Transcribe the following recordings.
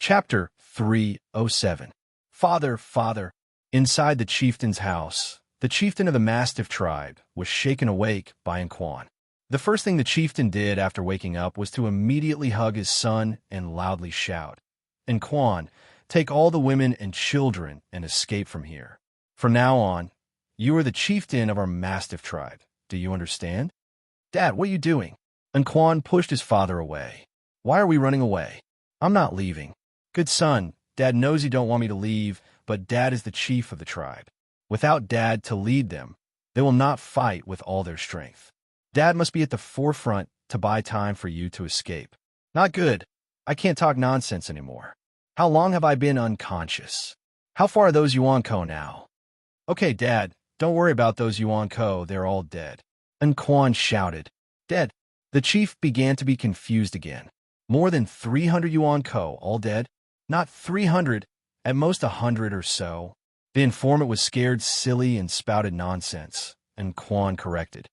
Chapter 307. Father, Father. Inside the chieftain's house, the chieftain of the Mastiff tribe was shaken awake by Quan. The first thing the chieftain did after waking up was to immediately hug his son and loudly shout, "Quan, take all the women and children and escape from here. From now on, you are the chieftain of our Mastiff tribe. Do you understand?" "Dad, what are you doing?" Quan pushed his father away. "Why are we running away?" "I'm not leaving." "Good son, Dad knows you don't want me to leave, but Dad is the chief of the tribe. Without Dad to lead them, they will not fight with all their strength. Dad must be at the forefront to buy time for you to escape." "Not good. I can't talk nonsense anymore. How long have I been unconscious? How far are those Yuan-ko now?" "Okay, Dad, don't worry about those Yuan-ko. They're all dead." Quan shouted. "Dead?" The chief began to be confused again. "More than 300 Yuan-ko, all dead?" "Not 300, at most 100 or so." The informant was scared silly and spouted nonsense, and Quan corrected.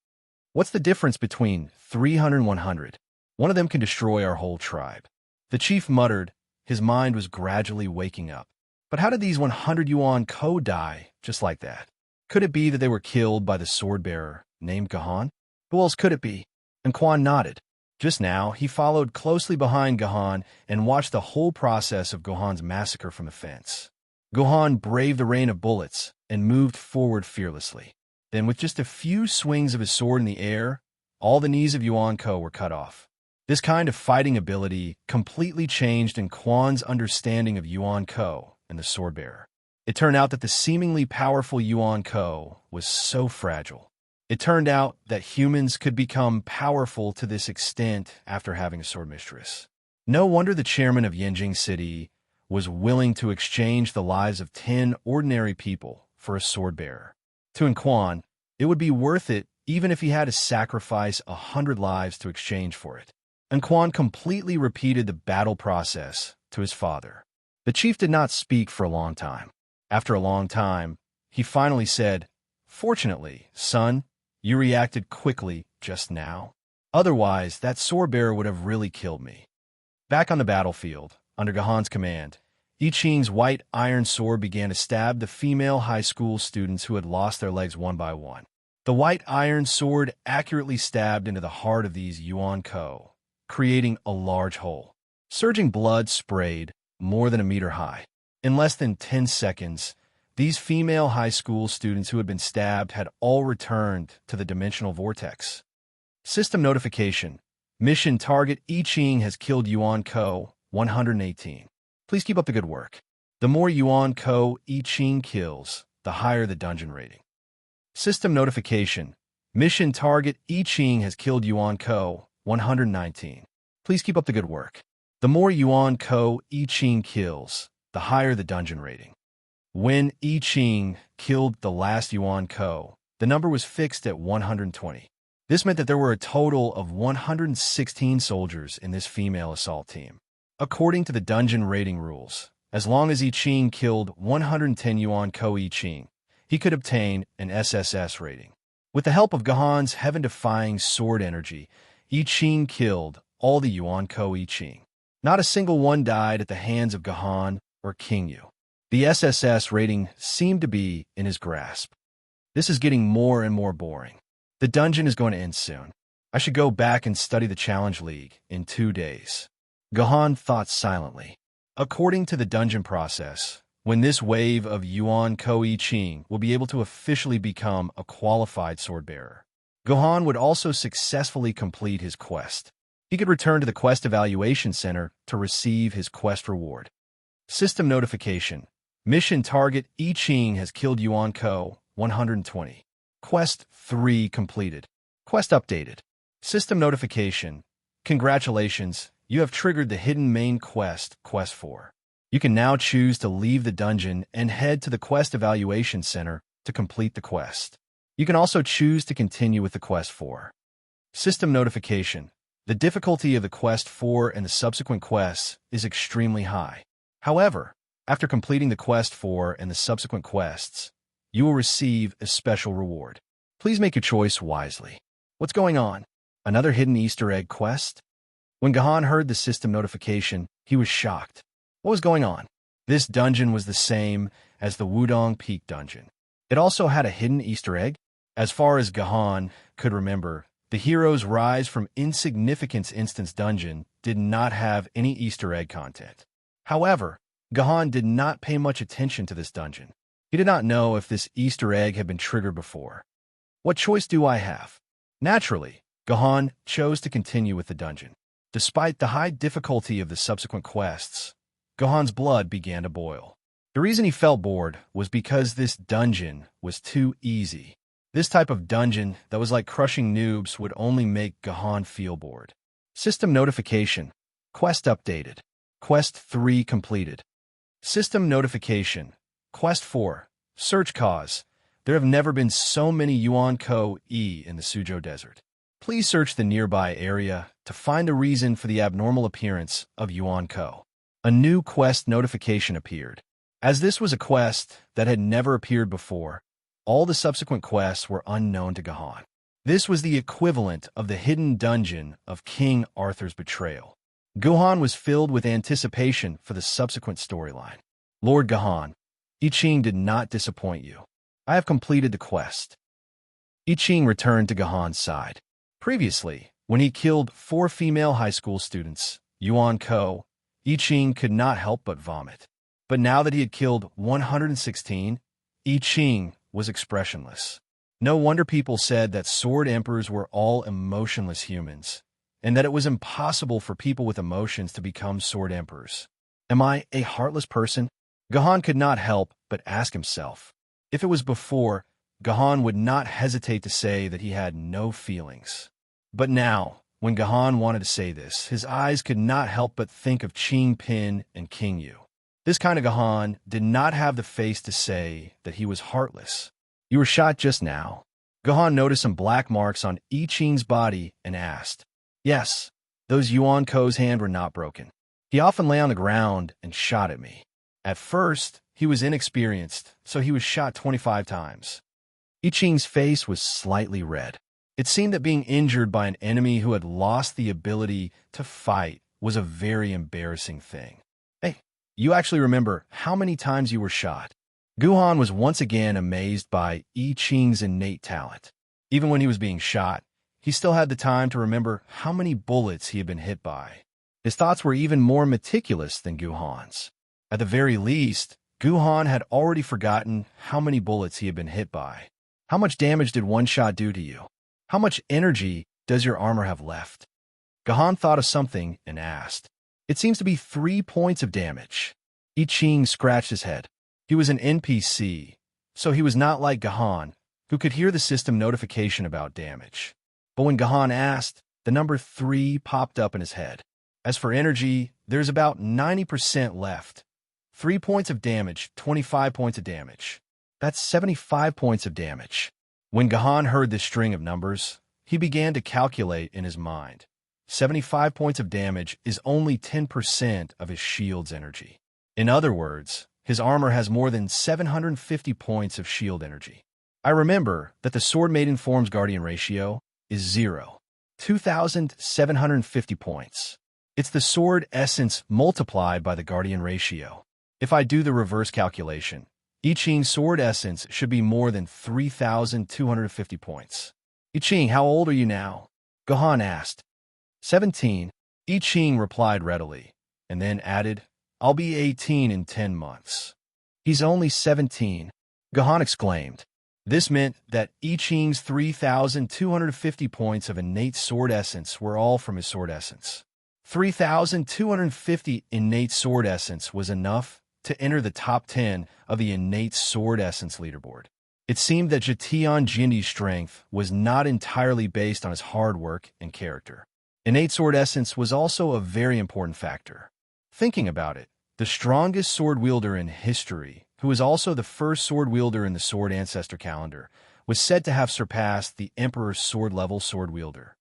"What's the difference between 300 and 100? One of them can destroy our whole tribe." The chief muttered. His mind was gradually waking up. "But how did these 100 Yuan-ko die just like that? Could it be that they were killed by the sword-bearer named Gahan? Who else could it be?" And Quan nodded. Just now, he followed closely behind Gahan and watched the whole process of Gohan's massacre from the fence. Gohan braved the rain of bullets and moved forward fearlessly. Then, with just a few swings of his sword in the air, all the knees of Yuan-ko were cut off. This kind of fighting ability completely changed Quan's understanding of Yuan-ko and the sword-bearer. It turned out that the seemingly powerful Yuan-ko was so fragile. It turned out that humans could become powerful to this extent after having a sword mistress. No wonder the chairman of Yanjing City was willing to exchange the lives of 10 ordinary people for a sword-bearer. To Quan, it would be worth it even if he had to sacrifice 100 lives to exchange for it. Quan completely repeated the battle process to his father. The chief did not speak for a long time. After a long time, he finally said, "Fortunately, son, you reacted quickly just now. Otherwise, that sword-bearer would have really killed me." Back on the battlefield, under Gahan's command, I Ching's white iron sword began to stab the female high school students who had lost their legs one by one. The white iron sword accurately stabbed into the heart of these Yuan-ko, creating a large hole. Surging blood sprayed more than a meter high. In less than 10 seconds, these female high school students who had been stabbed had all returned to the dimensional vortex. System notification. Mission target I Ching has killed Yuan-ko 118. Please keep up the good work. The more Yuan-ko I Ching kills, the higher the dungeon rating. System notification. Mission target I Ching has killed Yuan-ko 119. Please keep up the good work. The more Yuan-ko I Ching kills, the higher the dungeon rating. When I Ching killed the last Yuan-ko, the number was fixed at 120. This meant that there were a total of 116 soldiers in this female assault team. According to the dungeon rating rules, as long as I Ching killed 110 Yuan-ko I Ching, he could obtain an SSS rating. With the help of Gahan's heaven-defying sword energy, I Ching killed all the Yuan-ko I Ching. Not a single one died at the hands of Gahan or King Yu. The SSS rating seemed to be in his grasp. This is getting more and more boring. The dungeon is going to end soon. I should go back and study the Challenge League in 2 days. Gahan thought silently. According to the dungeon process, when this wave of Yuan-ko I Ching will be able to officially become a qualified sword-bearer, Gahan would also successfully complete his quest. He could return to the Quest Evaluation Center to receive his quest reward. System notification. Mission target I Ching has killed Yuan-ko 120. Quest 3 completed. Quest updated. System notification. Congratulations, you have triggered the hidden main quest, Quest 4. You can now choose to leave the dungeon and head to the Quest Evaluation Center to complete the quest. You can also choose to continue with the Quest 4. System notification. The difficulty of the Quest 4 and the subsequent quests is extremely high. However, after completing the Quest 4 and the subsequent quests, you will receive a special reward. Please make your choice wisely. What's going on? Another hidden Easter egg quest? When Gahan heard the system notification, he was shocked. What was going on? This dungeon was the same as the Wudong Peak dungeon. It also had a hidden Easter egg. As far as Gahan could remember, the hero's Rise from Insignificance Instance dungeon did not have any Easter egg content. However, Gahan did not pay much attention to this dungeon. He did not know if this Easter egg had been triggered before. What choice do I have? Naturally, Gahan chose to continue with the dungeon. Despite the high difficulty of the subsequent quests, Gahan's blood began to boil. The reason he felt bored was because this dungeon was too easy. This type of dungeon that was like crushing noobs would only make Gahan feel bored. System notification. Quest updated. Quest 3 completed. System notification. Quest 4. Search cause. There have never been so many Yuan-Ko E in the Suzhou Desert. Please search the nearby area to find the reason for the abnormal appearance of Yuan-Ko. A new quest notification appeared. As this was a quest that had never appeared before, all the subsequent quests were unknown to Gahan. This was the equivalent of the hidden dungeon of King Arthur's betrayal. Gahan was filled with anticipation for the subsequent storyline. Lord Gahan, I Ching did not disappoint you. I have completed the quest. I Ching returned to Gahan's side. Previously, when he killed 4 female high school students, Yuan-Ko, I Ching could not help but vomit. But now that he had killed 116, I Ching was expressionless. No wonder people said that sword emperors were all emotionless humans, and that it was impossible for people with emotions to become sword emperors. Am I a heartless person? Gahan could not help but ask himself. If it was before, Gahan would not hesitate to say that he had no feelings. But now, when Gahan wanted to say this, his eyes could not help but think of Qing Pin and King Yu. This kind of Gahan did not have the face to say that he was heartless. You were shot just now. Gahan noticed some black marks on I Ching's body and asked. Yes, those Yuan-Ko's hand were not broken. He often lay on the ground and shot at me. At first, he was inexperienced, so he was shot 25 times. I Ching's face was slightly red. It seemed that being injured by an enemy who had lost the ability to fight was a very embarrassing thing. Hey, you actually remember how many times you were shot? Gahan was once again amazed by I Ching's innate talent. Even when he was being shot, he still had the time to remember how many bullets he had been hit by. His thoughts were even more meticulous than Gahan's. At the very least, Gahan had already forgotten how many bullets he had been hit by. How much damage did one shot do to you? How much energy does your armor have left? Gahan thought of something and asked. It seems to be 3 points of damage. I Ching scratched his head. He was an NPC, so he was not like Gahan, who could hear the system notification about damage. But when Gahan asked, the number 3 popped up in his head. As for energy, there's about 90% left. 3 points of damage, 25 points of damage. That's 75 points of damage. When Gahan heard this string of numbers, he began to calculate in his mind. 75 points of damage is only 10% of his shield's energy. In other words, his armor has more than 750 points of shield energy. I remember that the Sword Maiden Form's Guardian ratio is 0. 2,750 points. It's the sword essence multiplied by the Guardian ratio. If I do the reverse calculation, I Ching's sword essence should be more than 3,250 points. I Ching, how old are you now? Gahan asked. 17. I Ching replied readily, and then added, I'll be 18 in 10 months. He's only 17, Gahan exclaimed. This meant that I Ching's 3,250 points of innate sword essence were all from his sword essence. 3,250 innate sword essence was enough to enter the top 10 of the innate sword essence leaderboard. It seemed that Jitian Jindi's strength was not entirely based on his hard work and character. Innate sword essence was also a very important factor. Thinking about it, the strongest sword wielder in history, who was also the first sword wielder in the Sword Ancestor calendar, was said to have surpassed the Emperor's sword-level sword wielder.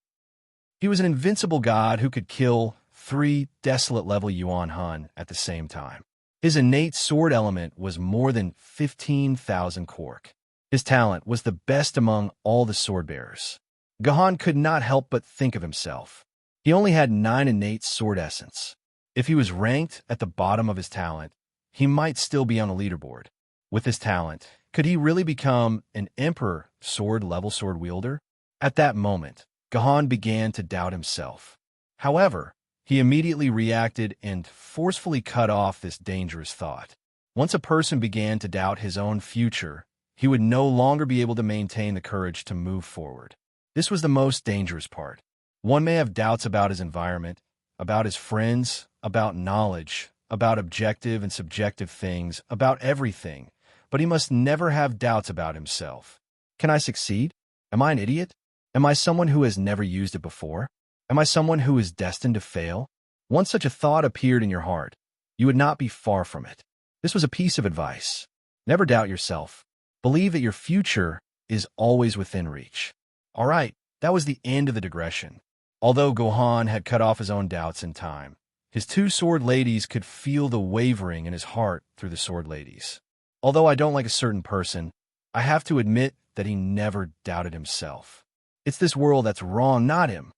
He was an invincible god who could kill 3 desolate-level Yuan Han at the same time. His innate sword element was more than 15,000 quark. His talent was the best among all the sword-bearers. Gahan could not help but think of himself. He only had 9 innate sword essence. If he was ranked at the bottom of his talent, he might still be on the leaderboard. With his talent, could he really become an emperor sword-level sword wielder? At that moment, Gahan began to doubt himself. However, he immediately reacted and forcefully cut off this dangerous thought. Once a person began to doubt his own future, he would no longer be able to maintain the courage to move forward. This was the most dangerous part. One may have doubts about his environment, about his friends, about knowledge, about objective and subjective things, about everything, but he must never have doubts about himself. Can I succeed? Am I an idiot? Am I someone who has never used it before? Am I someone who is destined to fail? Once such a thought appeared in your heart, you would not be far from it. This was a piece of advice. Never doubt yourself. Believe that your future is always within reach. All right, that was the end of the digression. Although Gahan had cut off his own doubts in time, his two sword ladies could feel the wavering in his heart through the sword ladies. Although I don't like a certain person, I have to admit that he never doubted himself. It's this world that's wrong, not him.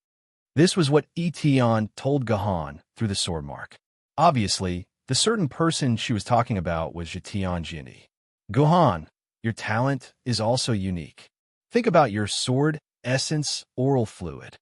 This was what Etion told Gahan through the sword mark. Obviously, the certain person she was talking about was Jitian Jindi. Gahan, your talent is also unique. Think about your sword essence oral fluid.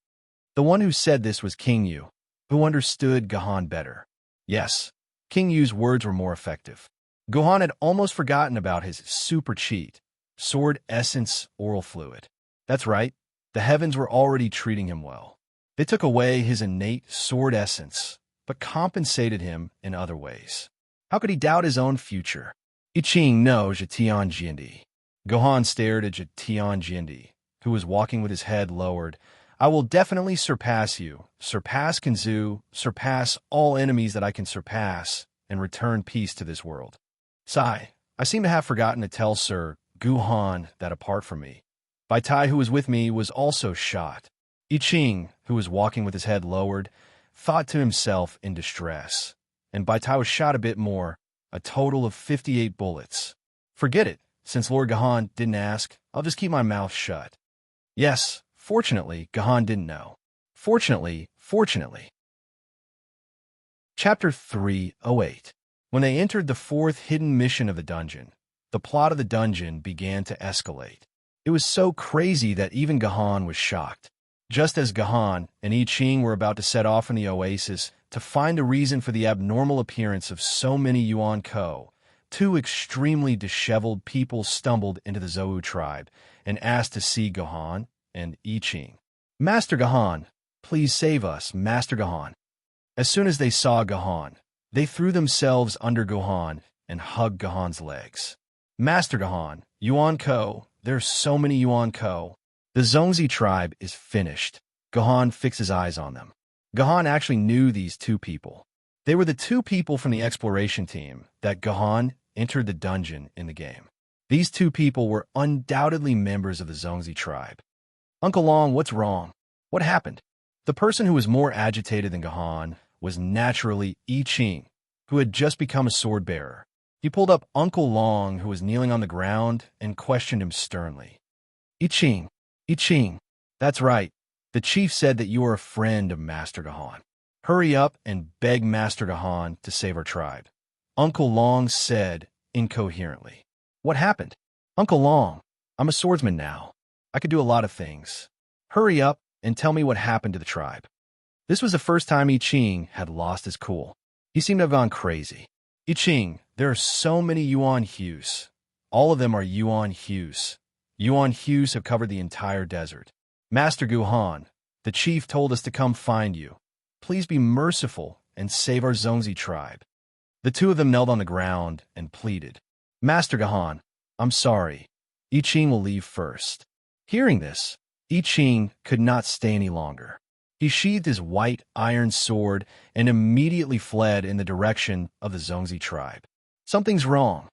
The one who said this was King Yu, who understood Gahan better. Yes, King Yu's words were more effective. Gahan had almost forgotten about his super cheat, sword essence oral fluid. That's right, the heavens were already treating him well. They took away his innate sword essence, but compensated him in other ways. How could he doubt his own future? Iching no Jitian Jindi. Gahan stared at Jitian Jindi, who was walking with his head lowered. I will definitely surpass you, surpass Kanzu, surpass all enemies that I can surpass, and return peace to this world. Sai, I seem to have forgotten to tell Sir Guhan that apart from me, Baitai, who was with me, was also shot. Iching, who was walking with his head lowered, thought to himself in distress, and Baitai was shot a bit more, a total of 58 bullets. Forget it, since Lord Gahan didn't ask, I'll just keep my mouth shut. Yes, fortunately, Gahan didn't know. Fortunately. Chapter 308. When they entered the fourth hidden mission of the dungeon, the plot of the dungeon began to escalate. It was so crazy that even Gahan was shocked. Just as Gahan and I Ching were about to set off in the oasis to find a reason for the abnormal appearance of so many Yuan Ko, two extremely disheveled people stumbled into the Zhou tribe and asked to see Gahan and I Ching. Master Gahan, please save us, Master Gahan. As soon as they saw Gahan, they threw themselves under Gahan and hugged Gahan's legs. Master Gahan, Yuan Ko, there's so many Yuan Ko. The Zhongzi tribe is finished. Gahan fixed his eyes on them. Gahan actually knew these two people. They were the two people from the exploration team that Gahan entered the dungeon in the game. These two people were undoubtedly members of the Zhongzi tribe. Uncle Long, what's wrong? What happened? The person who was more agitated than Gahan was naturally I Ching, who had just become a sword bearer. He pulled up Uncle Long, who was kneeling on the ground, and questioned him sternly. I Ching, that's right. The chief said that you are a friend of Master Gahan. Hurry up and beg Master Gahan to save our tribe. Uncle Long said incoherently. What happened? Uncle Long, I'm a swordsman now. I could do a lot of things. Hurry up and tell me what happened to the tribe. This was the first time I Ching had lost his cool. He seemed to have gone crazy. I Ching, there are so many Yuan Hues. All of them are Yuan Hues. Yuan Hues have covered the entire desert. Master Guhan, the chief told us to come find you. Please be merciful and save our Zhongzi tribe. The two of them knelt on the ground and pleaded. Master Gahan, I'm sorry. I Ching will leave first. Hearing this, I Ching could not stay any longer. He sheathed his white iron sword and immediately fled in the direction of the Zhongzi tribe. Something's wrong.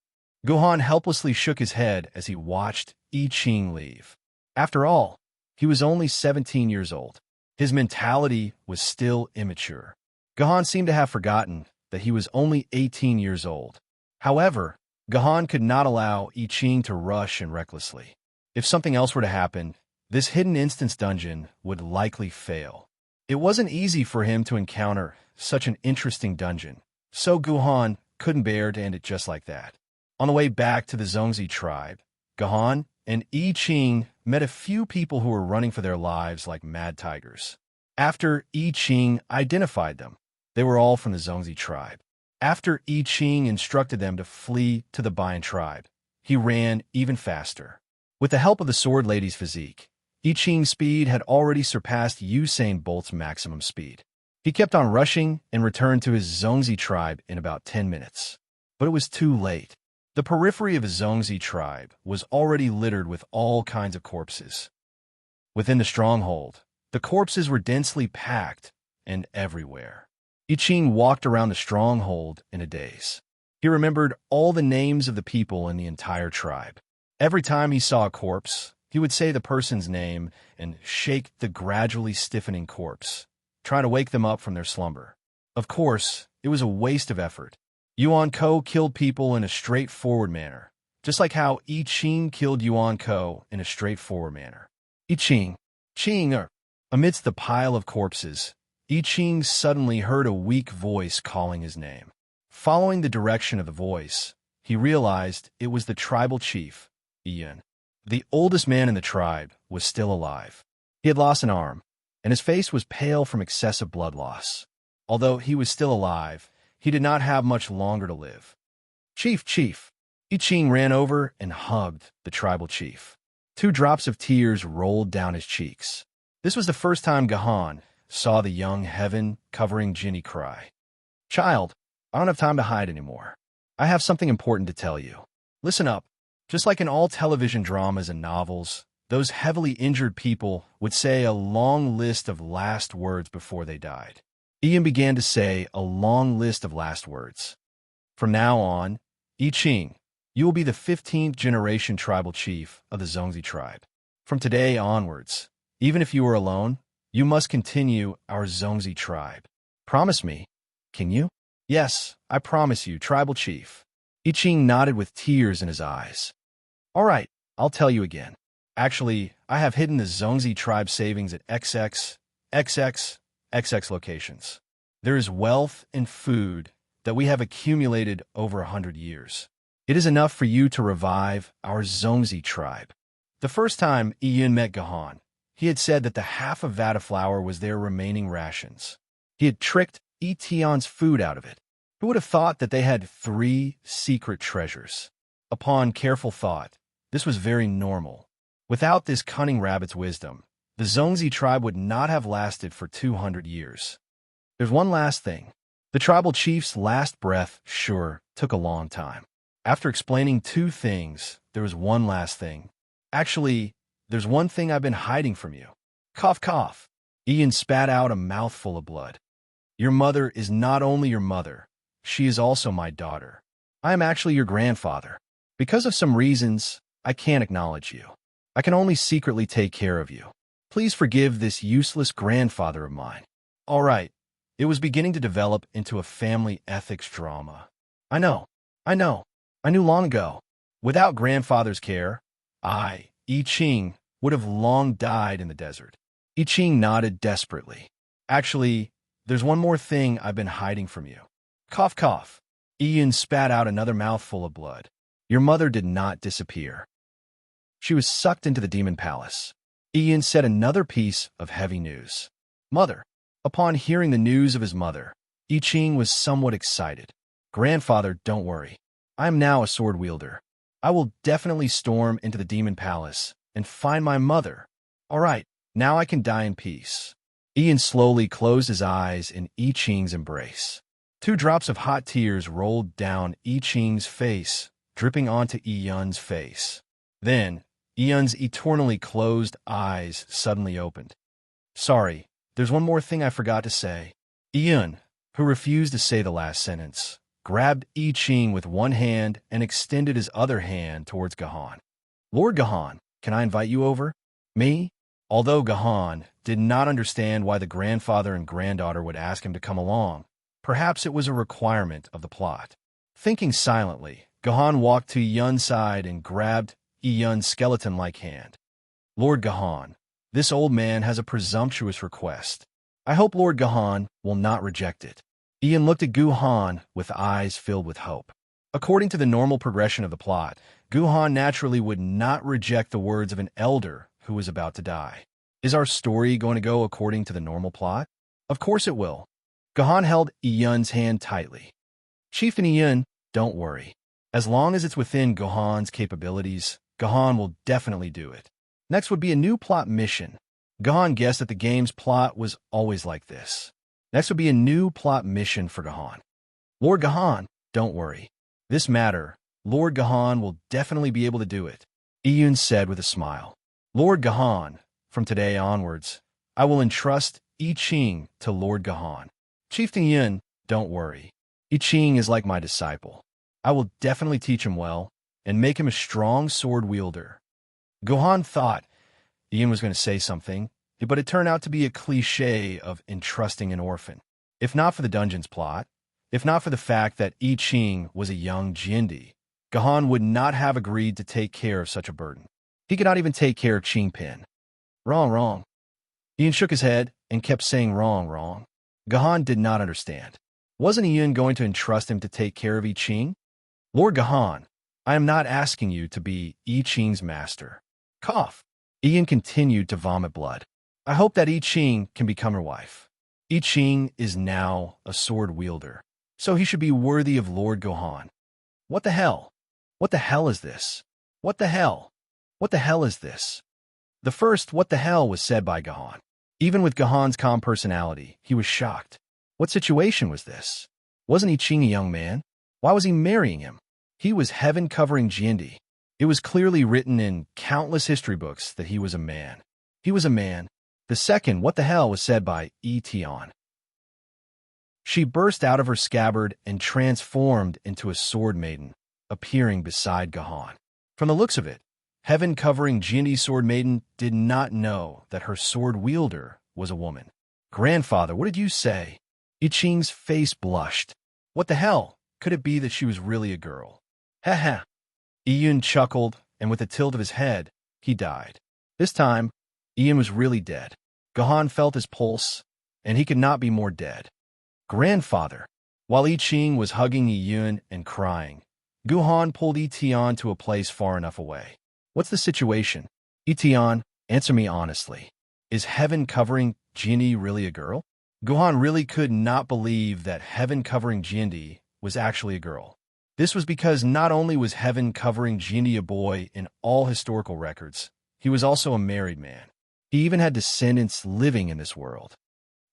Guhan helplessly shook his head as he watched I Ching leave. After all, he was only 17 years old. His mentality was still immature. Gahan seemed to have forgotten that he was only 18 years old. However, Gahan could not allow I Ching to rush and recklessly. If something else were to happen, this hidden instance dungeon would likely fail. It wasn't easy for him to encounter such an interesting dungeon, so Guhan couldn't bear to end it just like that. On the way back to the Zongzi tribe, Guhan and I Ching met a few people who were running for their lives like mad tigers. After I Ching identified them, they were all from the Zongzi tribe. After I Ching instructed them to flee to the Bayan tribe, he ran even faster. With the help of the sword lady's physique, I Ching's speed had already surpassed Usain Bolt's maximum speed. He kept on rushing and returned to his Zongzi tribe in about 10 minutes. But it was too late. The periphery of his Zongzi tribe was already littered with all kinds of corpses. Within the stronghold, the corpses were densely packed and everywhere. I Ching walked around the stronghold in a daze. He remembered all the names of the people in the entire tribe. Every time he saw a corpse, he would say the person's name and shake the gradually stiffening corpse, trying to wake them up from their slumber. Of course, it was a waste of effort. Yuan Ko killed people in a straightforward manner, just like how I Ching killed Yuan Ko in a straightforward manner. I Ching, amidst the pile of corpses, I Ching suddenly heard a weak voice calling his name. Following the direction of the voice, he realized it was the tribal chief, Ian. The oldest man in the tribe was still alive. He had lost an arm, and his face was pale from excessive blood loss. Although he was still alive, he did not have much longer to live. Chief! I Ching ran over and hugged the tribal chief. 2 drops of tears rolled down his cheeks. This was the first time Gahan saw the young heaven-covering Jinni cry. Child, I don't have time to hide anymore. I have something important to tell you. Listen up. Just like in all television dramas and novels, those heavily injured people would say a long list of last words before they died. Ian began to say a long list of last words. From now on, I Ching, you will be the 15th generation tribal chief of the Zongzi tribe. From today onwards, even if you are alone, you must continue our Zongzi tribe. Promise me, can you? Yes, I promise you, tribal chief. I Ching nodded with tears in his eyes. All right, I'll tell you again. Actually, I have hidden the Zongzi tribe savings at XX locations. There is wealth and food that we have accumulated over 100 years. It is enough for you to revive our Zongzi tribe. The first time Ian met Gahan, he had said that the half of vat of flour was their remaining rations. He had tricked Etion's food out of it. Who would have thought that they had 3 secret treasures? Upon careful thought, this was very normal. Without this cunning rabbit's wisdom, the Zongzi tribe would not have lasted for 200 years. There's one last thing. The tribal chief's last breath, sure, took a long time. After explaining 2 things, there was one last thing. Actually, there's one thing I've been hiding from you. Cough, cough. Ian spat out a mouthful of blood. Your mother is not only your mother, she is also my daughter. I am actually your grandfather. Because of some reasons, I can't acknowledge you. I can only secretly take care of you. Please forgive this useless grandfather of mine. All right. It was beginning to develop into a family ethics drama. I know. I knew long ago. Without grandfather's care, I Ching, would have long died in the desert. I Ching nodded desperately. Actually, there's one more thing I've been hiding from you. Cough, cough. Ian spat out another mouthful of blood. Your mother did not disappear. She was sucked into the demon palace. Ian said another piece of heavy news. Mother. Upon hearing the news of his mother, I Ching was somewhat excited. Grandfather, don't worry. I am now a sword wielder. I will definitely storm into the demon palace and find my mother. All right, now I can die in peace. Ian slowly closed his eyes in I Ching's embrace. 2 drops of hot tears rolled down I Ching's face, dripping onto Ian's face. Then, Ian's eternally closed eyes suddenly opened. Sorry, there's one more thing I forgot to say. Ian, who refused to say the last sentence, grabbed I Ching with one hand and extended his other hand towards Gahan. Lord Gahan, can I invite you over? Me? Although Gahan did not understand why the grandfather and granddaughter would ask him to come along, perhaps it was a requirement of the plot. Thinking silently, Gahan walked to Yun's side and grabbed Yun's skeleton-like hand. Lord Gahan, this old man has a presumptuous request. I hope Lord Gahan will not reject it. Ian looked at Guhan with eyes filled with hope. According to the normal progression of the plot, Guhan naturally would not reject the words of an elder who was about to die. Is our story going to go according to the normal plot? Of course it will. Gahan held Ian's hand tightly. Chieftain Ian, don't worry. As long as it's within Gahan's capabilities, Gahan will definitely do it. Next would be a new plot mission. Gahan guessed that the game's plot was always like this. Next would be a new plot mission for Gahan. Lord Gahan, don't worry. This matter, Lord Gahan will definitely be able to do it, Iyun said with a smile. Lord Gahan, from today onwards, I will entrust I Ching to Lord Gahan. Chieftain Iyun, don't worry. I Ching is like my disciple. I will definitely teach him well and make him a strong sword wielder. Gahan thought Iyun was going to say something, but it turned out to be a cliché of entrusting an orphan. If not for the dungeon's plot, if not for the fact that I Ching was a young Jindy, Gahan would not have agreed to take care of such a burden. He could not even take care of Qingpin. Wrong. Ian shook his head and kept saying wrong. Gahan did not understand. Wasn't Ian going to entrust him to take care of I Ching? Lord Gahan, I am not asking you to be I Ching's master. Cough. Ian continued to vomit blood. I hope that I Ching can become her wife. I Ching is now a sword wielder, so he should be worthy of Lord Gahan. What the hell? What the hell is this? What the hell? What the hell is this? The first what the hell was said by Gahan. Even with Gahan's calm personality, he was shocked. What situation was this? Wasn't I Ching a young man? Why was he marrying him? He was heaven-covering Jindy. It was clearly written in countless history books that he was a man. He was a man. The second what the hell was said by Tian. She burst out of her scabbard and transformed into a sword maiden, appearing beside Gahan. From the looks of it, heaven-covering Jindy sword maiden did not know that her sword wielder was a woman. Grandfather, what did you say? I Ching's face blushed. What the hell? Could it be that she was really a girl? Ha ha. Iyun chuckled, and with a tilt of his head, he died. This time, Iyun was really dead. Gahan felt his pulse, and he could not be more dead. Grandfather. While I Ching was hugging Iyun and crying, Guhan pulled Tian to a place far enough away. What's the situation? Tian, answer me honestly. Is heaven-covering Jindy really a girl? Guhan really could not believe that heaven-covering Jindy was actually a girl. This was because not only was heaven-covering Jindy a boy in all historical records, he was also a married man. He even had descendants living in this world.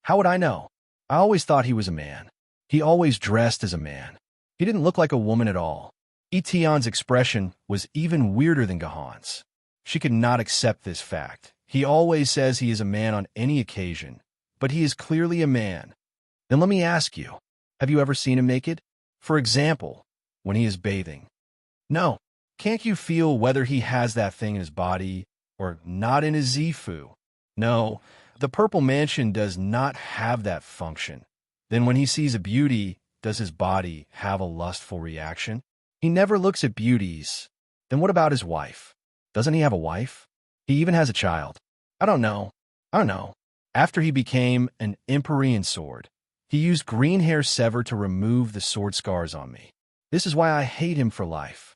How would I know? I always thought he was a man. He always dressed as a man. He didn't look like a woman at all. Tian's expression was even weirder than Gahan's. She could not accept this fact. He always says he is a man on any occasion, but he is clearly a man. Then let me ask you, have you ever seen him naked? For example, when he is bathing. No. Can't you feel whether he has that thing in his body or not in his Zifu? No, the Purple Mansion does not have that function. Then when he sees a beauty, does his body have a lustful reaction? He never looks at beauties. Then what about his wife? Doesn't he have a wife? He even has a child. I don't know. After he became an Empyrean sword, he used green hair sever to remove the sword scars on me. This is why I hate him for life.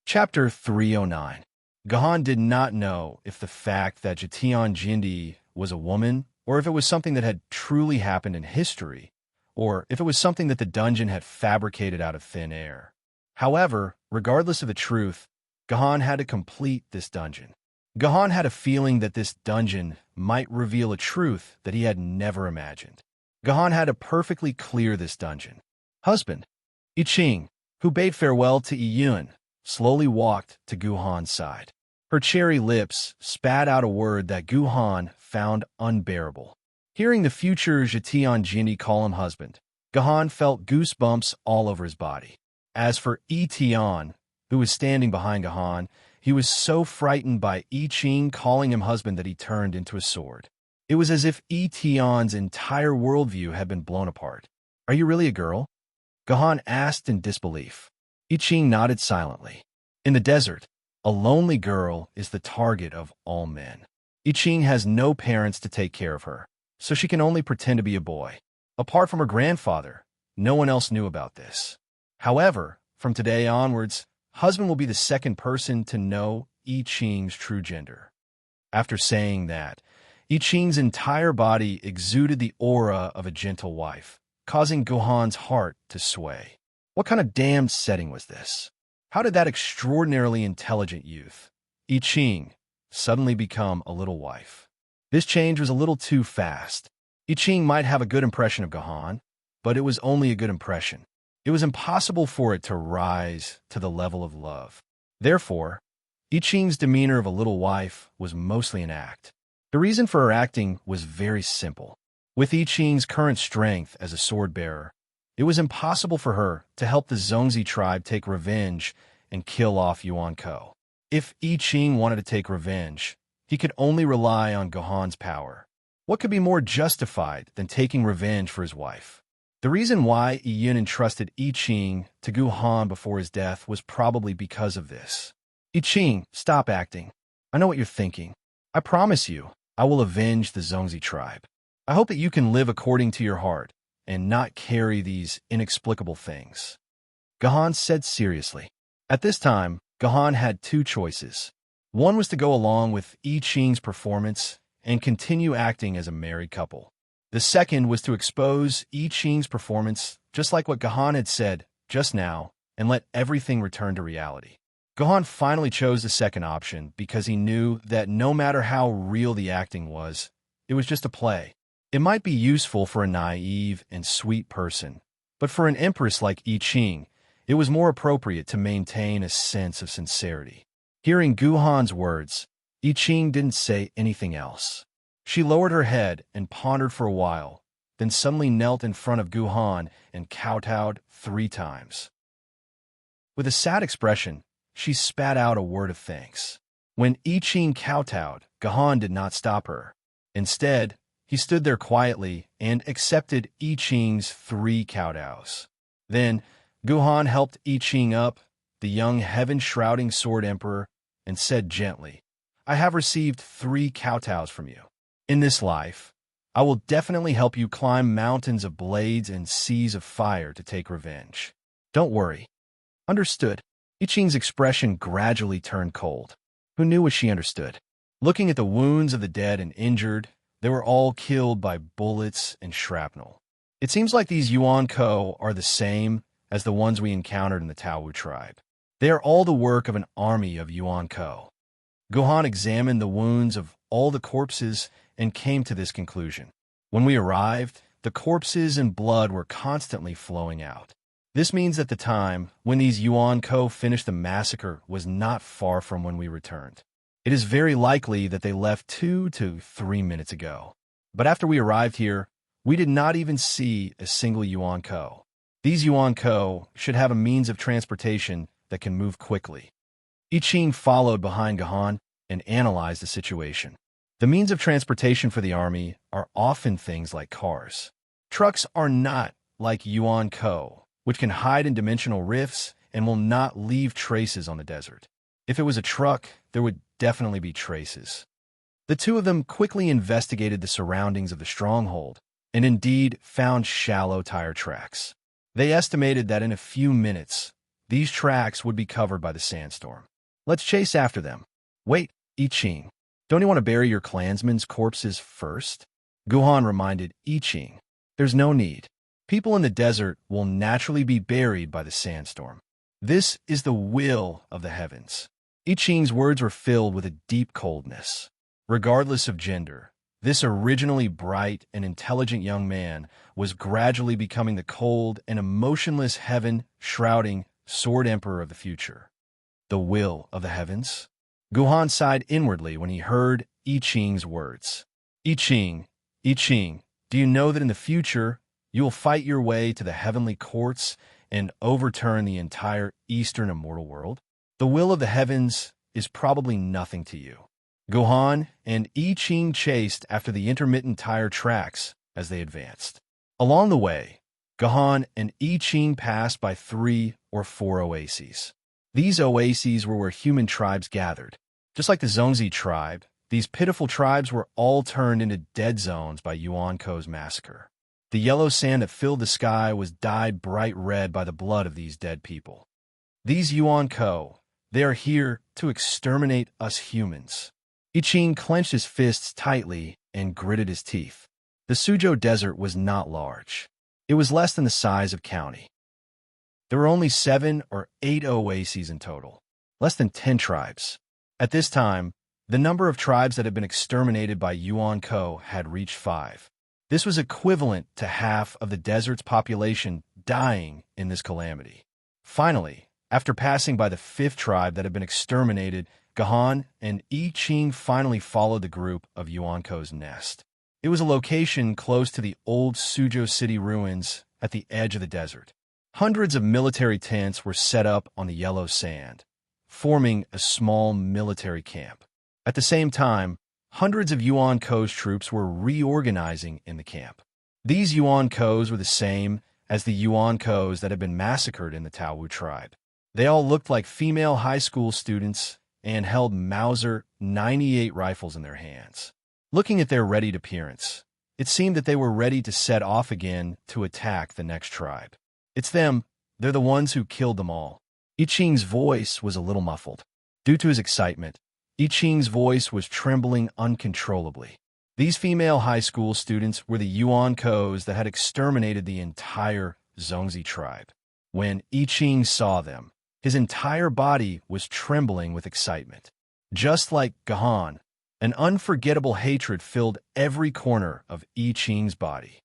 Chapter 309. Gahan did not know if the fact that Jatian Jindy was a woman, or if it was something that had truly happened in history, or if it was something that the dungeon had fabricated out of thin air. However, regardless of the truth, Gahan had to complete this dungeon. Gahan had a feeling that this dungeon might reveal a truth that he had never imagined. Gahan had to perfectly clear this dungeon. Husband, I Ching, who bade farewell to Iyun, slowly walked to Guhan's side. Her cherry lips spat out a word that Guhan found unbearable. Hearing the future Jatian Jindy call him husband, Gahan felt goosebumps all over his body. As for Tian, who was standing behind Gahan, he was so frightened by I Ching calling him husband that he turned into a sword. It was as if Tian's entire worldview had been blown apart. Are you really a girl? Gahan asked in disbelief. I Ching nodded silently. In the desert, a lonely girl is the target of all men. I Ching has no parents to take care of her, so she can only pretend to be a boy. Apart from her grandfather, no one else knew about this. However, from today onwards, husband will be the second person to know I Ching's true gender. After saying that, I Ching's entire body exuded the aura of a gentle wife, causing Gohan's heart to sway. What kind of damned setting was this? How did that extraordinarily intelligent youth, I Ching, suddenly become a little wife? This change was a little too fast. I Ching might have a good impression of Gohan, but it was only a good impression. It was impossible for it to rise to the level of love. Therefore, I Ching's demeanor of a little wife was mostly an act. The reason for her acting was very simple. With I Ching's current strength as a sword-bearer, it was impossible for her to help the Zongzi tribe take revenge and kill off Yuan Ko. If I Ching wanted to take revenge, he could only rely on Gohan's power. What could be more justified than taking revenge for his wife? The reason why Yi Yun entrusted I Ching to Gohan before his death was probably because of this. I Ching, stop acting. I know what you're thinking. I promise you, I will avenge the Zongzi tribe. I hope that you can live according to your heart and not carry these inexplicable things. Gohan said seriously. At this time, Gohan had two choices. One was to go along with I Ching's performance and continue acting as a married couple. The second was to expose I Ching's performance, just like what Gohan had said just now, and let everything return to reality. Gohan finally chose the second option because he knew that no matter how real the acting was, it was just a play. It might be useful for a naive and sweet person, but for an empress like I Ching, it was more appropriate to maintain a sense of sincerity. Hearing Gohan's words, I Ching didn't say anything else. She lowered her head and pondered for a while, then suddenly knelt in front of Gohan and kowtowed 3 times. With a sad expression, she spat out a word of thanks. When I Ching kowtowed, Gohan did not stop her. Instead, he stood there quietly and accepted I Ching's 3 kowtows. Then, Gohan helped I Ching up, the young heaven-shrouding Sword Emperor, and said gently, I have received 3 kowtows from you. In this life, I will definitely help you climb mountains of blades and seas of fire to take revenge. Don't worry. Understood. I Ching's expression gradually turned cold. Who knew what she understood? Looking at the wounds of the dead and injured, they were all killed by bullets and shrapnel. It seems like these Yuan Ko are the same as the ones we encountered in the Taowu tribe. They are all the work of an army of Yuan Ko. Gohan examined the wounds of all the corpses and came to this conclusion. When we arrived, the corpses and blood were constantly flowing out. This means that the time when these Yuan Ko finished the massacre was not far from when we returned. It is very likely that they left 2 to 3 minutes ago. But after we arrived here, we did not even see a single Yuan Ko. These Yuan Ko should have a means of transportation that can move quickly. I Ching followed behind Gohan and analyzed the situation. The means of transportation for the army are often things like cars. Trucks are not like Yuan Ko, which can hide in dimensional rifts and will not leave traces on the desert. If it was a truck, there would definitely be traces. The two of them quickly investigated the surroundings of the stronghold and indeed found shallow tire tracks. They estimated that in a few minutes, these tracks would be covered by the sandstorm. Let's chase after them. Wait, I Ching. Don't you want to bury your clansmen's corpses first? Gohan reminded I Ching. There's no need. People in the desert will naturally be buried by the sandstorm. This is the will of the heavens. I Ching's words were filled with a deep coldness. Regardless of gender, this originally bright and intelligent young man was gradually becoming the cold and emotionless heaven-shrouding Sword Emperor of the future. The will of the heavens? Gohan sighed inwardly when he heard I Ching's words. I Ching, do you know that in the future, you will fight your way to the heavenly courts and overturn the entire eastern immortal world? The will of the heavens is probably nothing to you. Gohan and I Ching chased after the intermittent tire tracks as they advanced. Along the way, Gohan and I Ching passed by 3 or 4 oases. These oases were where human tribes gathered. Just like the Zongzi tribe, These pitiful tribes were all turned into dead zones by Yuan-Ko's massacre. The yellow sand that filled the sky was dyed bright red by the blood of these dead people. These Yuan-Ko, they are here to exterminate us humans. I Ching clenched his fists tightly and gritted his teeth. The Suzhou Desert was not large. It was less than the size of county. There were only 7 or 8 oases in total, less than 10 tribes. At this time, the number of tribes that had been exterminated by Yuan-Ko had reached 5. This was equivalent to half of the desert's population dying in this calamity. Finally, after passing by the 5th tribe that had been exterminated, Gahan and I Ching finally followed the group of Yuan-Ko's nest. It was a location close to the old Suzhou city ruins at the edge of the desert. Hundreds of military tents were set up on the yellow sand, forming a small military camp. At the same time, hundreds of Yuan-Ko's troops were reorganizing in the camp. These Yuan-Ko's were the same as the Yuan-Ko's that had been massacred in the Taowu tribe. They all looked like female high school students and held Mauser 98 rifles in their hands. Looking at their readied appearance, it seemed that they were ready to set off again to attack the next tribe. It's them. They're the ones who killed them all. I Ching's voice was a little muffled. Due to his excitement, I Ching's voice was trembling uncontrollably. These female high school students were the Yuan-Ko's that had exterminated the entire Zongzi tribe. When I Ching saw them, his entire body was trembling with excitement. Just like Gahan, an unforgettable hatred filled every corner of I Ching's body.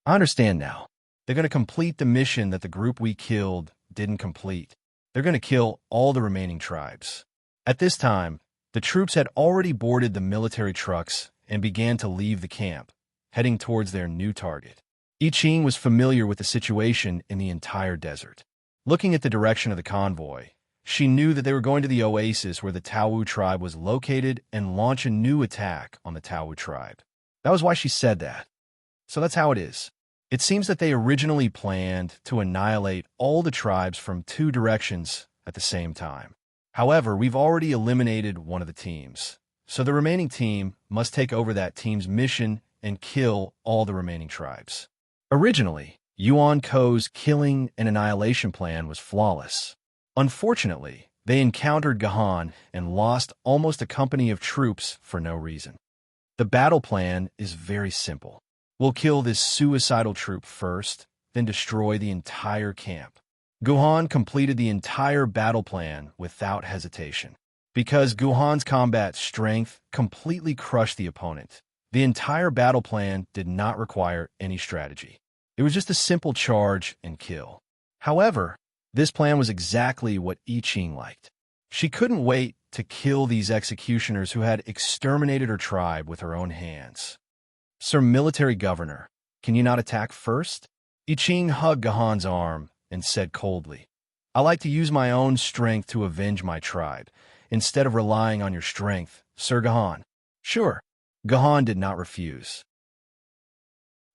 I understand now. They're going to complete the mission that the group we killed didn't complete. They're going to kill all the remaining tribes. At this time, the troops had already boarded the military trucks and began to leave the camp, heading towards their new target. I Ching was familiar with the situation in the entire desert. Looking at the direction of the convoy, she knew that they were going to the oasis where the Taowu tribe was located and launch a new attack on the Taowu tribe. That was why she said that. So that's how it is. It seems that they originally planned to annihilate all the tribes from 2 directions at the same time. However, we've already eliminated one of the teams, so the remaining team must take over that team's mission and kill all the remaining tribes. Originally, Yuan-Ko's killing and annihilation plan was flawless. Unfortunately, they encountered Gahan and lost almost a company of troops for no reason. The battle plan is very simple. We'll kill this suicidal troop first, then destroy the entire camp. Guhan completed the entire battle plan without hesitation. Because Guhan's combat strength completely crushed the opponent, the entire battle plan did not require any strategy. It was just a simple charge and kill. However, this plan was exactly what I Ching liked. She couldn't wait to kill these executioners who had exterminated her tribe with her own hands. Sir Military Governor, can you not attack first? I Ching hugged Gahan's arm and said coldly, I like to use my own strength to avenge my tribe, instead of relying on your strength, Sir Gahan. Sure, Gahan did not refuse.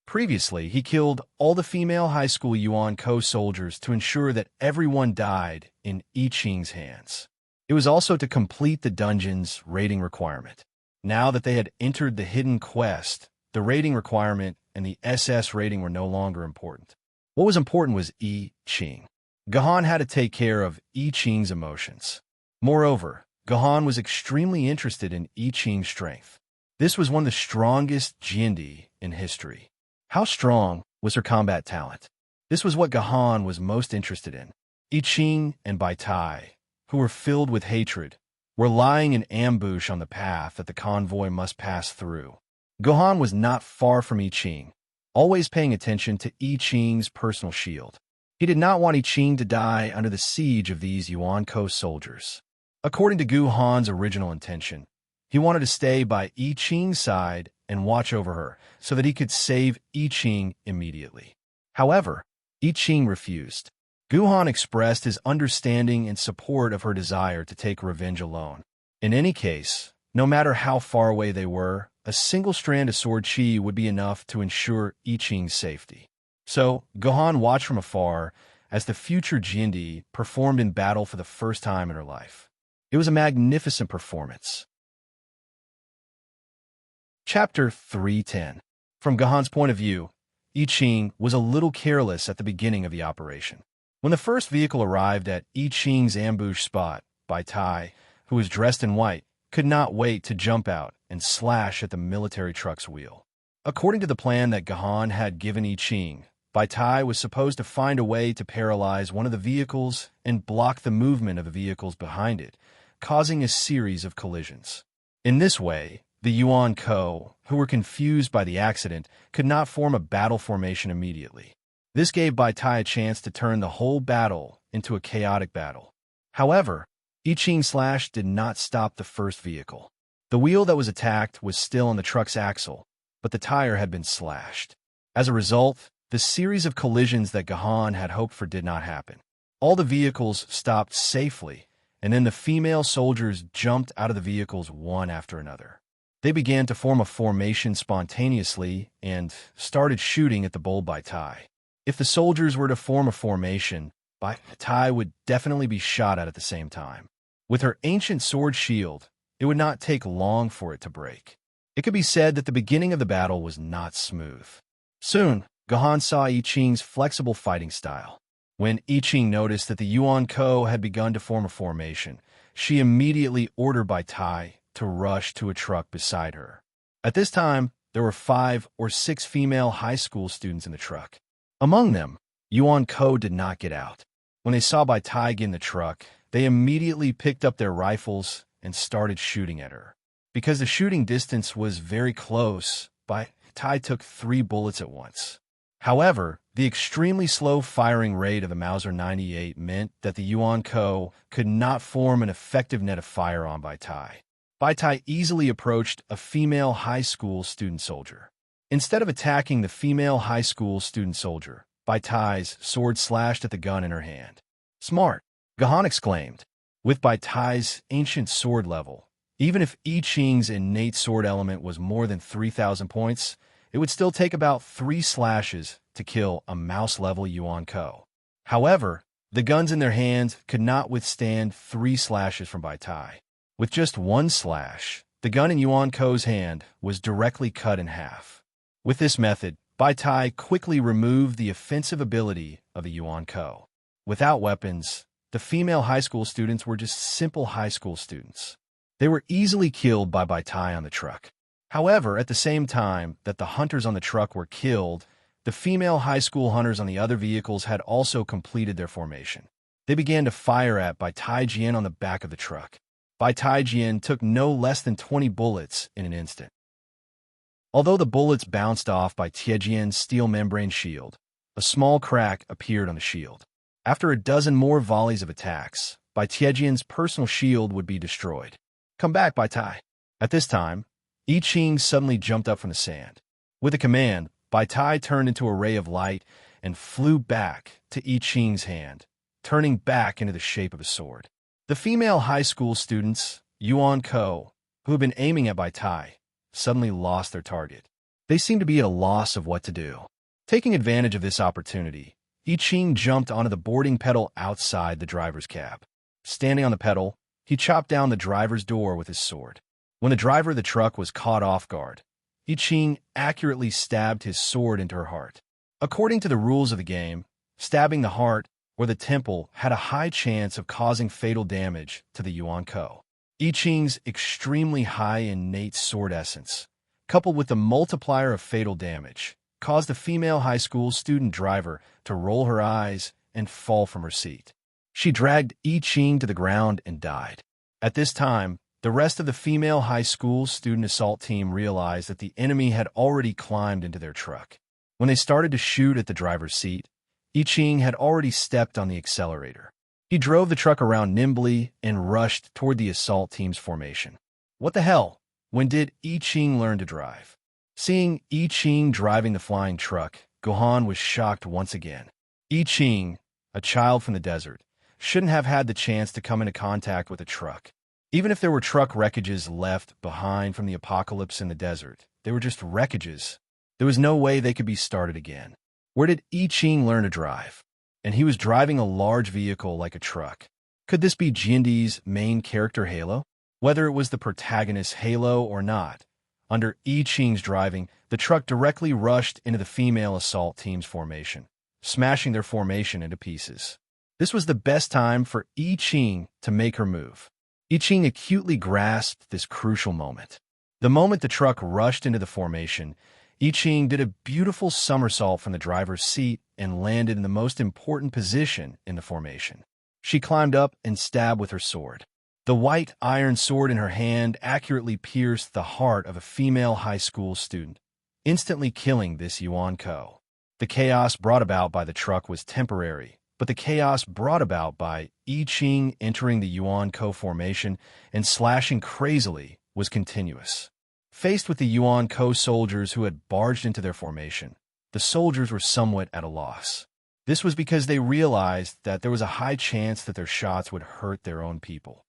Previously, he killed all the female high school Yuan-Ko soldiers to ensure that everyone died in I Ching's hands. It was also to complete the dungeon's rating requirement. Now that they had entered the hidden quest, the rating requirement and the SS rating were no longer important. What was important was I Ching. Gahan had to take care of I Ching's emotions. Moreover, Gahan was extremely interested in I Ching's strength. This was one of the strongest Jindi in history. How strong was her combat talent? This was what Gahan was most interested in. I Ching and Bai Tai, who were filled with hatred, were lying in ambush on the path that the convoy must pass through. Gahan was not far from I Ching, always paying attention to I Ching's personal shield. He did not want I Ching to die under the siege of these Yuan-Ko soldiers. According to Gahan's original intention, he wanted to stay by I Ching's side and watch over her so that he could save I Ching immediately. However, I Ching refused. Gahan expressed his understanding and support of her desire to take revenge alone. In any case, no matter how far away they were, a single strand of sword chi would be enough to ensure I Ching's safety. So, Gahan watched from afar as the future Jindi performed in battle for the first time in her life. It was a magnificent performance. Chapter 310. From Gahan's point of view, I Ching was a little careless at the beginning of the operation. When the first vehicle arrived at I Ching's ambush spot, Bai Tai, who was dressed in white, could not wait to jump out and slash at the military truck's wheel. According to the plan that Gahan had given I Ching, Bai Tai was supposed to find a way to paralyze one of the vehicles and block the movement of the vehicles behind it, causing a series of collisions. In this way, the Yuan Ko, who were confused by the accident, could not form a battle formation immediately. This gave Bai Tai a chance to turn the whole battle into a chaotic battle. However, I Ching's slash did not stop the first vehicle. The wheel that was attacked was still on the truck's axle, but the tire had been slashed. As a result, the series of collisions that Gahan had hoped for did not happen. All the vehicles stopped safely, and then the female soldiers jumped out of the vehicles one after another. They began to form a formation spontaneously and started shooting at the bold Bai Tai. If the soldiers were to form a formation, Bai Tai would definitely be shot at the same time. With her ancient sword shield, it would not take long for it to break. It could be said that the beginning of the battle was not smooth. Soon, Gahan saw I Ching's flexible fighting style. When I Ching noticed that the Yuan Ko had begun to form a formation, she immediately ordered Bai Tai to rush to a truck beside her. At this time, there were 5 or 6 female high school students in the truck. Among them, Yuan Ko did not get out. When they saw Bai Tai get in the truck, they immediately picked up their rifles and started shooting at her. Because the shooting distance was very close, Bai Tai took 3 bullets at once. However, the extremely slow firing rate of the Mauser 98 meant that the Yuan Ko could not form an effective net of fire on Bai Tai. Bai Tai easily approached a female high school student soldier. Instead of attacking the female high school student soldier, Bai Tai's sword slashed at the gun in her hand. Smart, Gahan exclaimed. With Bai Tai's ancient sword level, even if I Ching's innate sword element was more than 3,000 points, it would still take about 3 slashes to kill a mouse-level Yuan Ko. However, the guns in their hands could not withstand 3 slashes from Bai Tai. With just 1 slash, the gun in Yuan Ko's hand was directly cut in half. With this method, Bai Tai quickly removed the offensive ability of the Yuan Ko. Without weapons, the female high school students were just simple high school students. They were easily killed by Bai Tai on the truck. However, at the same time that the hunters on the truck were killed, the female high school hunters on the other vehicles had also completed their formation. They began to fire at Bai Tai Jian on the back of the truck. Bai Tai Jian took no less than 20 bullets in an instant. Although the bullets bounced off Bai Tiejian's steel membrane shield, a small crack appeared on the shield. After a dozen more volleys of attacks, Bai Tiejian's personal shield would be destroyed. Come back, Bai Tai. At this time, I Ching suddenly jumped up from the sand. With a command, Bai Tai turned into a ray of light and flew back to I Ching's hand, turning back into the shape of a sword. The female high school students, Yuan Ko, who had been aiming at Bai Tai, suddenly lost their target. They seemed to be at a loss of what to do. Taking advantage of this opportunity, I Ching jumped onto the boarding pedal outside the driver's cab. Standing on the pedal, he chopped down the driver's door with his sword. When the driver of the truck was caught off guard, I Ching accurately stabbed his sword into her heart. According to the rules of the game, stabbing the heart or the temple had a high chance of causing fatal damage to the Yuan Ko. I Ching's extremely high innate sword essence, coupled with the multiplier of fatal damage, caused the female high school student driver to roll her eyes and fall from her seat. She dragged I Ching to the ground and died. At this time, the rest of the female high school student assault team realized that the enemy had already climbed into their truck. When they started to shoot at the driver's seat, I Ching had already stepped on the accelerator. He drove the truck around nimbly and rushed toward the assault team's formation. What the hell? When did I Ching learn to drive? Seeing I Ching driving the flying truck, Gahan was shocked once again. I Ching, a child from the desert, shouldn't have had the chance to come into contact with a truck. Even if there were truck wreckages left behind from the apocalypse in the desert, they were just wreckages. There was no way they could be started again. Where did I Ching learn to drive? And he was driving a large vehicle like a truck. Could this be Jindi's main character Halo? Whether it was the protagonist's Halo or not, Under I Ching's driving, the truck directly rushed into the female assault team's formation, smashing their formation into pieces. This was the best time for I Ching to make her move. I Ching acutely grasped this crucial moment. The moment the truck rushed into the formation, I Ching did a beautiful somersault from the driver's seat and landed in the most important position in the formation. She climbed up and stabbed with her sword. The white iron sword in her hand accurately pierced the heart of a female high school student, instantly killing this Yuan Ko. The chaos brought about by the truck was temporary, but the chaos brought about by I Ching entering the Yuan Ko formation and slashing crazily was continuous. Faced with the Yuan Ko soldiers who had barged into their formation, the soldiers were somewhat at a loss. This was because they realized that there was a high chance that their shots would hurt their own people.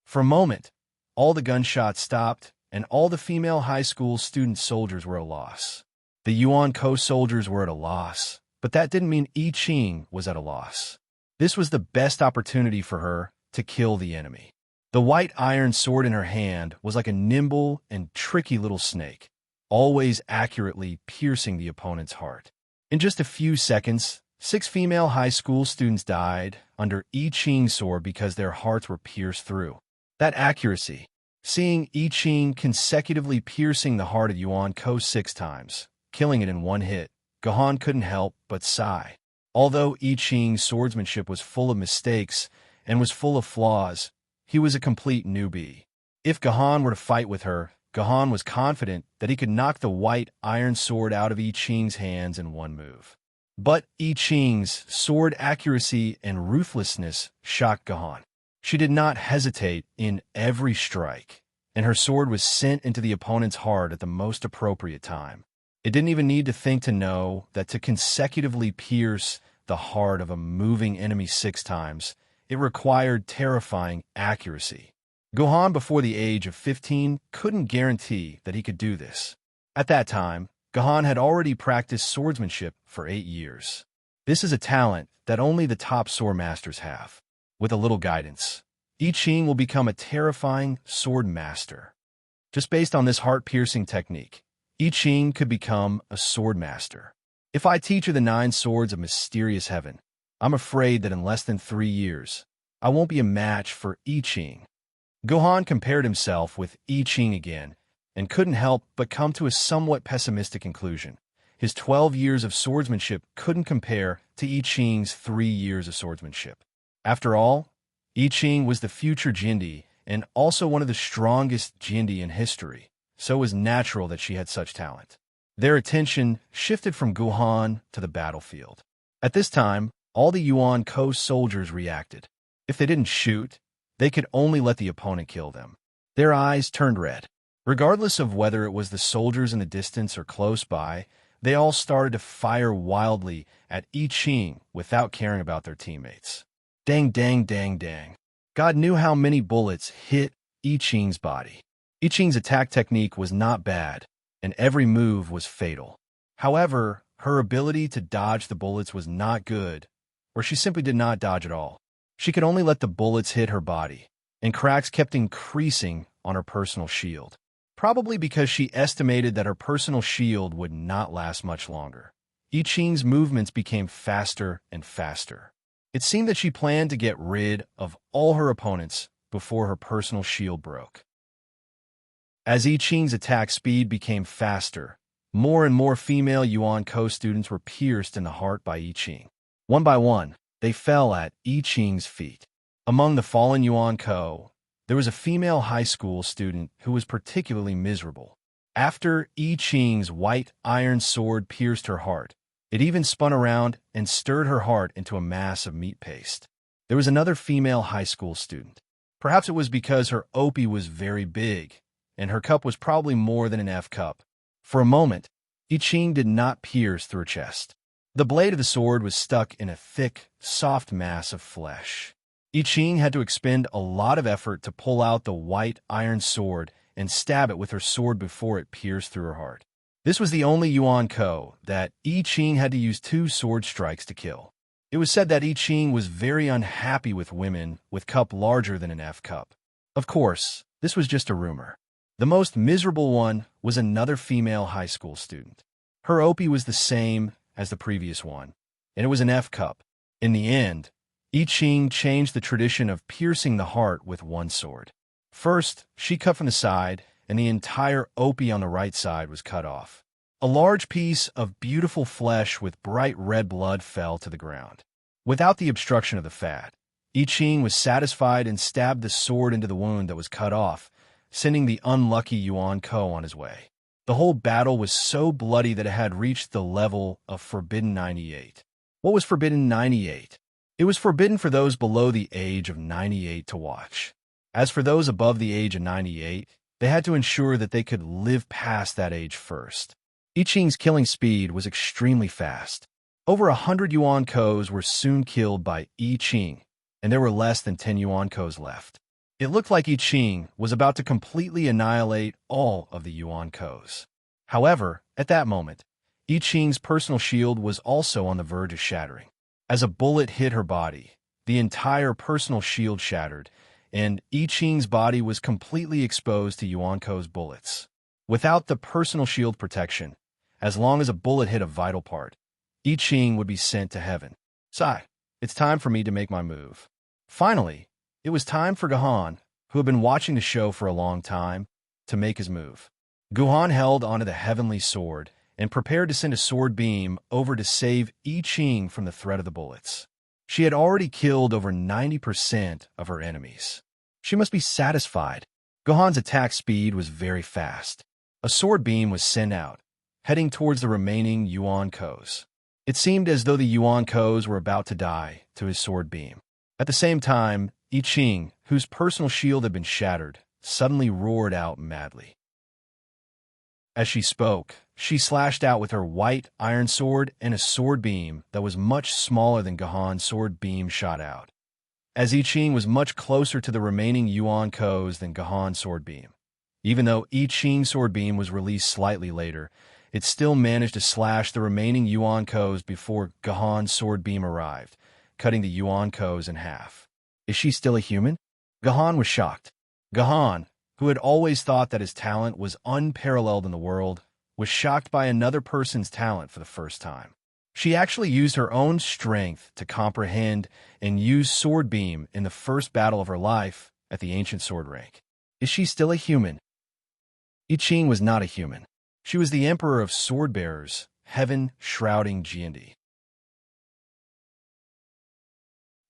For a moment, all the gunshots stopped, and all the female high school student soldiers were at a loss. The Yuan Ko soldiers were at a loss, but that didn't mean I Ching was at a loss. This was the best opportunity for her to kill the enemy. The white iron sword in her hand was like a nimble and tricky little snake, always accurately piercing the opponent's heart. In just a few seconds, 6 female high school students died under I Ching's sword because their hearts were pierced through. That accuracy, seeing I Ching consecutively piercing the heart of Yuan Ko 6 times, killing it in one hit, Gahan couldn't help but sigh. Although I Ching's swordsmanship was full of mistakes and was full of flaws, he was a complete newbie. If Gahan were to fight with her, Gahan was confident that he could knock the white iron sword out of I Ching's hands in one move. But I Ching's sword accuracy and ruthlessness shocked Gahan. She did not hesitate in every strike, and her sword was sent into the opponent's heart at the most appropriate time. It didn't even need to think to know that to consecutively pierce the heart of a moving enemy 6 times, it required terrifying accuracy. Gohan, before the age of 15, couldn't guarantee that he could do this. At that time, Gohan had already practiced swordsmanship for 8 years. This is a talent that only the top sword masters have. With a little guidance, I Ching will become a terrifying sword master. Just based on this heart-piercing technique, I Ching could become a sword master. If I teach her the 9 swords of mysterious heaven, I'm afraid that in less than 3 years, I won't be a match for I Ching. Gohan compared himself with I Ching again and couldn't help but come to a somewhat pessimistic conclusion. His 12 years of swordsmanship couldn't compare to I Ching's 3 years of swordsmanship. After all, I Ching was the future Jindy and also one of the strongest Jindy in history, so it was natural that she had such talent. Their attention shifted from Gohan to the battlefield. At this time, all the Yuan Ko soldiers reacted. If they didn't shoot, they could only let the opponent kill them. Their eyes turned red. Regardless of whether it was the soldiers in the distance or close by, they all started to fire wildly at I Ching without caring about their teammates. Dang, dang, dang, dang. God knew how many bullets hit I Ching's body. I Ching's attack technique was not bad, and every move was fatal. However, her ability to dodge the bullets was not good, or she simply did not dodge at all. She could only let the bullets hit her body, and cracks kept increasing on her personal shield. Probably because she estimated that her personal shield would not last much longer. I Ching's movements became faster and faster. It seemed that she planned to get rid of all her opponents before her personal shield broke. As I Ching's attack speed became faster, more and more female Yuan Ko students were pierced in the heart by I Ching. One by one, they fell at I Ching's feet. Among the fallen Yuan Ko, there was a female high school student who was particularly miserable. After I Ching's white iron sword pierced her heart, it even spun around and stirred her heart into a mass of meat paste. There was another female high school student. Perhaps it was because her opie was very big, and her cup was probably more than an F cup. For a moment, I Ching did not pierce through her chest. The blade of the sword was stuck in a thick, soft mass of flesh. I Ching had to expend a lot of effort to pull out the white iron sword and stab it with her sword before it pierced through her heart. This was the only Yuan Ko that I Ching had to use 2 sword strikes to kill. It was said that I Ching was very unhappy with women with cup larger than an F cup. Of course, this was just a rumor. The most miserable one was another female high school student. Her OP was the same as the previous one, and it was an F cup. In the end, I Ching changed the tradition of piercing the heart with one sword. First, she cut from the side, and the entire OP on the right side was cut off. A large piece of beautiful flesh with bright red blood fell to the ground. Without the obstruction of the fat, I Ching was satisfied and stabbed the sword into the wound that was cut off, sending the unlucky Yuan Ko on his way. The whole battle was so bloody that it had reached the level of Forbidden 98. What was Forbidden 98? It was forbidden for those below the age of 98 to watch. As for those above the age of 98, they had to ensure that they could live past that age first. I Ching's killing speed was extremely fast. Over 100 Yuan Kos were soon killed by I Ching, and there were less than 10 Yuan Kos left. It looked like I Ching was about to completely annihilate all of the Yuan Kos. However, at that moment, I Ching's personal shield was also on the verge of shattering. As a bullet hit her body, the entire personal shield shattered, and I Ching's body was completely exposed to Yuan Ko's bullets. Without the personal shield protection, as long as a bullet hit a vital part, I Ching would be sent to heaven. Sigh, it's time for me to make my move. Finally, it was time for Guhan, who had been watching the show for a long time, to make his move. Guhan held onto the heavenly sword and prepared to send a sword beam over to save I Ching from the threat of the bullets. She had already killed over 90% of her enemies. She must be satisfied. Guhan's attack speed was very fast. A sword beam was sent out, heading towards the remaining Yuan Kos. It seemed as though the Yuan Kos were about to die to his sword beam. At the same time, I Ching, whose personal shield had been shattered, suddenly roared out madly. As she spoke, she slashed out with her white iron sword and a sword beam that was much smaller than Guhan's sword beam shot out. As I Ching was much closer to the remaining Yuan Kos than Guhan's sword beam. Even though I Ching's sword beam was released slightly later, it still managed to slash the remaining Yuan Kos before Guhan's sword beam arrived, cutting the Yuan Kos in half. Is she still a human? Guhan was shocked. Guhan, who had always thought that his talent was unparalleled in the world, was shocked by another person's talent for the first time. She actually used her own strength to comprehend and use sword beam in the first battle of her life at the ancient sword rank. Is she still a human? I Ching was not a human. She was the emperor of sword bearers, heaven shrouding Jiandi.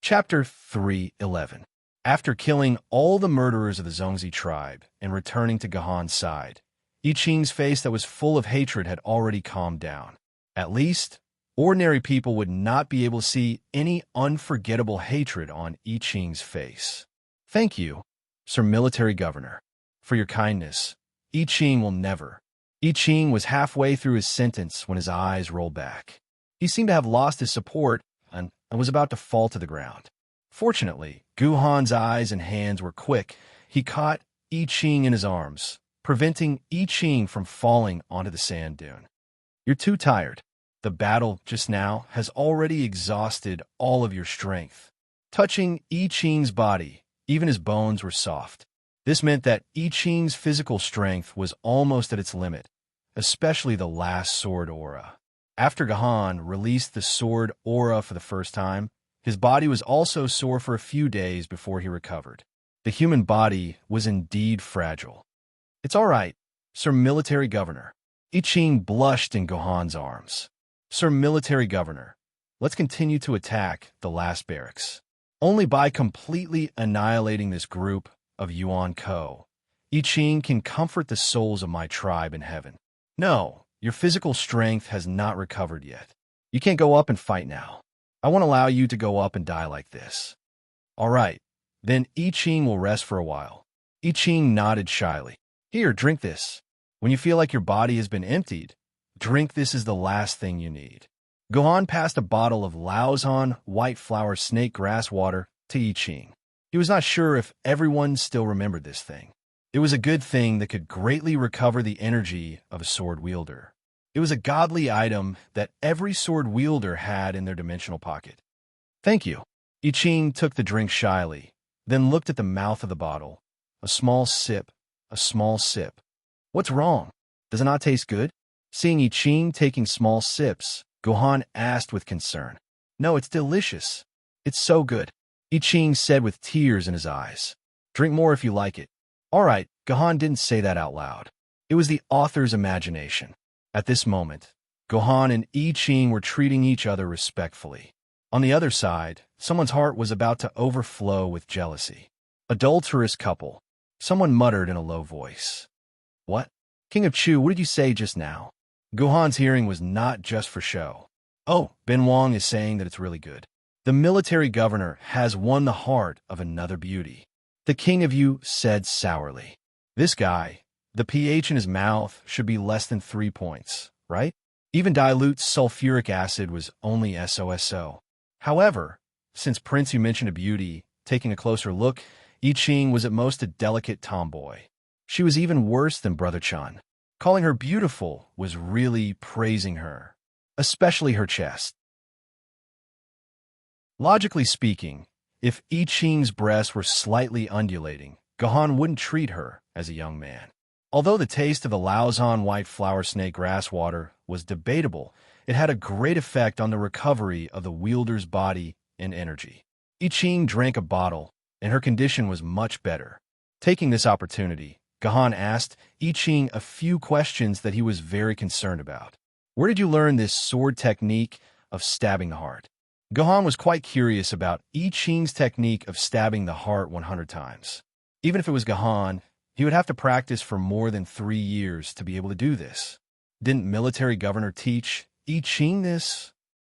Chapter 3:11. After killing all the murderers of the Zongzi tribe and returning to Guhan's side, I Ching's face that was full of hatred had already calmed down. At least, ordinary people would not be able to see any unforgettable hatred on I Ching's face. Thank you, Sir Military Governor, for your kindness. I Ching will never. I Ching was halfway through his sentence when his eyes rolled back. He seemed to have lost his support and was about to fall to the ground. Fortunately, Guhan's eyes and hands were quick. He caught I Ching in his arms, preventing I Ching from falling onto the sand dune. You're too tired. The battle just now has already exhausted all of your strength. Touching I Ching's body, even his bones were soft. This meant that I Ching's physical strength was almost at its limit, especially the last sword aura. After Guhan released the sword aura for the first time, his body was also sore for a few days before he recovered. The human body was indeed fragile. It's all right, Sir Military Governor. I Ching blushed in Guhan's arms. Sir Military Governor, let's continue to attack the last barracks. Only by completely annihilating this group of Yuan Ko, I Ching can comfort the souls of my tribe in heaven. No, your physical strength has not recovered yet. You can't go up and fight now. I won't allow you to go up and die like this. All right, then I Ching will rest for a while. I Ching nodded shyly. Here, drink this. When you feel like your body has been emptied, drink this is the last thing you need. Guhan passed a bottle of Laozhan white flower snake grass water to I Ching. He was not sure if everyone still remembered this thing. It was a good thing that could greatly recover the energy of a sword wielder. It was a godly item that every sword wielder had in their dimensional pocket. Thank you. I Ching took the drink shyly, then looked at the mouth of the bottle. A small sip, a small sip. What's wrong? Does it not taste good? Seeing I Ching taking small sips, Gohan asked with concern. No, it's delicious. It's so good, I Ching said with tears in his eyes. Drink more if you like it. All right, Gohan didn't say that out loud. It was the author's imagination. At this moment, Gohan and I Ching were treating each other respectfully. On the other side, someone's heart was about to overflow with jealousy. Adulterous couple. Someone muttered in a low voice. What? King of Chu, what did you say just now? Gohan's hearing was not just for show. Oh, Ben Wong is saying that it's really good. The military governor has won the heart of another beauty. The king of Yu said sourly. This guy, the pH in his mouth should be less than 3 points, right? Even dilute sulfuric acid was only SOSO. However, since Prince Yu mentioned a beauty, taking a closer look, I Ching was at most a delicate tomboy. She was even worse than Brother Chan. Calling her beautiful was really praising her, especially her chest. Logically speaking, if I Ching's breasts were slightly undulating, Gohan wouldn't treat her as a young man. Although the taste of the Laozhan white flower snake grass water was debatable, it had a great effect on the recovery of the wielder's body and energy. I Ching drank a bottle, and her condition was much better. Taking this opportunity, Gohan asked I Ching a few questions that he was very concerned about. Where did you learn this sword technique of stabbing the heart? Gohan was quite curious about I Ching's technique of stabbing the heart 100 times. Even if it was Gohan, he would have to practice for more than 3 years to be able to do this. Didn't military governor teach I Ching this?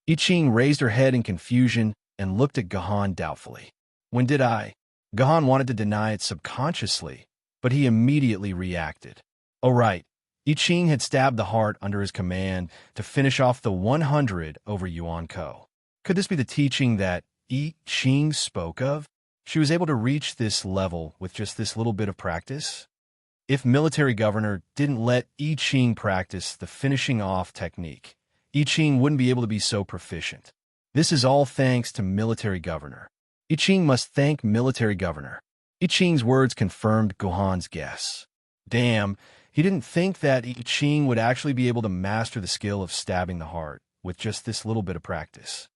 I Ching raised her head in confusion and looked at Gohan doubtfully. When did I? Gohan wanted to deny it subconsciously, but he immediately reacted. Oh right, I Ching had stabbed the heart under his command to finish off the 100 over Yuan Ko. Could this be the teaching that I Ching spoke of? She was able to reach this level with just this little bit of practice? If military governor didn't let I Ching practice the finishing off technique, I Ching wouldn't be able to be so proficient. This is all thanks to military governor. I Ching must thank military governor. I Ching's words confirmed Gohan's guess. Damn, he didn't think that I Ching would actually be able to master the skill of stabbing the heart with just this little bit of practice.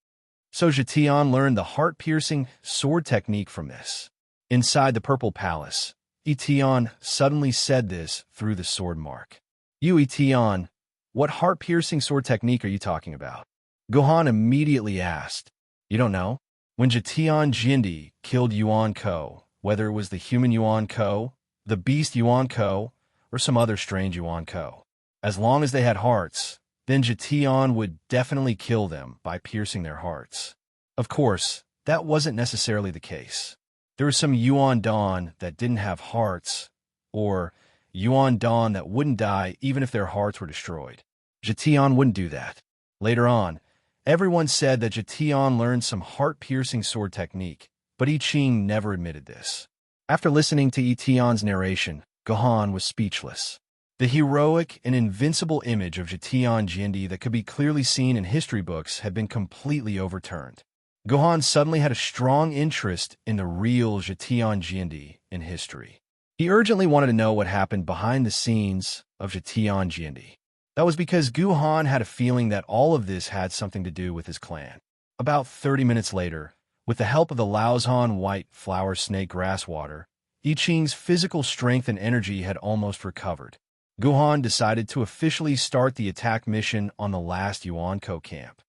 So Zhetian learned the heart-piercing sword technique from this. Inside the Purple Palace, Itian suddenly said this through the sword mark. You, Itian, what heart-piercing sword technique are you talking about? Gohan immediately asked. You don't know? When Zhetian Jindi killed Yuan Ko, whether it was the human Yuan Ko, the beast Yuan Ko, or some other strange Yuan Ko, as long as they had hearts, then Zhetian would definitely kill them by piercing their hearts. Of course, that wasn't necessarily the case. There were some Yuan Dan that didn't have hearts, or Yuan Dan that wouldn't die even if their hearts were destroyed. Zhetian wouldn't do that. Later on, everyone said that Zhetian learned some heart-piercing sword technique, but I Ching never admitted this. After listening to Itian's narration, Gohan was speechless. The heroic and invincible image of Zhetian Jindi that could be clearly seen in history books had been completely overturned. Gohan suddenly had a strong interest in the real Zhetian Jindi in history. He urgently wanted to know what happened behind the scenes of Zhetian Jindi. That was because Gohan had a feeling that all of this had something to do with his clan. About 30 minutes later, with the help of the Laozhan white flower snake grass water, I Ching's physical strength and energy had almost recovered. Gohan decided to officially start the attack mission on the last Yuan Ko camp.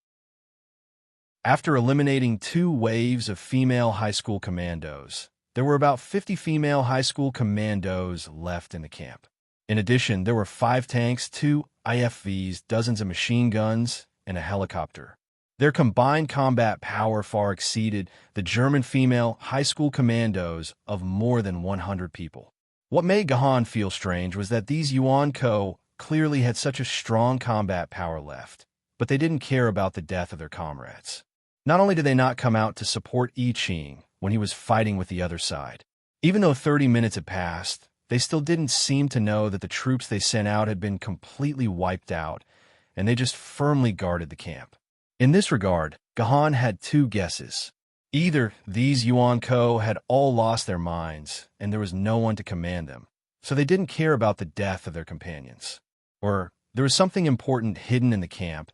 After eliminating 2 waves of female high school commandos, there were about 50 female high school commandos left in the camp. In addition, there were 5 tanks, 2 IFVs, dozens of machine guns, and a helicopter. Their combined combat power far exceeded the German female high school commandos of more than 100 people. What made Gohan feel strange was that these Yuan Ko clearly had such a strong combat power left, but they didn't care about the death of their comrades. Not only did they not come out to support I Ching when he was fighting with the other side, even though 30 minutes had passed, they still didn't seem to know that the troops they sent out had been completely wiped out, and they just firmly guarded the camp. In this regard, Gohan had 2 guesses. Either these Yuan Ko had all lost their minds, and there was no one to command them, so they didn't care about the death of their companions. Or there was something important hidden in the camp,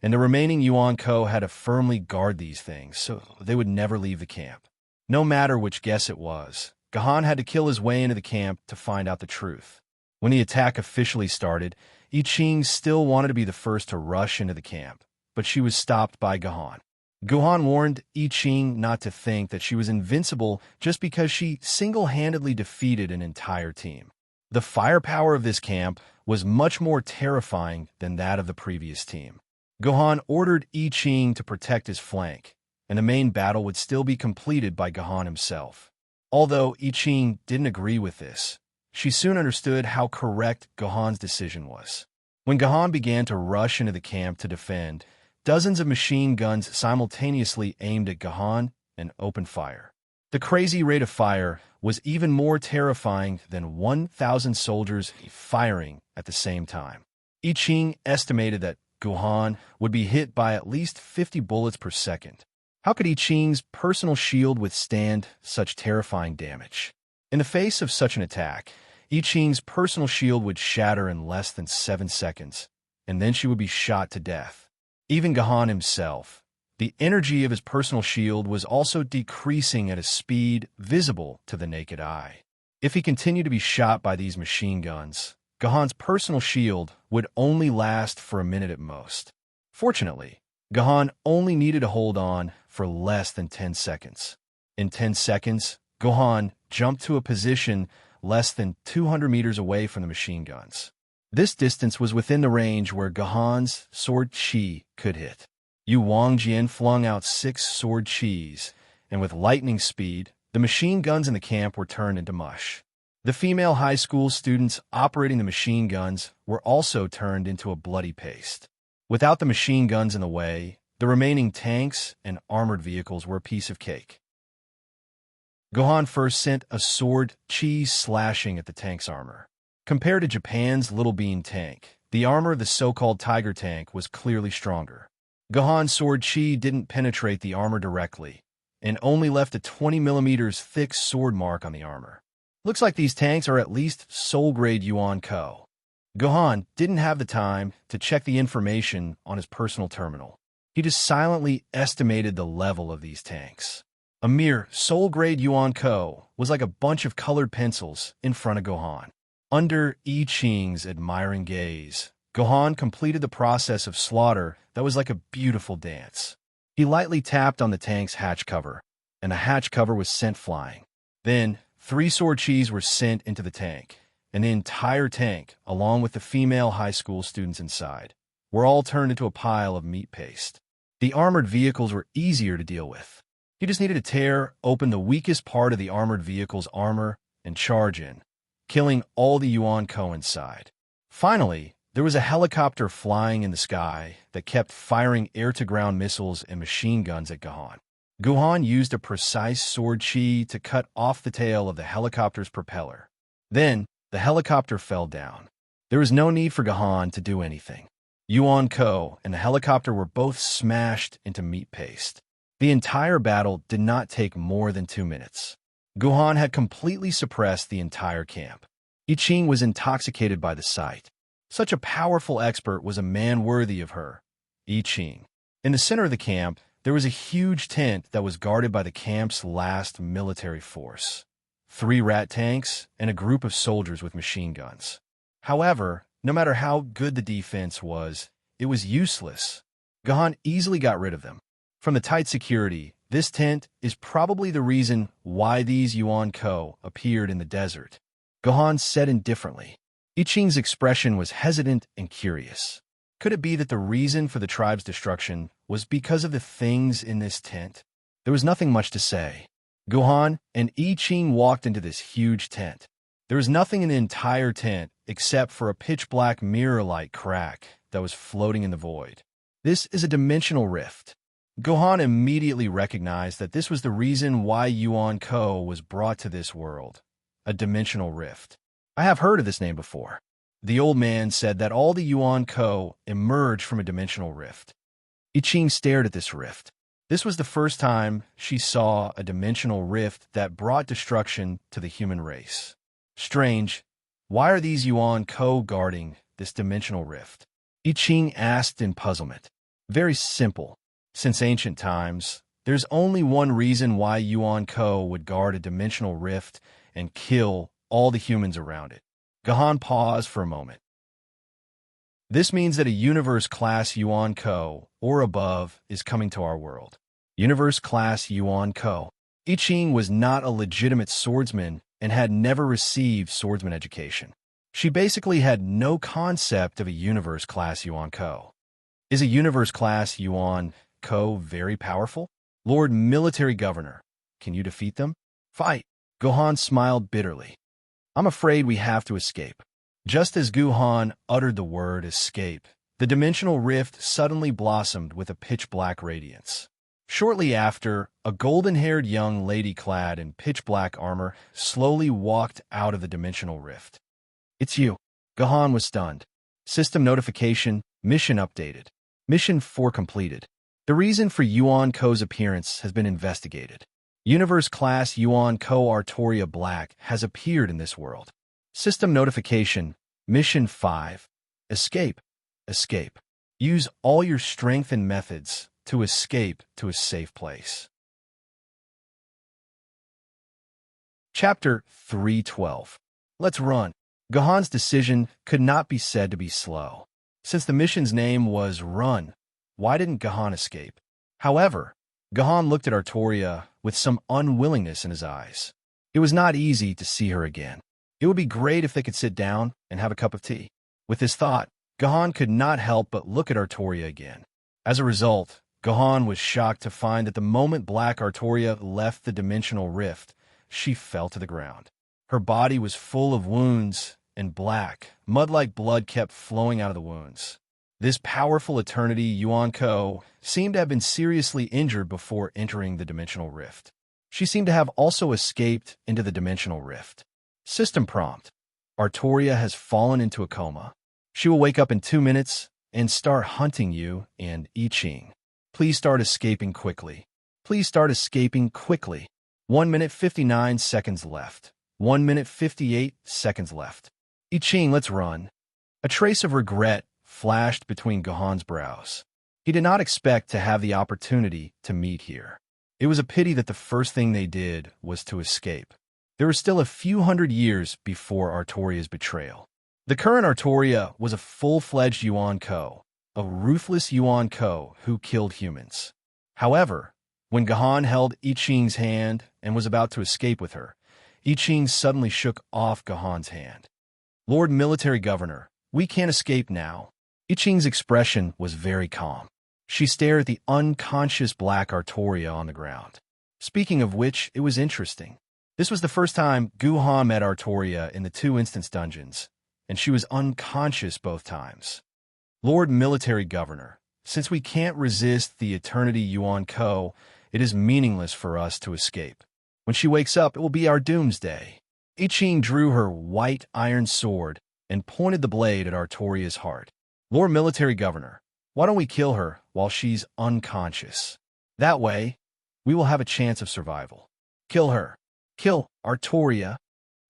and the remaining Yuan-ko had to firmly guard these things, so they would never leave the camp. No matter which guess it was, Gahan had to kill his way into the camp to find out the truth. When the attack officially started, I Ching still wanted to be the first to rush into the camp, but she was stopped by Gahan. Gahan warned I Ching not to think that she was invincible just because she single-handedly defeated an entire team. The firepower of this camp was much more terrifying than that of the previous team. Gahan ordered I Ching to protect his flank, and the main battle would still be completed by Gahan himself. Although I Ching didn't agree with this, she soon understood how correct Gahan's decision was. When Gahan began to rush into the camp to defend, dozens of machine guns simultaneously aimed at Gahan and opened fire. The crazy rate of fire was even more terrifying than 1,000 soldiers firing at the same time. I Ching estimated that Gahan would be hit by at least 50 bullets per second. How could I Ching's personal shield withstand such terrifying damage? In the face of such an attack, I Ching's personal shield would shatter in less than 7 seconds, and then she would be shot to death. Even Gahan himself, the energy of his personal shield was also decreasing at a speed visible to the naked eye. If he continued to be shot by these machine guns, Gahan's personal shield would only last for a minute at most. Fortunately, Gahan only needed to hold on for less than 10 seconds. In 10 seconds, Gahan jumped to a position less than 200 meters away from the machine guns. This distance was within the range where Gahan's sword chi could hit. Yu Wangjian flung out 6 sword chis, and with lightning speed, the machine guns in the camp were turned into mush. The female high school students operating the machine guns were also turned into a bloody paste. Without the machine guns in the way, the remaining tanks and armored vehicles were a piece of cake. Gahan first sent a sword chi slashing at the tank's armor. Compared to Japan's Little Bean tank, the armor of the so-called Tiger tank was clearly stronger. Gahan's sword chi didn't penetrate the armor directly, and only left a 20 millimeters thick sword mark on the armor. Looks like these tanks are at least soul-grade Yuan-ko. Gahan didn't have the time to check the information on his personal terminal. He just silently estimated the level of these tanks. A mere soul-grade Yuan-ko was like a bunch of colored pencils in front of Gahan. Under I Ching's admiring gaze, Gahan completed the process of slaughter that was like a beautiful dance. He lightly tapped on the tank's hatch cover, and the hatch cover was sent flying. Then, 3 sword chis were sent into the tank, and the entire tank, along with the female high school students inside, were all turned into a pile of meat paste. The armored vehicles were easier to deal with. He just needed to tear open the weakest part of the armored vehicle's armor and charge in, killing all the Yuan-ko inside. Finally, there was a helicopter flying in the sky that kept firing air-to-ground missiles and machine guns at Gahan. Gahan used a precise sword chi to cut off the tail of the helicopter's propeller. Then, the helicopter fell down. There was no need for Gahan to do anything. Yuan-ko and the helicopter were both smashed into meat paste. The entire battle did not take more than 2 minutes. Gahan had completely suppressed the entire camp. I Ching was intoxicated by the sight. Such a powerful expert was a man worthy of her, I Ching. In the center of the camp, there was a huge tent that was guarded by the camp's last military force. 3 rat tanks and a group of soldiers with machine guns. However, no matter how good the defense was, it was useless. Gahan easily got rid of them. From the tight security, this tent is probably the reason why these Yuan-ko appeared in the desert. Gahan said indifferently. I Ching's expression was hesitant and curious. Could it be that the reason for the tribe's destruction was because of the things in this tent? There was nothing much to say. Gahan and I Ching walked into this huge tent. There was nothing in the entire tent except for a pitch-black mirror-like crack that was floating in the void. This is a dimensional rift. Gahan immediately recognized that this was the reason why Yuan-ko was brought to this world. A dimensional rift. I have heard of this name before. The old man said that all the Yuan-ko emerged from a dimensional rift. I Ching stared at this rift. This was the first time she saw a dimensional rift that brought destruction to the human race. Strange, Why are these Yuan Ko guarding this dimensional rift? I Ching asked in puzzlement. Very simple. Since ancient times, there's only one reason why Yuan Ko would guard a dimensional rift and kill all the humans around it. Gahan paused for a moment. This means that a universe-class Yuan Ko, or above, is coming to our world. Universe-class Yuan Ko. I Ching was not a legitimate swordsman and had never received swordsman education. She basically had no concept of a universe-class Yuan Ko. Is a universe-class Yuan Ko very powerful? Lord Military Governor, can you defeat them? Fight! Gohan smiled bitterly. I'm afraid we have to escape. Just as Gohan uttered the word escape, the dimensional rift suddenly blossomed with a pitch-black radiance. Shortly after, a golden-haired young lady clad in pitch-black armor slowly walked out of the dimensional rift. It's you. Gohan was stunned. System notification, mission updated. Mission 4 completed. The reason for Yuan Ko's appearance has been investigated. Universe-class Yuan Ko Artoria Black has appeared in this world. System notification, mission 5. Escape. Escape. Use all your strength and methods to escape to a safe place. Chapter 312. Let's run. Gohan's decision could not be said to be slow. Since the mission's name was Run, why didn't Gohan escape? However, Gohan looked at Artoria with some unwillingness in his eyes. It was not easy to see her again. It would be great if they could sit down and have a cup of tea. With this thought, Gohan could not help but look at Artoria again. As a result, Gohan was shocked to find that the moment Black Artoria left the dimensional rift, she fell to the ground. Her body was full of wounds, and black, mud-like blood kept flowing out of the wounds. This powerful eternity Yuan Ko seemed to have been seriously injured before entering the dimensional rift. She seemed to have also escaped into the dimensional rift. System prompt. Artoria has fallen into a coma. She will wake up in 2 minutes and start hunting you and I Ching. Please start escaping quickly. Please start escaping quickly. 1 minute 59 seconds left. 1 minute 58 seconds left. I Ching, let's run. A trace of regret flashed between Gohan's brows. He did not expect to have the opportunity to meet here. It was a pity that the first thing they did was to escape. There were still a few hundred years before Artoria's betrayal. The current Artoria was a full-fledged Yuan Ko, a ruthless Yuan Ko who killed humans. However, when Gohan held I Ching's hand and was about to escape with her, I Ching suddenly shook off Gohan's hand. Lord Military Governor, we can't escape now. I Ching's expression was very calm. She stared at the unconscious Black Artoria on the ground. Speaking of which, it was interesting. This was the first time Gohan met Artoria in the 2 instance dungeons, and she was unconscious both times. Lord Military Governor, since we can't resist the eternity Yuan Ko, it is meaningless for us to escape. When she wakes up, it will be our doomsday. I Ching drew her white iron sword and pointed the blade at Artoria's heart. Lord Military Governor, why don't we kill her while she's unconscious? That way, we will have a chance of survival. Kill her. Kill Artoria.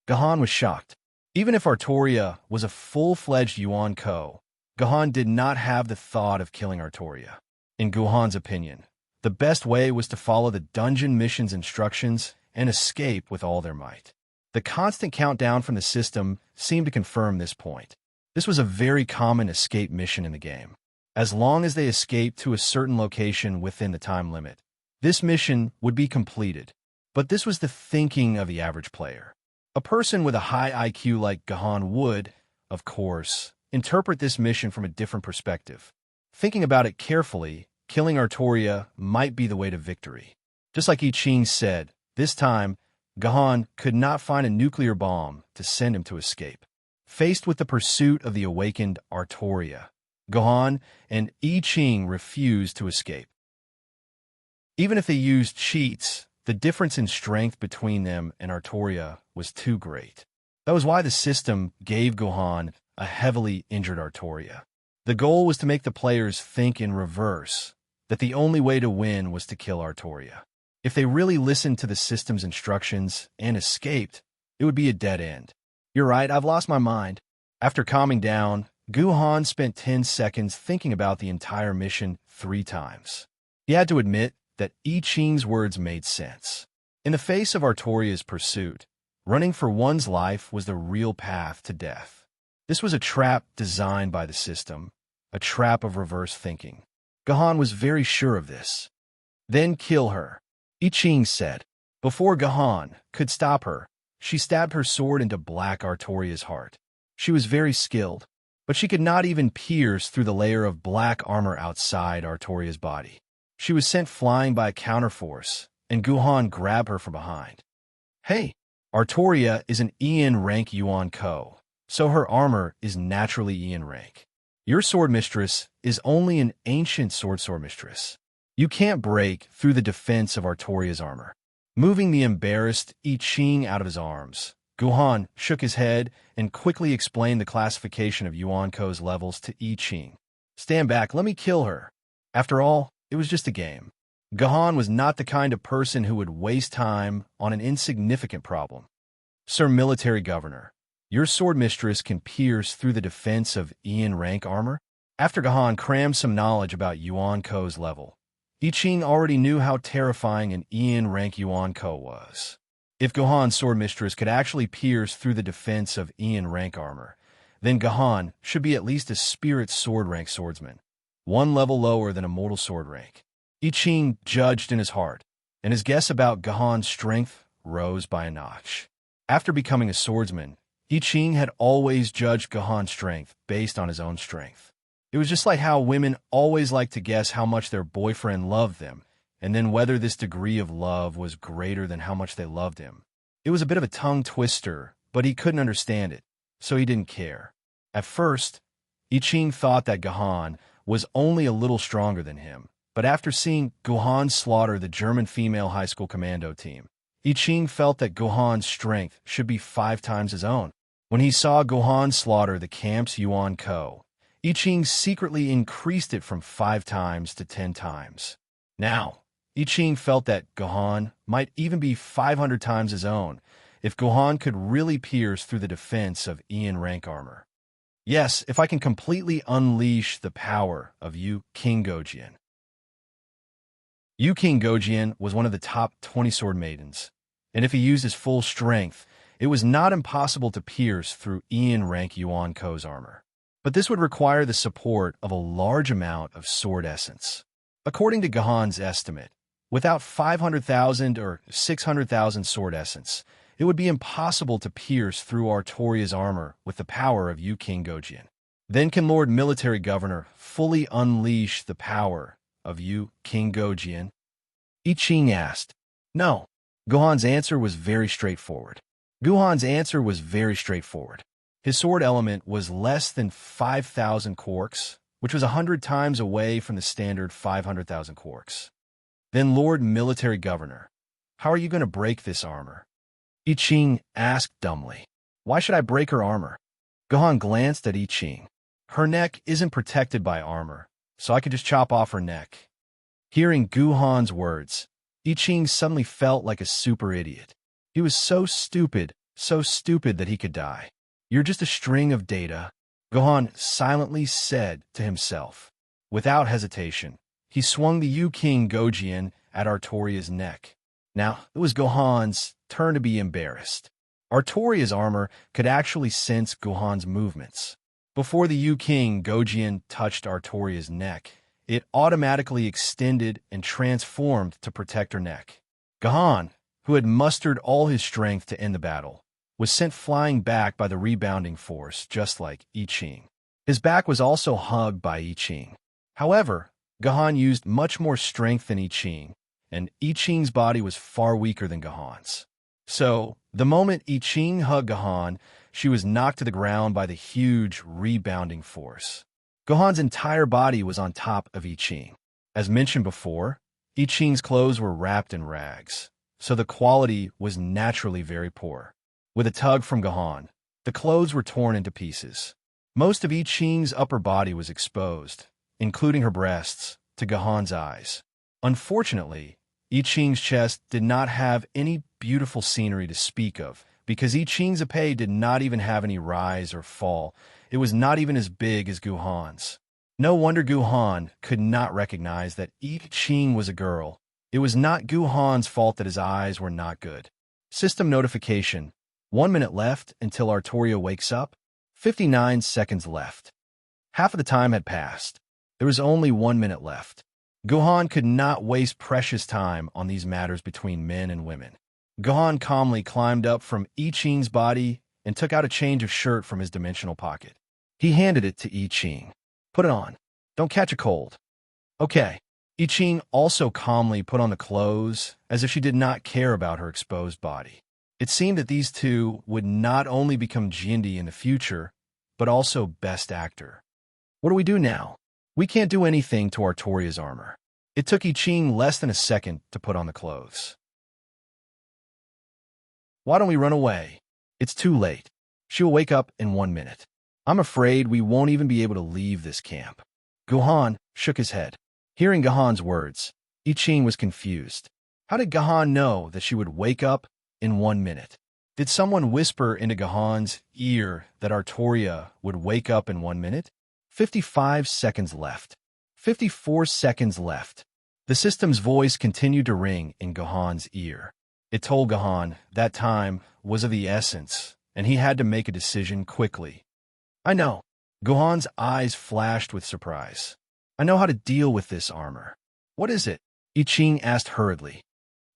Gohan was shocked. Even if Artoria was a full-fledged Yuan Ko, Gohan did not have the thought of killing Artoria. In Gohan's opinion, the best way was to follow the dungeon mission's instructions and escape with all their might. The constant countdown from the system seemed to confirm this point. This was a very common escape mission in the game. As long as they escaped to a certain location within the time limit, this mission would be completed. But this was the thinking of the average player. A person with a high IQ like Gohan would, of course, interpret this mission from a different perspective. Thinking about it carefully, killing Artoria might be the way to victory. Just like I Ching said, this time, Gohan could not find a nuclear bomb to send him to escape. Faced with the pursuit of the awakened Artoria, Gohan and I Ching refused to escape. Even if they used cheats, the difference in strength between them and Artoria was too great. That was why the system gave Gohan a heavily injured Artoria. The goal was to make the players think in reverse, that the only way to win was to kill Artoria. If they really listened to the system's instructions and escaped, it would be a dead end. You're right, I've lost my mind. After calming down, Guhan spent 10 seconds thinking about the entire mission 3 times. He had to admit that I Ching's words made sense. In the face of Artoria's pursuit, running for one's life was the real path to death. This was a trap designed by the system, a trap of reverse thinking. Guhan was very sure of this. Then kill her, I Ching said. Before Guhan could stop her, she stabbed her sword into Black Artoria's heart. She was very skilled, but she could not even pierce through the layer of black armor outside Artoria's body. She was sent flying by a counterforce, and Guhan grabbed her from behind. Hey, Artoria is an Ian rank Yuan Ko, so her armor is naturally Ian rank. Your sword mistress is only an ancient sword mistress. You can't break through the defense of Artoria's armor. Moving the embarrassed I Ching out of his arms, Guhan shook his head and quickly explained the classification of Yuan Ko's levels to I Ching. Stand back, let me kill her. After all, it was just a game. Guhan was not the kind of person who would waste time on an insignificant problem. Sir Military Governor, your sword mistress can pierce through the defense of Ian rank armor? After Guhan crammed some knowledge about Yuan Ko's level, I Ching already knew how terrifying an Ian rank Yuan Ko was. If Guhan's sword mistress could actually pierce through the defense of Ian rank armor, then Guhan should be at least a spirit sword rank swordsman, one level lower than a mortal sword rank. I Ching judged in his heart, and his guess about Guhan's strength rose by a notch. After becoming a swordsman, I Ching had always judged Guhan's strength based on his own strength. It was just like how women always like to guess how much their boyfriend loved them, and then whether this degree of love was greater than how much they loved him. It was a bit of a tongue twister, but he couldn't understand it, so he didn't care. At first, I Ching thought that Guhan was only a little stronger than him, but after seeing Guhan slaughter the German female high school commando team, I Ching felt that Guhan's strength should be 5 times his own. When he saw Guhan slaughter the camp's Yuan Ko, I Ching secretly increased it from 5 times to 10 times. Now, I Ching felt that Guhan might even be 500 times his own if Guhan could really pierce through the defense of Ian rank armor. Yes, if I can completely unleash the power of Yu King Gojian. Yu King Gojian was one of the top 20 sword maidens, and if he used his full strength, it was not impossible to pierce through Ian rank Yuan Ko's armor. But this would require the support of a large amount of sword essence. According to Guhan's estimate, without 500,000 or 600,000 sword essence, it would be impossible to pierce through Artoria's armor with the power of Yu King Gojian. Then can Lord Military Governor fully unleash the power of Yu King Gojian? I Ching asked. No. Guhan's answer was very straightforward. His sword element was less than 5,000 quarks, which was 100 times away from the standard 500,000 quarks. Then Lord Military Governor, how are you going to break this armor? I Ching asked dumbly. Why should I break her armor? Guhan glanced at I Ching. Her neck isn't protected by armor, so I could just chop off her neck. Hearing Guhan's words, I Ching suddenly felt like a super idiot. He was so stupid that he could die. You're just a string of data, Guhan silently said to himself. Without hesitation, he swung the Yu King Gojian at Artoria's neck. Now, it was Guhan's turn to be embarrassed. Artoria's armor could actually sense Guhan's movements. Before the Yu King Gojian touched Artoria's neck, it automatically extended and transformed to protect her neck. Guhan, who had mustered all his strength to end the battle, was sent flying back by the rebounding force, just like I Ching. His back was also hugged by I Ching. However, Guhan used much more strength than I Ching, and I Ching's body was far weaker than Guhan's. So, the moment I Ching hugged Guhan, she was knocked to the ground by the huge rebounding force. Guhan's entire body was on top of I Ching. As mentioned before, I Ching's clothes were wrapped in rags, so the quality was naturally very poor. With a tug from Guhan, the clothes were torn into pieces. Most of I Ching's upper body was exposed, including her breasts, to Guhan's eyes. Unfortunately, I Ching's chest did not have any beautiful scenery to speak of because I Ching's epee did not even have any rise or fall. It was not even as big as Guhan's. No wonder Guhan could not recognize that I Ching was a girl. It was not Guhan's fault that his eyes were not good. System notification. 1 minute left until Artoria wakes up. 59 seconds left. Half of the time had passed. There was only 1 minute left. Guhan could not waste precious time on these matters between men and women. Guhan calmly climbed up from I Ching's body and took out a change of shirt from his dimensional pocket. He handed it to I Ching. Put it on. Don't catch a cold. Okay. I Ching also calmly put on the clothes as if she did not care about her exposed body. It seemed that these two would not only become Jindy in the future, but also best actor. What do we do now? We can't do anything to Artoria's armor. It took I Ching less than a second to put on the clothes. Why don't we run away? It's too late. She will wake up in 1 minute. I'm afraid we won't even be able to leave this camp. Guhan shook his head. Hearing Guhan's words, I Ching was confused. How did Guhan know that she would wake up in 1 minute? Did someone whisper into Guhan's ear that Artoria would wake up in 1 minute? 55 seconds left. 54 seconds left. The system's voice continued to ring in Guhan's ear. It told Guhan that time was of the essence, and he had to make a decision quickly. I know. Guhan's eyes flashed with surprise. I know how to deal with this armor. What is it? I Ching asked hurriedly.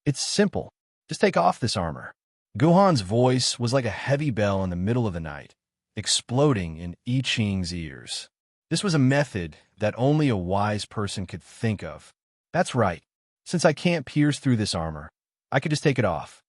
It's simple. Just take off this armor. Guhan's voice was like a heavy bell in the middle of the night, exploding in I Ching's ears. This was a method that only a wise person could think of. That's right. Since I can't pierce through this armor, I could just take it off.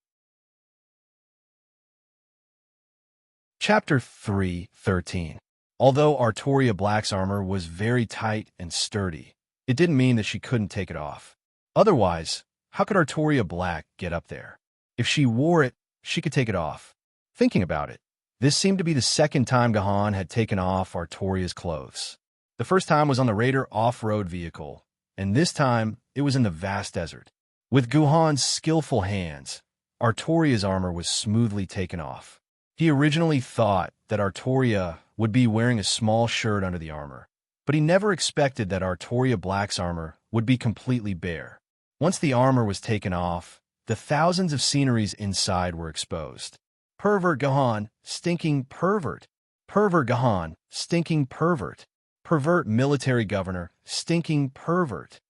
Chapter 3:13. Although Artoria Black's armor was very tight and sturdy, it didn't mean that she couldn't take it off. Otherwise, how could Artoria Black get up there? If she wore it, she could take it off. Thinking about it, this seemed to be the second time Guhan had taken off Artoria's clothes. The first time was on the Raider off-road vehicle, and this time it was in the vast desert. With Guhan's skillful hands, Artoria's armor was smoothly taken off. He originally thought that Artoria would be wearing a small shirt under the armor, but he never expected that Artoria Black's armor would be completely bare. Once the armor was taken off, the thousands of sceneries inside were exposed. Pervert Guhan, stinking pervert. Pervert Guhan, stinking pervert. Pervert military governor, stinking pervert.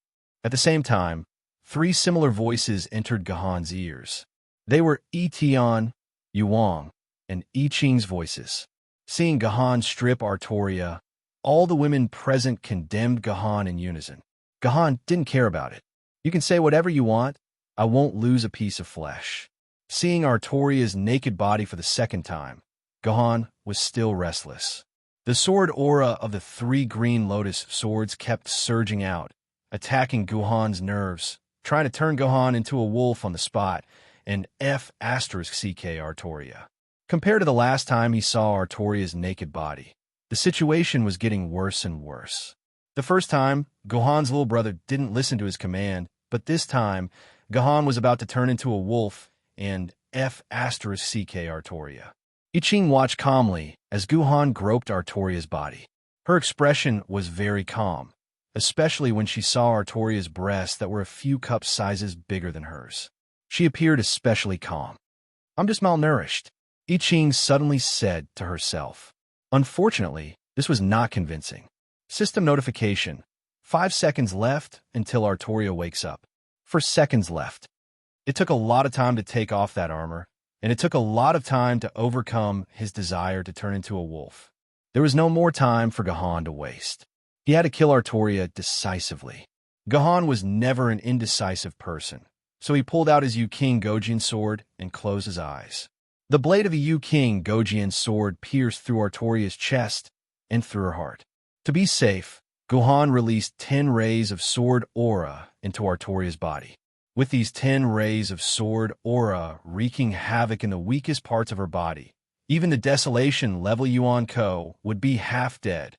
At the same time, 3 similar voices entered Guhan's ears. They were I Tian, Yuang, and I Ching's voices. Seeing Guhan strip Artoria, all the women present condemned Guhan in unison. Guhan didn't care about it. You can say whatever you want, I won't lose a piece of flesh. Seeing Artoria's naked body for the second time, Guhan was still restless. The sword aura of the 3 green lotus swords kept surging out, attacking Guhan's nerves, trying to turn Guhan into a wolf on the spot, and F*** Artoria. Compared to the last time he saw Artoria's naked body, the situation was getting worse and worse. The first time, Guhan's little brother didn't listen to his command, but this time, Guhan was about to turn into a wolf and F*** Artoria. I Ching watched calmly as Guhan groped Artoria's body. Her expression was very calm, especially when she saw Artoria's breasts that were a few cup sizes bigger than hers. She appeared especially calm. I'm just malnourished, I Ching suddenly said to herself. Unfortunately, this was not convincing. System notification. 5 seconds left until Artoria wakes up. 4 seconds left. It took a lot of time to take off that armor, and it took a lot of time to overcome his desire to turn into a wolf. There was no more time for Guhan to waste. He had to kill Artoria decisively. Guhan was never an indecisive person, so he pulled out his Yu King Gojian sword and closed his eyes. The blade of a Yu King Gojian sword pierced through Artoria's chest and through her heart. To be safe, Guhan released 10 rays of sword aura into Artoria's body. With these 10 rays of sword aura wreaking havoc in the weakest parts of her body, even the desolation level Yuan Ko would be half dead.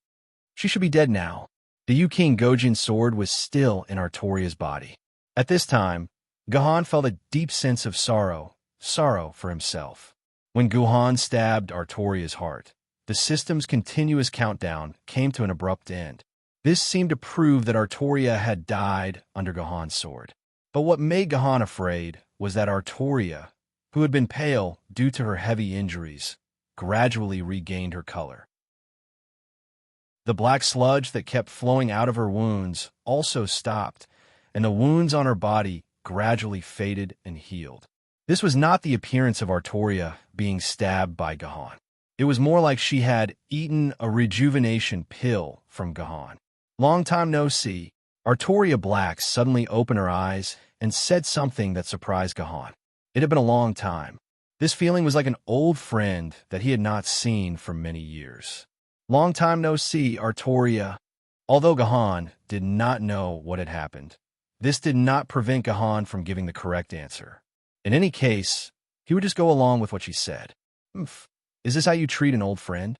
She should be dead now. The Yu King Gojian sword was still in Artoria's body. At this time, Guhan felt a deep sense of sorrow for himself. When Guhan stabbed Artoria's heart, the system's continuous countdown came to an abrupt end. This seemed to prove that Artoria had died under Guhan's sword. But what made Guhan afraid was that Artoria, who had been pale due to her heavy injuries, gradually regained her color. The black sludge that kept flowing out of her wounds also stopped, and the wounds on her body gradually faded and healed. This was not the appearance of Artoria being stabbed by Guhan. It was more like she had eaten a rejuvenation pill from Guhan. Long time no see, Artoria Black suddenly opened her eyes and said something that surprised Guhan. It had been a long time. This feeling was like an old friend that he had not seen for many years. Long time no see, Artoria. Although Guhan did not know what had happened, this did not prevent Guhan from giving the correct answer. In any case, he would just go along with what she said. Is this how you treat an old friend?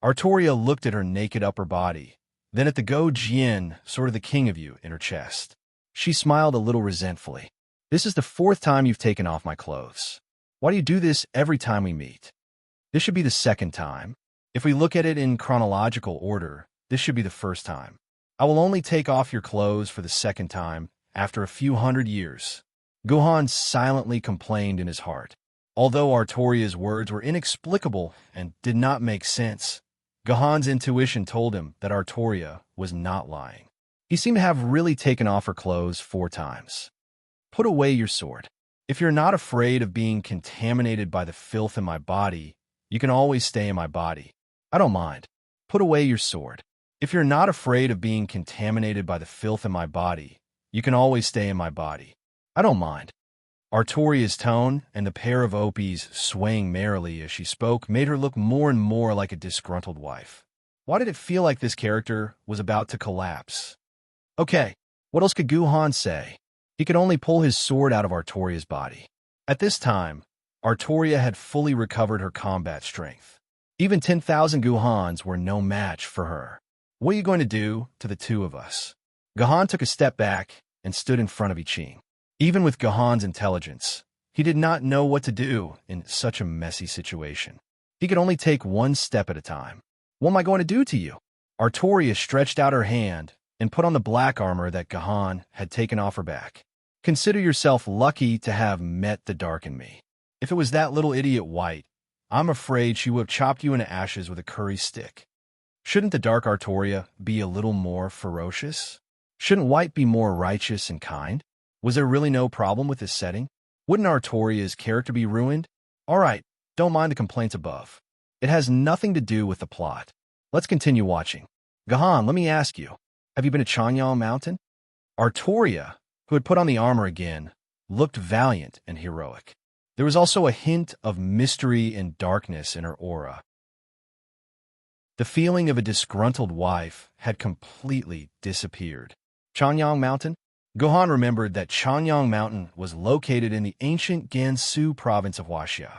Artoria looked at her naked upper body, then at the Go Jian, sort of the king of you, in her chest. She smiled a little resentfully. This is the 4th time you've taken off my clothes. Why do you do this every time we meet? This should be the 2nd time. If we look at it in chronological order, this should be the 1st time. I will only take off your clothes for the 2nd time after a few hundred years. Guhan silently complained in his heart. Although Artoria's words were inexplicable and did not make sense, Guhan's intuition told him that Artoria was not lying. He seemed to have really taken off her clothes 4 times. Put away your sword. If you're not afraid of being contaminated by the filth in my body, you can always stay in my body. I don't mind. Put away your sword. If you're not afraid of being contaminated by the filth in my body, you can always stay in my body. I don't mind. Artoria's tone and the pair of opies swaying merrily as she spoke made her look more and more like a disgruntled wife. Why did it feel like this character was about to collapse? Okay, what else could Guhan say? He could only pull his sword out of Artoria's body. At this time, Artoria had fully recovered her combat strength. Even 10,000 Guhans were no match for her. What are you going to do to the 2 of us? Guhan took a step back and stood in front of Iching. Even with Guhan's intelligence, he did not know what to do in such a messy situation. He could only take 1 step at a time. What am I going to do to you? Artoria stretched out her hand and put on the black armor that Guhan had taken off her back. Consider yourself lucky to have met the dark in me. If it was that little idiot White, I'm afraid she would have chopped you into ashes with a curry stick. Shouldn't the dark Artoria be a little more ferocious? Shouldn't White be more righteous and kind? Was there really no problem with this setting? Wouldn't Artoria's character be ruined? All right, don't mind the complaints above. It has nothing to do with the plot. Let's continue watching. Guhan, let me ask you, have you been to Changyang Mountain? Artoria, who had put on the armor again, looked valiant and heroic. There was also a hint of mystery and darkness in her aura. The feeling of a disgruntled wife had completely disappeared. Changyang Mountain? Guhan remembered that Changyang Mountain was located in the ancient Gansu province of Huaxia.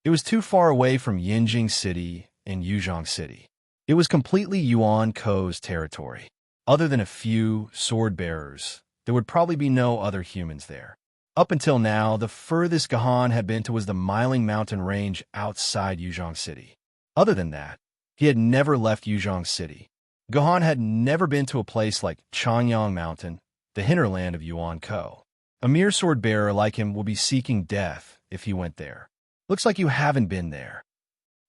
It was too far away from Yinjing City and Yuzhong City. It was completely Yuan Ko's territory. Other than a few sword bearers, there would probably be no other humans there. Up until now, the furthest Guhan had been to was the Miling Mountain range outside Yuzhong City. Other than that, he had never left Yuzhong City. Guhan had never been to a place like Changyang Mountain, the hinterland of Yuan Ko. A mere sword bearer like him will be seeking death if he went there. Looks like you haven't been there.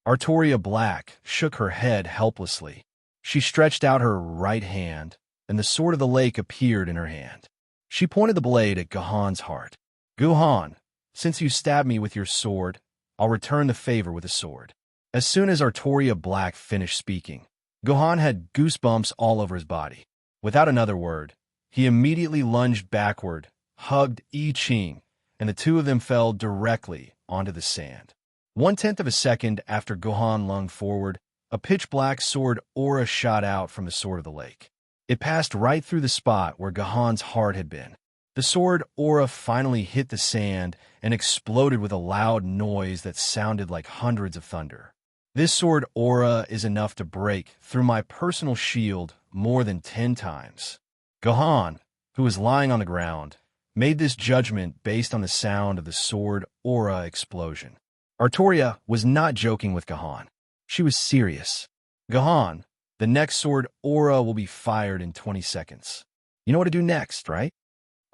Artoria Black shook her head helplessly. She stretched out her right hand, and the sword of the lake appeared in her hand. She pointed the blade at Guhan's heart. Guhan, since you stabbed me with your sword, I'll return the favor with a sword. As soon as Artoria Black finished speaking, Guhan had goosebumps all over his body. Without another word, he immediately lunged backward, hugged I Ching, and the 2 of them fell directly onto the sand. 1/10 of a second after Guhan lunged forward, a pitch-black sword aura shot out from the sword of the lake. It passed right through the spot where Guhan's heart had been. The sword aura finally hit the sand and exploded with a loud noise that sounded like hundreds of thunder. This sword aura is enough to break through my personal shield more than 10 times. Guhan, who was lying on the ground, made this judgment based on the sound of the sword aura explosion. Artoria was not joking with Gahan. She was serious. Gahan, the next sword aura will be fired in 20 seconds. You know what to do next, right?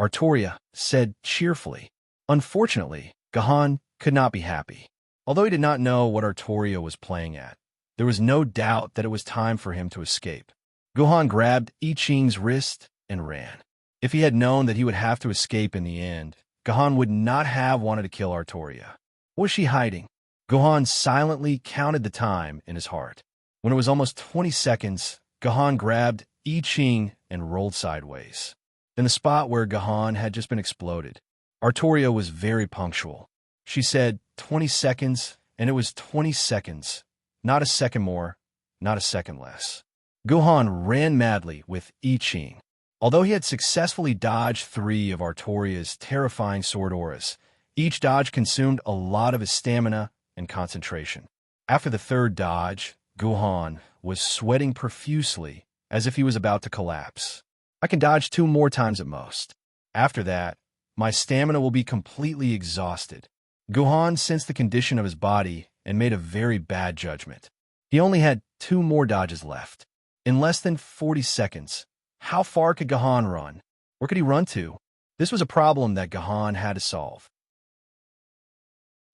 Artoria said cheerfully. Unfortunately, Gahan could not be happy. Although he did not know what Artoria was playing at, there was no doubt that it was time for him to escape. Gahan grabbed I Ching's wrist and ran. If he had known that he would have to escape in the end, Gahan would not have wanted to kill Artoria. What was she hiding? Gahan silently counted the time in his heart. When it was almost 20 seconds, Gahan grabbed I Ching and rolled sideways. In the spot where Gahan had just been exploded, Artoria was very punctual. She said 20 seconds, and it was 20 seconds. Not a second more, not a second less. Gahan ran madly with I Ching. Although he had successfully dodged 3 of Artoria's terrifying sword auras, each dodge consumed a lot of his stamina and concentration. After the third dodge, Gahan was sweating profusely as if he was about to collapse. I can dodge 2 more times at most. After that, my stamina will be completely exhausted. Gahan sensed the condition of his body and made a very bad judgment. He only had 2 more dodges left. In less than 40 seconds, how far could Gahan run? Where could he run to? This was a problem that Gahan had to solve.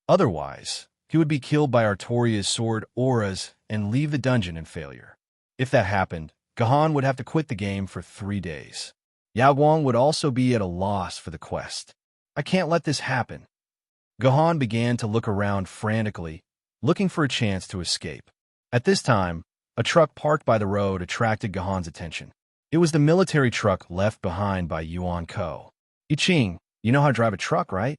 Otherwise, he would be killed by Artoria's sword auras and leave the dungeon in failure. If that happened, Gahan would have to quit the game for 3 days. Yaguang would also be at a loss for the quest. I can't let this happen. Gahan began to look around frantically, looking for a chance to escape. At this time, a truck parked by the road attracted Gahan's attention. It was the military truck left behind by Yuan Ko. I Ching, you know how to drive a truck, right?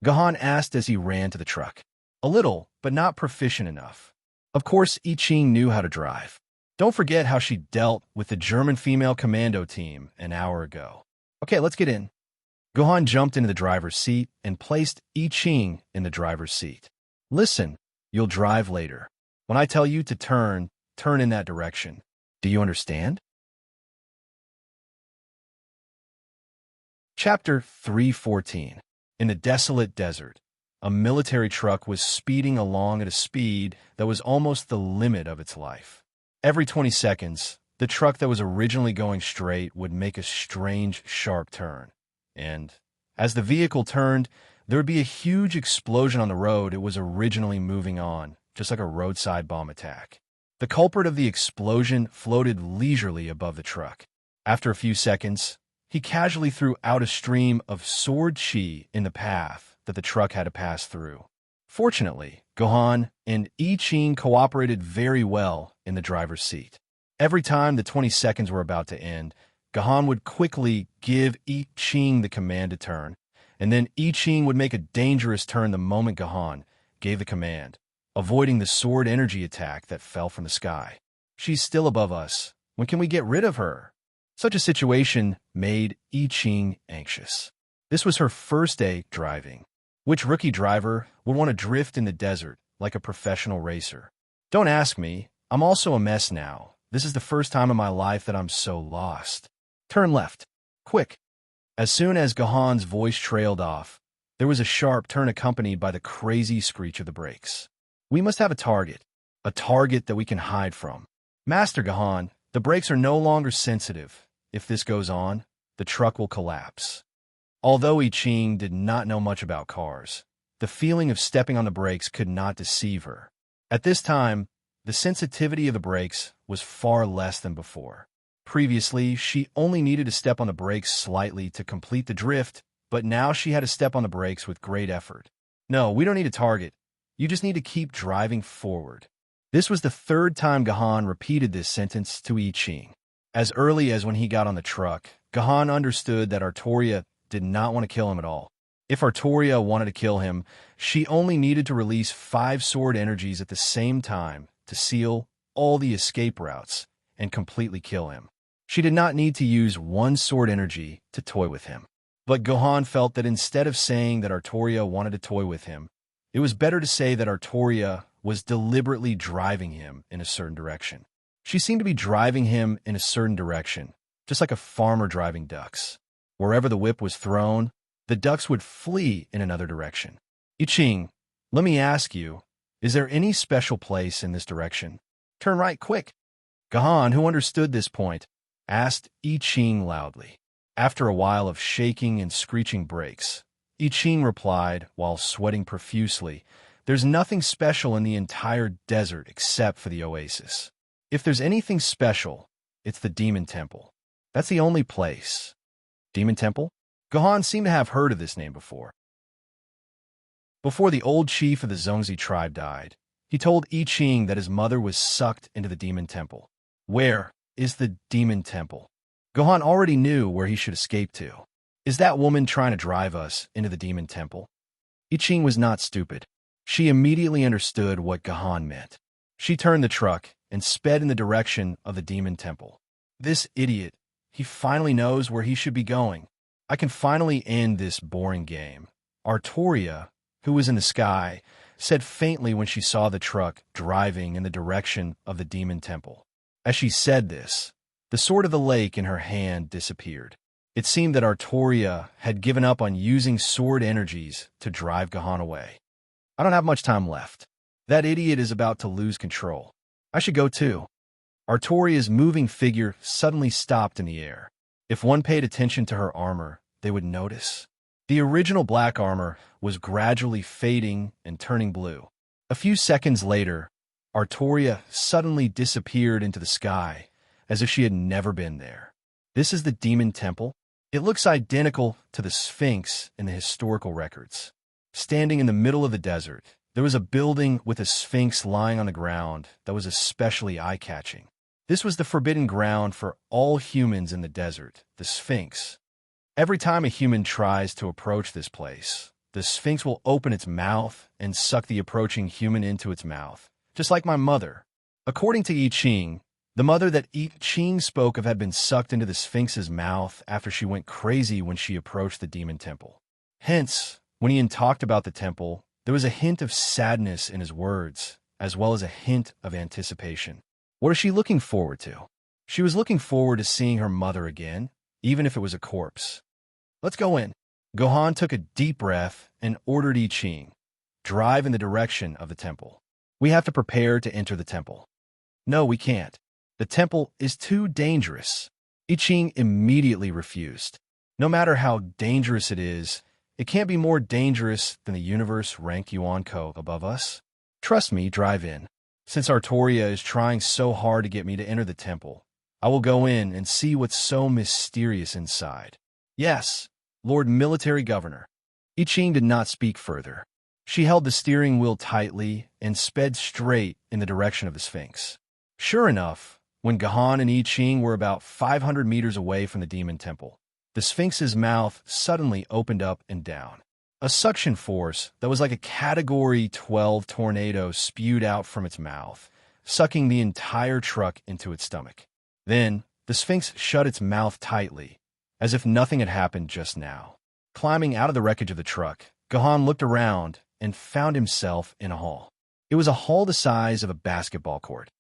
Gahan asked as he ran to the truck. A little, but not proficient enough. Of course, I Ching knew how to drive. Don't forget how she dealt with the German female commando team an hour ago. Okay, let's get in. Gahan jumped into the driver's seat and placed I Ching in the driver's seat. Listen, you'll drive later. When I tell you to turn in that direction. Do you understand? Chapter 314. In the desolate desert, a military truck was speeding along at a speed that was almost the limit of its life. Every 20 seconds, the truck that was originally going straight would make a strange, sharp turn. And as the vehicle turned, there would be a huge explosion on the road it was originally moving on, just like a roadside bomb attack. The culprit of the explosion floated leisurely above the truck. After a few seconds, he casually threw out a stream of sword chi in the path that the truck had to pass through. Fortunately, Gahan and I Ching cooperated very well in the driver's seat. Every time the 20 seconds were about to end, Gahan would quickly give I Ching the command to turn, and then I Ching would make a dangerous turn the moment Gahan gave the command, avoiding the sword energy attack that fell from the sky. She's still above us. When can we get rid of her? Such a situation made I Ching anxious. This was her first day driving. Which rookie driver would want to drift in the desert like a professional racer? Don't ask me. I'm also a mess now. This is the first time in my life that I'm so lost. Turn left. Quick. As soon as Gahan's voice trailed off, there was a sharp turn accompanied by the crazy screech of the brakes. We must have a target that we can hide from. Master Gahan, the brakes are no longer sensitive. If this goes on, the truck will collapse. Although I Ching did not know much about cars, the feeling of stepping on the brakes could not deceive her. At this time, the sensitivity of the brakes was far less than before. Previously, she only needed to step on the brakes slightly to complete the drift, but now she had to step on the brakes with great effort. No, we don't need a target. You just need to keep driving forward. This was the 3rd time Gahan repeated this sentence to I Ching. As early as when he got on the truck, Gahan understood that Artoria did not want to kill him at all. If Artoria wanted to kill him, she only needed to release 5 sword energies at the same time to seal all the escape routes and completely kill him. She did not need to use 1 sword energy to toy with him. But Gahan felt that instead of saying that Artoria wanted to toy with him, it was better to say that Artoria was deliberately driving him in a certain direction. She seemed to be driving him in a certain direction, just like a farmer driving ducks. Wherever the whip was thrown, the ducks would flee in another direction. I Ching, Let me ask you, is there any special place in this direction? Turn right quick. Gahan, who understood this point, asked I Ching loudly. After a while of shaking and screeching brakes, I Ching replied, while sweating profusely, "There's nothing special in the entire desert except for the oasis. If there's anything special, it's the Demon Temple. That's the only place." Demon Temple? Gahan seemed to have heard of this name before. Before the old chief of the Zongzi tribe died, he told I Ching that his mother was sucked into the Demon Temple. Where is the Demon Temple? Gahan already knew where he should escape to. Is that woman trying to drive us into the Demon Temple? I Ching was not stupid. She immediately understood what Gahan meant. She turned the truck and sped in the direction of the Demon Temple. This idiot, he finally knows where he should be going. I can finally end this boring game. Artoria, who was in the sky, said faintly when she saw the truck driving in the direction of the Demon Temple. As she said this, the sword of the lake in her hand disappeared. It seemed that Artoria had given up on using sword energies to drive Gahan away. I don't have much time left. That idiot is about to lose control. I should go too. Artoria's moving figure suddenly stopped in the air. If one paid attention to her armor, they would notice. The original black armor was gradually fading and turning blue. A few seconds later, Artoria suddenly disappeared into the sky, as if she had never been there. This is the Demon Temple. It looks identical to the Sphinx in the historical records. Standing in the middle of the desert, there was a building with a Sphinx lying on the ground that was especially eye-catching. This was the forbidden ground for all humans in the desert, the Sphinx. Every time a human tries to approach this place, the Sphinx will open its mouth and suck the approaching human into its mouth, just like my mother. According to I Ching, the mother that I Ching spoke of had been sucked into the Sphinx's mouth after she went crazy when she approached the Demon Temple. Hence, when Ian talked about the temple, there was a hint of sadness in his words, as well as a hint of anticipation. What is she looking forward to? She was looking forward to seeing her mother again, even if it was a corpse. Let's go in. Gahan took a deep breath and ordered I Ching, "Drive in the direction of the temple. We have to prepare to enter the temple." "No, we can't. The temple is too dangerous." I Ching immediately refused. "No matter how dangerous it is, it can't be more dangerous than the universe rank Yuan-Ko above us. Trust me, drive in. Since Artoria is trying so hard to get me to enter the temple, I will go in and see what's so mysterious inside." "Yes, Lord Military Governor." I Ching did not speak further. She held the steering wheel tightly and sped straight in the direction of the Sphinx. Sure enough, when Gahan and I Ching were about 500 meters away from the Demon Temple, the Sphinx's mouth suddenly opened up and down. A suction force that was like a Category 12 tornado spewed out from its mouth, sucking the entire truck into its stomach. Then, the Sphinx shut its mouth tightly, as if nothing had happened just now. Climbing out of the wreckage of the truck, Gahan looked around and found himself in a hall. It was a hall the size of a basketball court.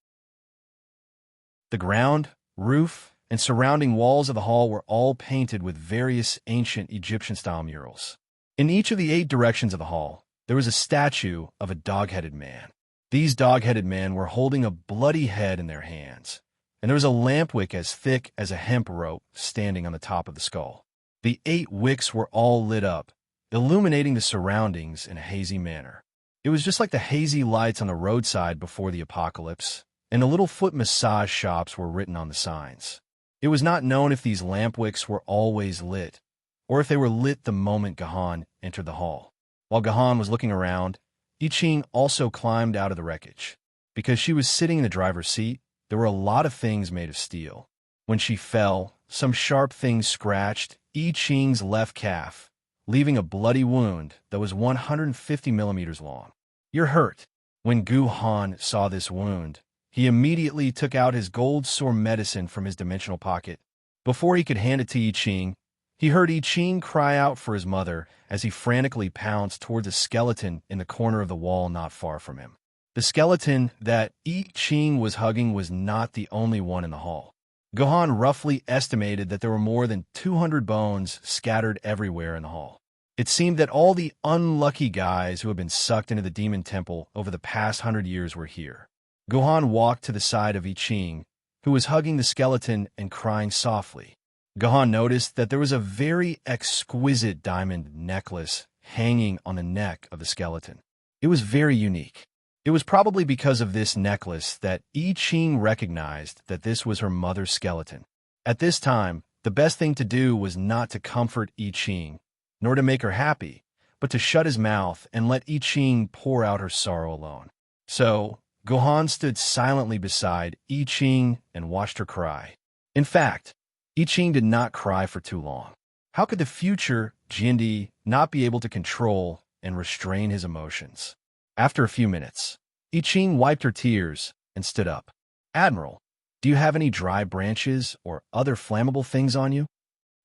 The ground, roof, and surrounding walls of the hall were all painted with various ancient Egyptian-style murals. In each of the 8 directions of the hall, there was a statue of a dog-headed man. These dog-headed men were holding a bloody head in their hands, and there was a lampwick as thick as a hemp rope standing on the top of the skull. The 8 wicks were all lit up, illuminating the surroundings in a hazy manner. It was just like the hazy lights on the roadside before the apocalypse, and the little foot massage shops were written on the signs. It was not known if these lampwicks were always lit, or if they were lit the moment Gahan entered the hall. While Gahan was looking around, I Ching also climbed out of the wreckage. Because she was sitting in the driver's seat, there were a lot of things made of steel. When she fell, some sharp things scratched I Ching's left calf, leaving a bloody wound that was 150 millimeters long. "You're hurt." When Gu Han saw this wound, he immediately took out his gold sore medicine from his dimensional pocket. Before he could hand it to I Ching, he heard I Ching cry out for his mother as he frantically pounced towards a skeleton in the corner of the wall not far from him. The skeleton that I Ching was hugging was not the only one in the hall. Gahan roughly estimated that there were more than 200 bones scattered everywhere in the hall. It seemed that all the unlucky guys who had been sucked into the demon temple over the past 100 years were here. Gohan walked to the side of I Ching, who was hugging the skeleton and crying softly. Gohan noticed that there was a very exquisite diamond necklace hanging on the neck of the skeleton. It was very unique. It was probably because of this necklace that I Ching recognized that this was her mother's skeleton. At this time, the best thing to do was not to comfort I Ching, nor to make her happy, but to shut his mouth and let I Ching pour out her sorrow alone. So, Gohan stood silently beside I Ching and watched her cry. In fact, I Ching did not cry for too long. How could the future Jindy not be able to control and restrain his emotions? After a few minutes, I Ching wiped her tears and stood up. "Admiral, do you have any dry branches or other flammable things on you?"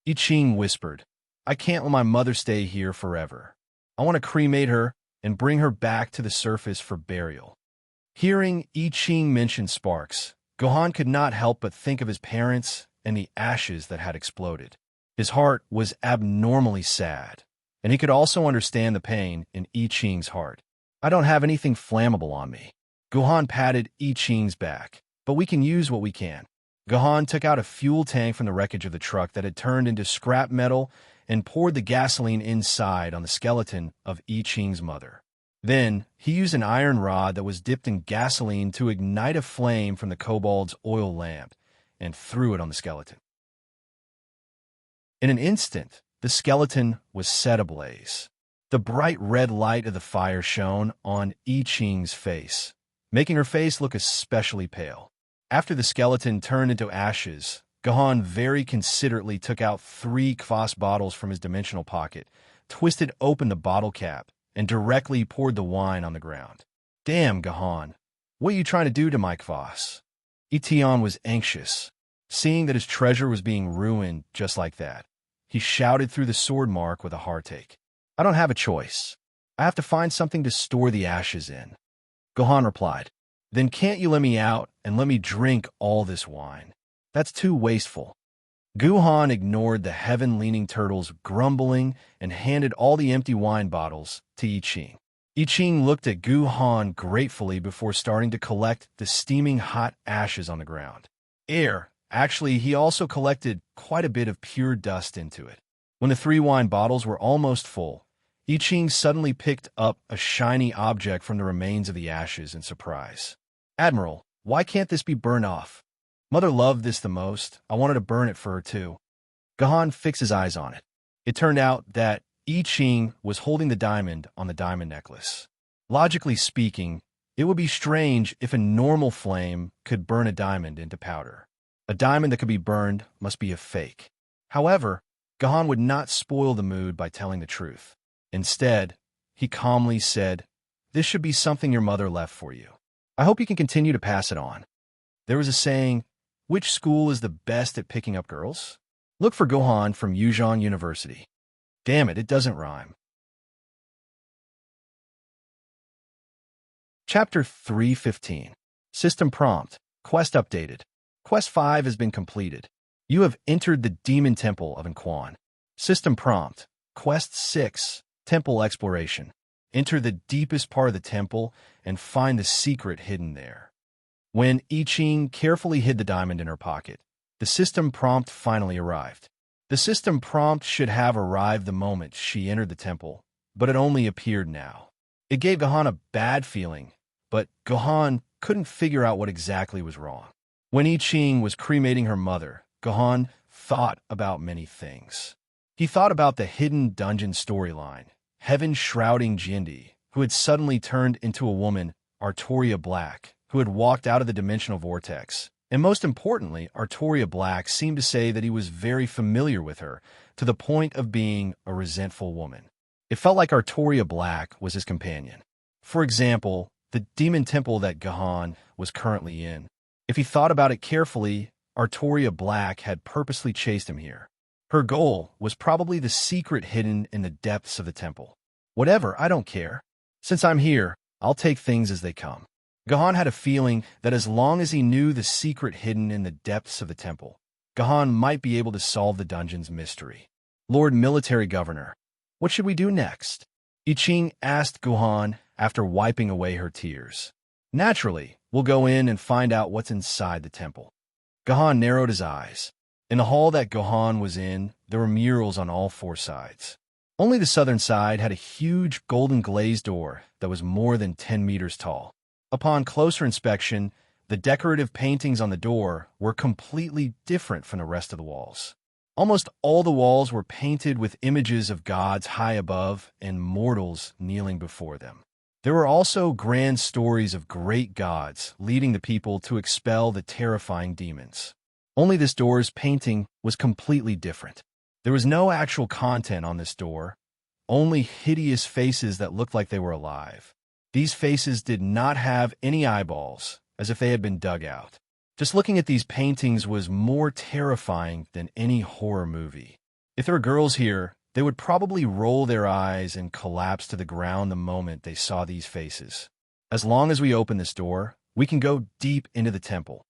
I Ching whispered, "I can't let my mother stay here forever. I want to cremate her and bring her back to the surface for burial." Hearing I Ching mention sparks, Gohan could not help but think of his parents and the ashes that had exploded. His heart was abnormally sad, and he could also understand the pain in I Ching's heart. "I don't have anything flammable on me." Gohan patted I Ching's back, "But we can use what we can." Gohan took out a fuel tank from the wreckage of the truck that had turned into scrap metal and poured the gasoline inside on the skeleton of I Ching's mother. Then, he used an iron rod that was dipped in gasoline to ignite a flame from the kobold's oil lamp and threw it on the skeleton. In an instant, the skeleton was set ablaze. The bright red light of the fire shone on I Ching's face, making her face look especially pale. After the skeleton turned into ashes, Gohan very considerately took out 3 kvass bottles from his dimensional pocket, twisted open the bottle cap, and directly poured the wine on the ground. "Damn, Gohan, what are you trying to do to my kvass?" Ition was anxious, seeing that his treasure was being ruined just like that. He shouted through the sword mark with a heartache, "I don't have a choice. I have to find something to store the ashes in." Gohan replied, "Then can't you let me out and let me drink all this wine? That's too wasteful." Gohan ignored the heaven-leaning turtles grumbling and handed all the empty wine bottles to I Ching. I Ching looked at Gohan gratefully before starting to collect the steaming hot ashes on the ground. Actually, he also collected quite a bit of pure dust into it. When the 3 wine bottles were almost full, I Ching suddenly picked up a shiny object from the remains of the ashes in surprise. "Admiral, why can't this be burned off? Mother loved this the most. I wanted to burn it for her too." Gohan fixed his eyes on it. It turned out that I Ching was holding the diamond on the diamond necklace. Logically speaking, it would be strange if a normal flame could burn a diamond into powder. A diamond that could be burned must be a fake. However, Gohan would not spoil the mood by telling the truth. Instead, he calmly said, "This should be something your mother left for you. I hope you can continue to pass it on." There was a saying, "Which school is the best at picking up girls?" Look for Gohan from Yuzhong University. Damn it, it doesn't rhyme. Chapter 315. System Prompt. Quest updated. Quest 5 has been completed. You have entered the Demon Temple of Enquan. System Prompt. Quest 6. Temple Exploration. Enter the deepest part of the temple and find the secret hidden there. When I Ching carefully hid the diamond in her pocket, the system prompt finally arrived. The system prompt should have arrived the moment she entered the temple, but it only appeared now. It gave Gohan a bad feeling, but Gohan couldn't figure out what exactly was wrong. When I Ching was cremating her mother, Gohan thought about many things. He thought about the hidden dungeon storyline, heaven shrouding Jindy, who had suddenly turned into a woman, Artoria Black, who had walked out of the dimensional vortex. And most importantly, Artoria Black seemed to say that he was very familiar with her, to the point of being a resentful woman. It felt like Artoria Black was his companion. For example, the demon temple that Gohan was currently in. If he thought about it carefully, Artoria Black had purposely chased him here. Her goal was probably the secret hidden in the depths of the temple. Whatever, I don't care. Since I'm here, I'll take things as they come. Gohan had a feeling that as long as he knew the secret hidden in the depths of the temple, Gohan might be able to solve the dungeon's mystery. Lord Military Governor, What should we do next? I Ching asked Guhan after wiping away her tears. Naturally, we'll go in and find out what's inside the temple. Guhan narrowed his eyes. In the hall that Guhan was in, there were murals on all four sides. Only the southern side had a huge golden glazed door that was more than 10 meters tall. Upon closer inspection, the decorative paintings on the door were completely different from the rest of the walls. Almost all the walls were painted with images of gods high above and mortals kneeling before them. There were also grand stories of great gods leading the people to expel the terrifying demons. Only this door's painting was completely different. There was no actual content on this door, only hideous faces that looked like they were alive. These faces did not have any eyeballs, as if they had been dug out. Just looking at these paintings was more terrifying than any horror movie. If there were girls here, they would probably roll their eyes and collapse to the ground the moment they saw these faces. As long as we open this door, we can go deep into the temple.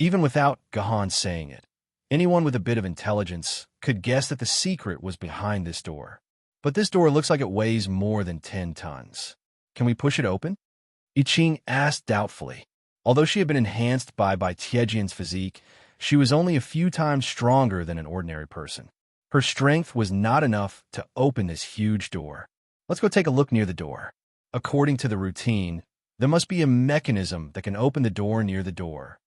Even without Guhan saying it, anyone with a bit of intelligence could guess that the secret was behind this door. But this door looks like it weighs more than 10 tons. Can we push it open? I Ching asked doubtfully. Although she had been enhanced by Tiejian's physique, she was only a few times stronger than an ordinary person. Her strength was not enough to open this huge door. Let's go take a look near the door. According to the routine, there must be a mechanism that can open the door near the door.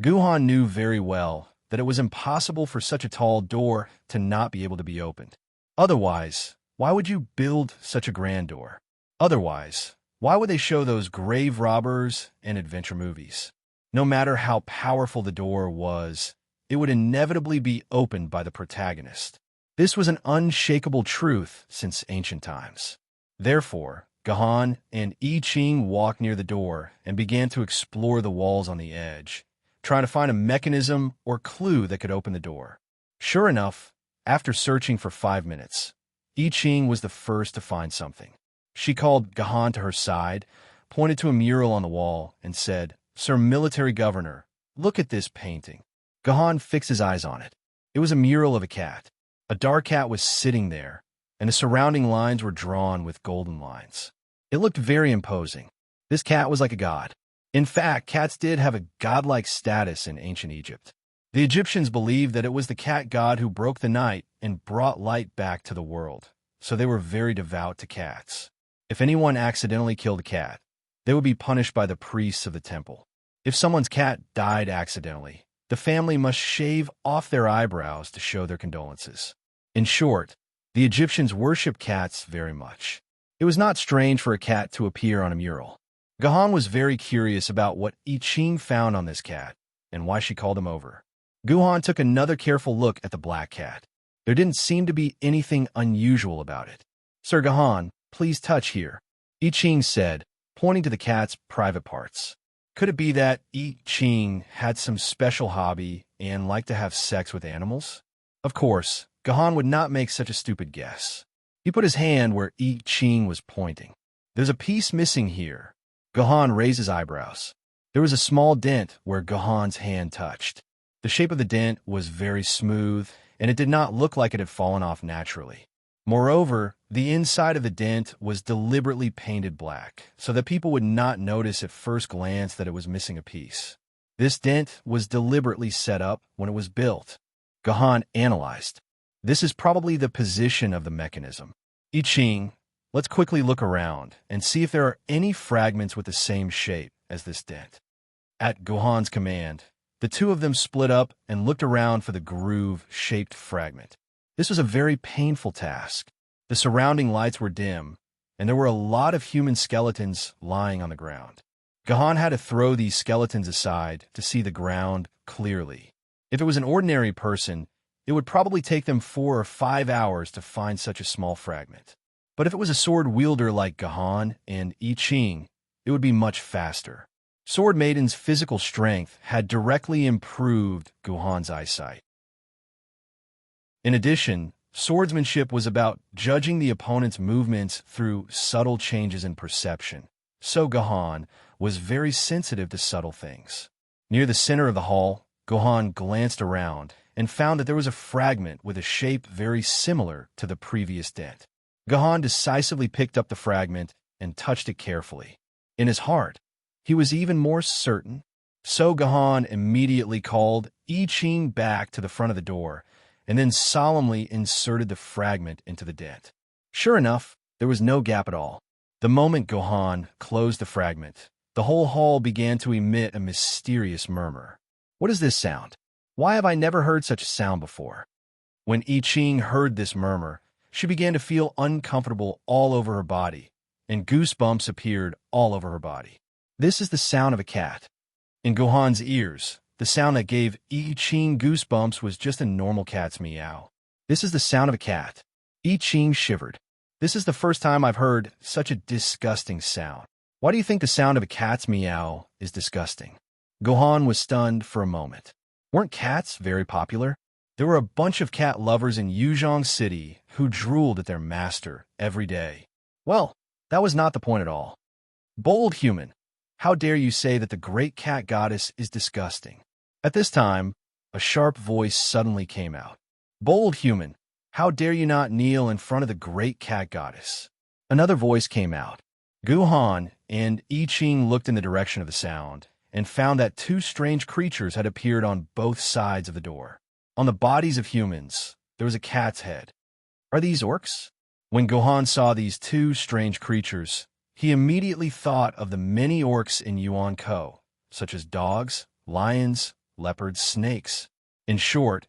Guhan knew very well that it was impossible for such a tall door to not be able to be opened. Otherwise, why would you build such a grand door? Otherwise, why would they show those grave robbers in adventure movies? No matter how powerful the door was, it would inevitably be opened by the protagonist. This was an unshakable truth since ancient times. Therefore, Guhan and I Ching walked near the door and began to explore the walls on the edge, trying to find a mechanism or clue that could open the door. Sure enough, after searching for 5 minutes, I Ching was the first to find something. She called Guhan to her side, pointed to a mural on the wall, and said, "Sir Military Governor, look at this painting." Guhan fixed his eyes on it. It was a mural of a cat. A dark cat was sitting there, and the surrounding lines were drawn with golden lines. It looked very imposing. This cat was like a god. In fact, cats did have a godlike status in ancient Egypt. The Egyptians believed that it was the cat god who broke the night and brought light back to the world, so they were very devout to cats. If anyone accidentally killed a cat, they would be punished by the priests of the temple. If someone's cat died accidentally, the family must shave off their eyebrows to show their condolences. In short, the Egyptians worshipped cats very much. It was not strange for a cat to appear on a mural. Guhan was very curious about what I Ching found on this cat and why she called him over. Guhan took another careful look at the black cat. There didn't seem to be anything unusual about it. "Sir Guhan, please touch here," I Ching said, pointing to the cat's private parts. Could it be that I Ching had some special hobby and liked to have sex with animals? Of course, Guhan would not make such a stupid guess. He put his hand where I Ching was pointing. "There's a piece missing here." Guhan raised his eyebrows. There was a small dent where Guhan's hand touched. The shape of the dent was very smooth, and it did not look like it had fallen off naturally. Moreover, the inside of the dent was deliberately painted black, so that people would not notice at first glance that it was missing a piece. This dent was deliberately set up when it was built. Guhan analyzed. This is probably the position of the mechanism. I Ching, let's quickly look around and see if there are any fragments with the same shape as this dent. At Guhan's command, the two of them split up and looked around for the groove-shaped fragment. This was a very painful task. The surrounding lights were dim, and there were a lot of human skeletons lying on the ground. Guhan had to throw these skeletons aside to see the ground clearly. If it was an ordinary person, it would probably take them 4 or 5 hours to find such a small fragment. But if it was a sword wielder like Guhan and I Ching, it would be much faster. Sword Maiden's physical strength had directly improved Guhan's eyesight. In addition, swordsmanship was about judging the opponent's movements through subtle changes in perception, so Guhan was very sensitive to subtle things. Near the center of the hall, Gohan glanced around and found that there was a fragment with a shape very similar to the previous dent. Gohan decisively picked up the fragment and touched it carefully. In his heart, he was even more certain. So Gohan immediately called I Ching back to the front of the door and then solemnly inserted the fragment into the dent. Sure enough, there was no gap at all. The moment Gohan closed the fragment, the whole hall began to emit a mysterious murmur. What is this sound? Why have I never heard such a sound before? When I Ching heard this murmur, she began to feel uncomfortable all over her body, and goosebumps appeared all over her body. This is the sound of a cat. In Gohan's ears, the sound that gave I Ching goosebumps was just a normal cat's meow. This is the sound of a cat. I Ching shivered. This is the first time I've heard such a disgusting sound. Why do you think the sound of a cat's meow is disgusting? Gohan was stunned for a moment. Weren't cats very popular? There were a bunch of cat lovers in Yuzhong City who drooled at their master every day. Well, that was not the point at all. Bold human, how dare you say that the great cat goddess is disgusting? At this time, a sharp voice suddenly came out. Bold human, how dare you not kneel in front of the great cat goddess? Another voice came out. Gohan and I Ching looked in the direction of the sound and found that two strange creatures had appeared on both sides of the door. On the bodies of humans, there was a cat's head. Are these orcs? When Gohan saw these two strange creatures, he immediately thought of the many orcs in Yuan-Ko, such as dogs, lions, leopards, snakes. In short,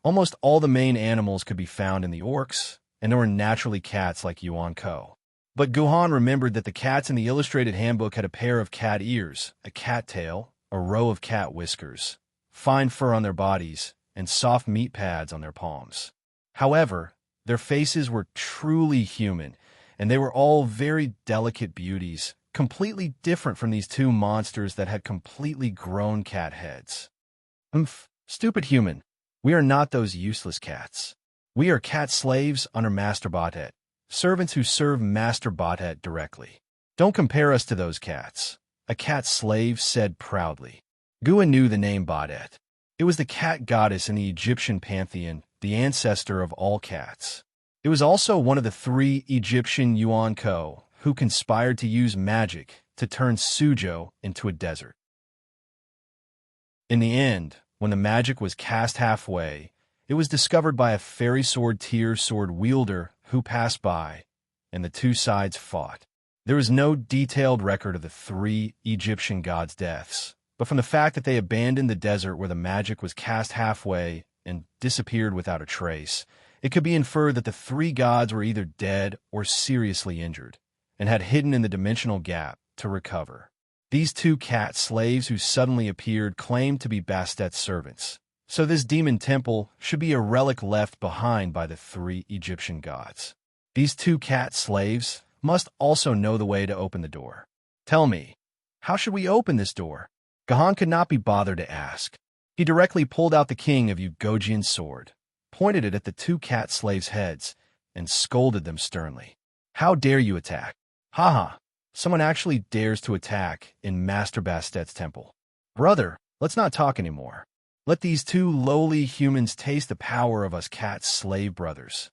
almost all the main animals could be found in the orcs, and there were naturally cats like Yuan-Ko. But Gohan remembered that the cats in the illustrated handbook had a pair of cat ears, a cat tail, a row of cat whiskers, fine fur on their bodies, and soft meat pads on their palms. However, their faces were truly human, and they were all very delicate beauties, completely different from these two monsters that had completely grown cat heads. Stupid human, we are not those useless cats. We are cat slaves under Master Botet, servants who serve Master Botet directly. Don't compare us to those cats, a cat slave said proudly. Gua knew the name Botet. It was the cat goddess in the Egyptian pantheon, the ancestor of all cats. It was also one of the three Egyptian Yuan-Ko who conspired to use magic to turn Suzhou into a desert. In the end, when the magic was cast halfway, it was discovered by a fairy sword tier sword wielder who passed by, and the two sides fought. There is no detailed record of the three Egyptian gods' deaths, but from the fact that they abandoned the desert where the magic was cast halfway and disappeared without a trace, it could be inferred that the three gods were either dead or seriously injured, and had hidden in the dimensional gap to recover. These two cat slaves who suddenly appeared claimed to be Bastet's servants, so this demon temple should be a relic left behind by the three Egyptian gods. These two cat slaves must also know the way to open the door. Tell me, how should we open this door? Gohan could not be bothered to ask. He directly pulled out the king of Ugojian's sword, pointed it at the two cat slaves' heads, and scolded them sternly. How dare you attack? Haha, someone actually dares to attack in Master Bastet's temple. Brother, let's not talk anymore. Let these two lowly humans taste the power of us cat slave brothers.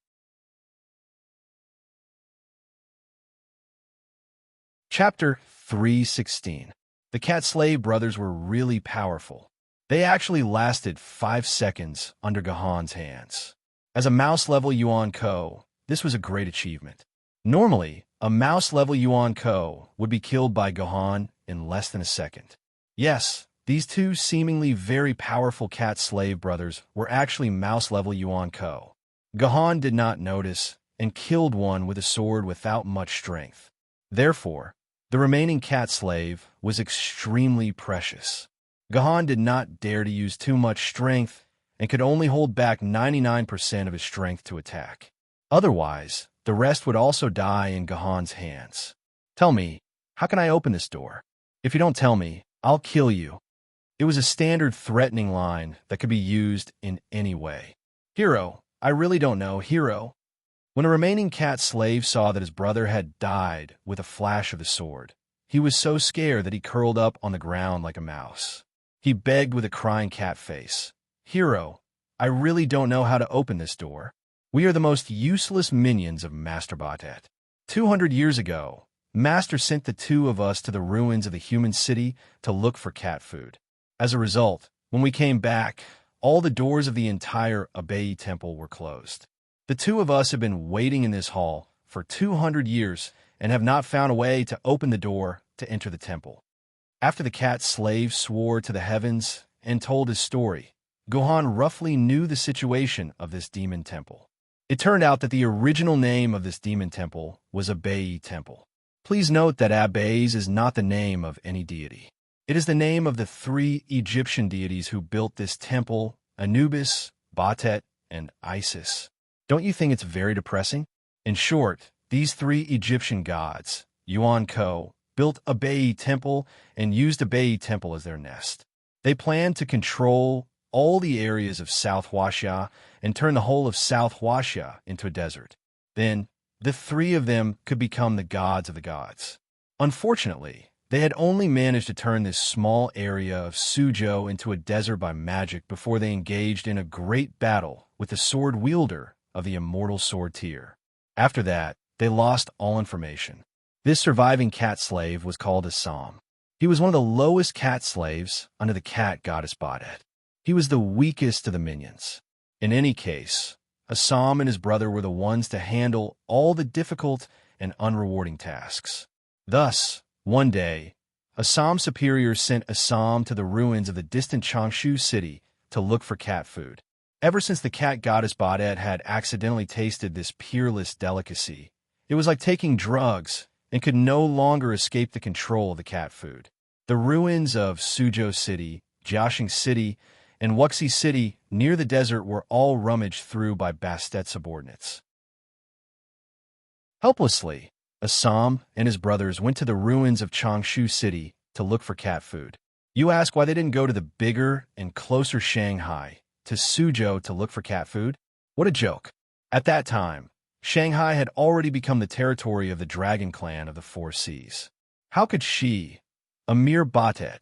Chapter 316. The cat slave brothers were really powerful. They actually lasted 5 seconds under Gohan's hands. As a mouse-level Yuan-Ko, this was a great achievement. Normally, a mouse-level Yuan-Ko would be killed by Gohan in less than a second. Yes, these two seemingly very powerful cat slave brothers were actually mouse-level Yuan-Ko. Gohan did not notice and killed one with a sword without much strength. Therefore, the remaining cat slave was extremely precious. Gohan did not dare to use too much strength and could only hold back 99% of his strength to attack. Otherwise, the rest would also die in Gohan's hands. Tell me, how can I open this door? If you don't tell me, I'll kill you. It was a standard threatening line that could be used in any way. Hero, I really don't know, Hero. When a remaining cat slave saw that his brother had died with a flash of the sword, he was so scared that he curled up on the ground like a mouse. He begged with a crying cat face. "Hero, I really don't know how to open this door. We are the most useless minions of Master Batet. 200 years ago, Master sent the two of us to the ruins of the human city to look for cat food. As a result, when we came back, all the doors of the entire Abai temple were closed. The two of us have been waiting in this hall for 200 years and have not found a way to open the door to enter the temple." After the cat slave swore to the heavens and told his story, Gohan roughly knew the situation of this demon temple. It turned out that the original name of this demon temple was Abai Temple. Please note that Abais is not the name of any deity. It is the name of the three Egyptian deities who built this temple: Anubis, Batet, and Isis. Don't you think it's very depressing? In short, these three Egyptian gods, Yuan Ko, built Abai Temple and used Abai Temple as their nest. They planned to control all the areas of South Huaxia and turn the whole of South Huaxia into a desert. Then, the three of them could become the gods of the gods. Unfortunately, they had only managed to turn this small area of Suzhou into a desert by magic before they engaged in a great battle with the sword wielder of the immortal sword tier. After that, they lost all information. This surviving cat slave was called Assam. He was one of the lowest cat slaves under the cat goddess Badet. He was the weakest of the minions. In any case, Assam and his brother were the ones to handle all the difficult and unrewarding tasks. Thus, one day, Assam's superior sent Assam to the ruins of the distant Changshu city to look for cat food. Ever since the cat goddess Badet had accidentally tasted this peerless delicacy, it was like taking drugs and could no longer escape the control of the cat food. The ruins of Suzhou City, Jiaxing City, and Wuxi City near the desert were all rummaged through by Bastet's subordinates. Helplessly, Assam and his brothers went to the ruins of Changshu City to look for cat food. You ask why they didn't go to the bigger and closer Shanghai, to Suzhou, to look for cat food? What a joke. At that time, Shanghai had already become the territory of the Dragon Clan of the Four Seas. How could she, a mere Batet,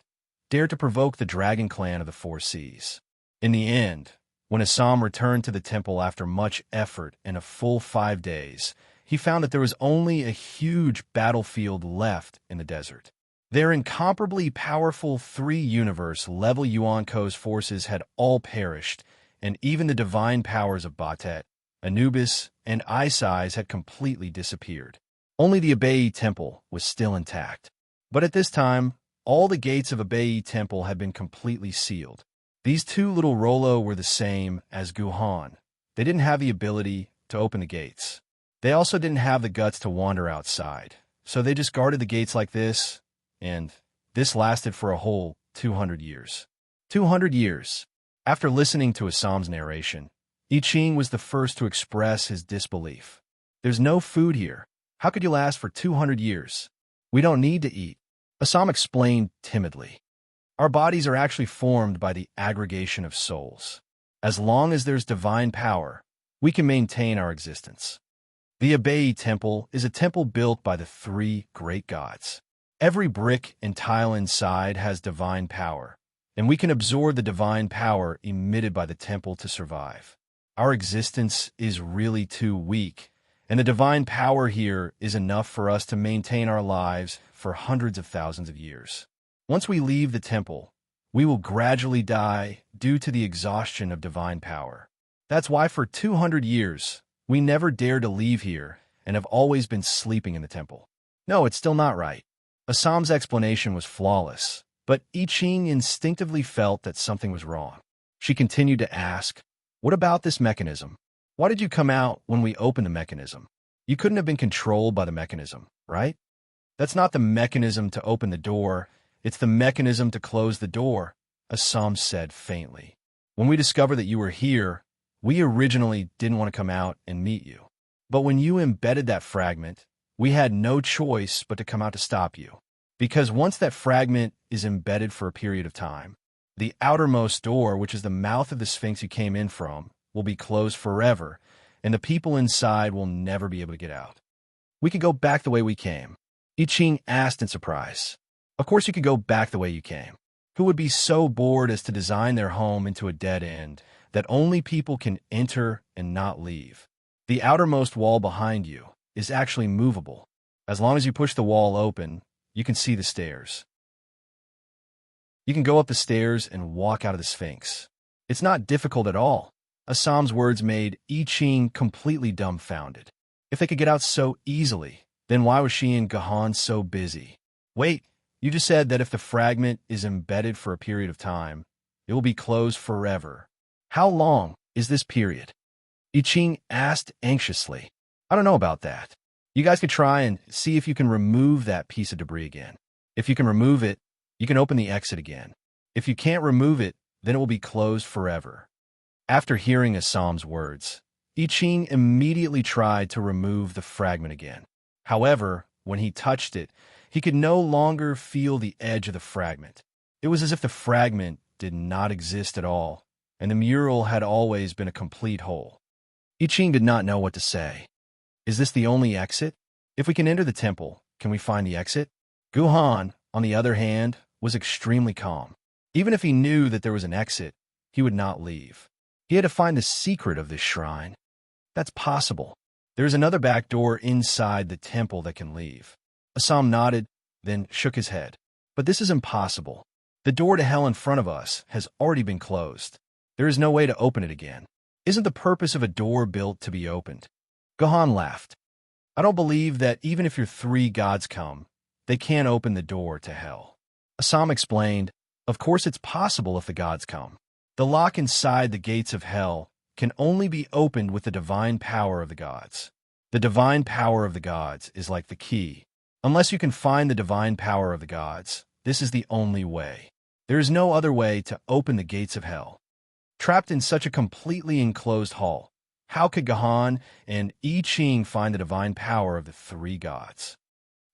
dare to provoke the Dragon Clan of the Four Seas? In the end, when Assam returned to the temple after much effort and a full 5 days, he found that there was only a huge battlefield left in the desert. Their incomparably powerful three-universe-level Yuanko's forces had all perished, and even the divine powers of Batet, Anubis, and Isis had completely disappeared. Only the Abai Temple was still intact. But at this time, all the gates of Abai Temple had been completely sealed. These two little Rolo were the same as Guhan. They didn't have the ability to open the gates. They also didn't have the guts to wander outside, so they just guarded the gates like this, and this lasted for a whole 200 years. 200 years. After listening to Assam's narration, I Ching was the first to express his disbelief. There's no food here. How could you last for 200 years? We don't need to eat. Assam explained timidly. Our bodies are actually formed by the aggregation of souls. As long as there's divine power, we can maintain our existence. The Abai Temple is a temple built by the three great gods. Every brick and tile inside has divine power, and we can absorb the divine power emitted by the temple to survive. Our existence is really too weak, and the divine power here is enough for us to maintain our lives for hundreds of thousands of years. Once we leave the temple, we will gradually die due to the exhaustion of divine power. That's why for 200 years, we never dared to leave here and have always been sleeping in the temple. No, it's still not right. Assam's explanation was flawless, but I Ching instinctively felt that something was wrong. She continued to ask, "What about this mechanism? Why did you come out when we opened the mechanism? You couldn't have been controlled by the mechanism, right?" "That's not the mechanism to open the door. It's the mechanism to close the door," Assam said faintly. "When we discovered that you were here, we originally didn't want to come out and meet you. But when you embedded that fragment, we had no choice but to come out to stop you. Because once that fragment is embedded for a period of time, the outermost door, which is the mouth of the Sphinx you came in from, will be closed forever, and the people inside will never be able to get out. We could go back the way we came." I Ching asked in surprise. "Of course you could go back the way you came. Who would be so bored as to design their home into a dead end that only people can enter and not leave? The outermost wall behind you is actually movable. As long as you push the wall open, you can see the stairs. You can go up the stairs and walk out of the Sphinx. It's not difficult at all. Assam's words made I Ching completely dumbfounded. If they could get out so easily, then why was she and Gahan so busy? Wait, you just said that if the fragment is embedded for a period of time, it will be closed forever. How long is this period? I Ching asked anxiously. I don't know about that. You guys could try and see if you can remove that piece of debris again. If you can remove it, you can open the exit again. If you can't remove it, then it will be closed forever. After hearing Assam's words, I Ching immediately tried to remove the fragment again. However, when he touched it, he could no longer feel the edge of the fragment. It was as if the fragment did not exist at all, and the mural had always been a complete hole. I Ching did not know what to say. Is this the only exit? If we can enter the temple, can we find the exit? Guhan, on the other hand, was extremely calm. Even if he knew that there was an exit, he would not leave. He had to find the secret of this shrine. That's possible. There is another back door inside the temple that can leave. Assam nodded, then shook his head. But this is impossible. The door to hell in front of us has already been closed. There is no way to open it again. Isn't the purpose of a door built to be opened? Gahan laughed. I don't believe that even if your 3 gods come, they can't open the door to hell. Assam explained, of course it's possible if the gods come. The lock inside the gates of hell can only be opened with the divine power of the gods. The divine power of the gods is like the key. Unless you can find the divine power of the gods, this is the only way. There is no other way to open the gates of hell. Trapped in such a completely enclosed hall, how could Gahan and I Ching find the divine power of the 3 gods?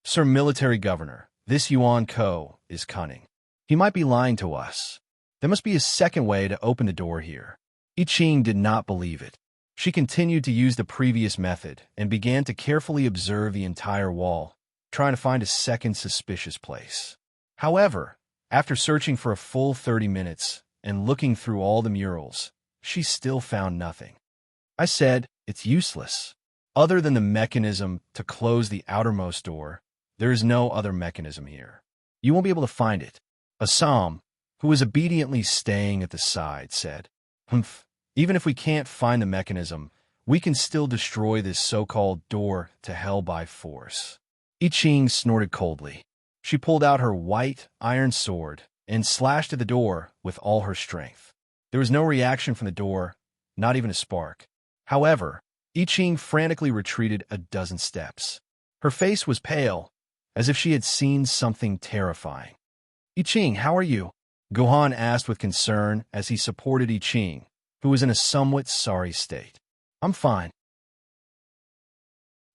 Sir Military Governor, this Yuan Ko is cunning. He might be lying to us. There must be a second way to open the door here. I Ching did not believe it. She continued to use the previous method and began to carefully observe the entire wall, trying to find a second suspicious place. However, after searching for a full 30 minutes and looking through all the murals, she still found nothing. I said, it's useless. Other than the mechanism to close the outermost door, there is no other mechanism here. You won't be able to find it. Assam, who was obediently staying at the side, said, Humph, even if we can't find the mechanism, we can still destroy this so-called door to hell by force. I Ching snorted coldly. She pulled out her white iron sword and slashed at the door with all her strength. There was no reaction from the door, not even a spark. However, I Ching frantically retreated a dozen steps. Her face was pale, as if she had seen something terrifying. I Ching, how are you? Gohan asked with concern as he supported I Ching, who was in a somewhat sorry state. I'm fine.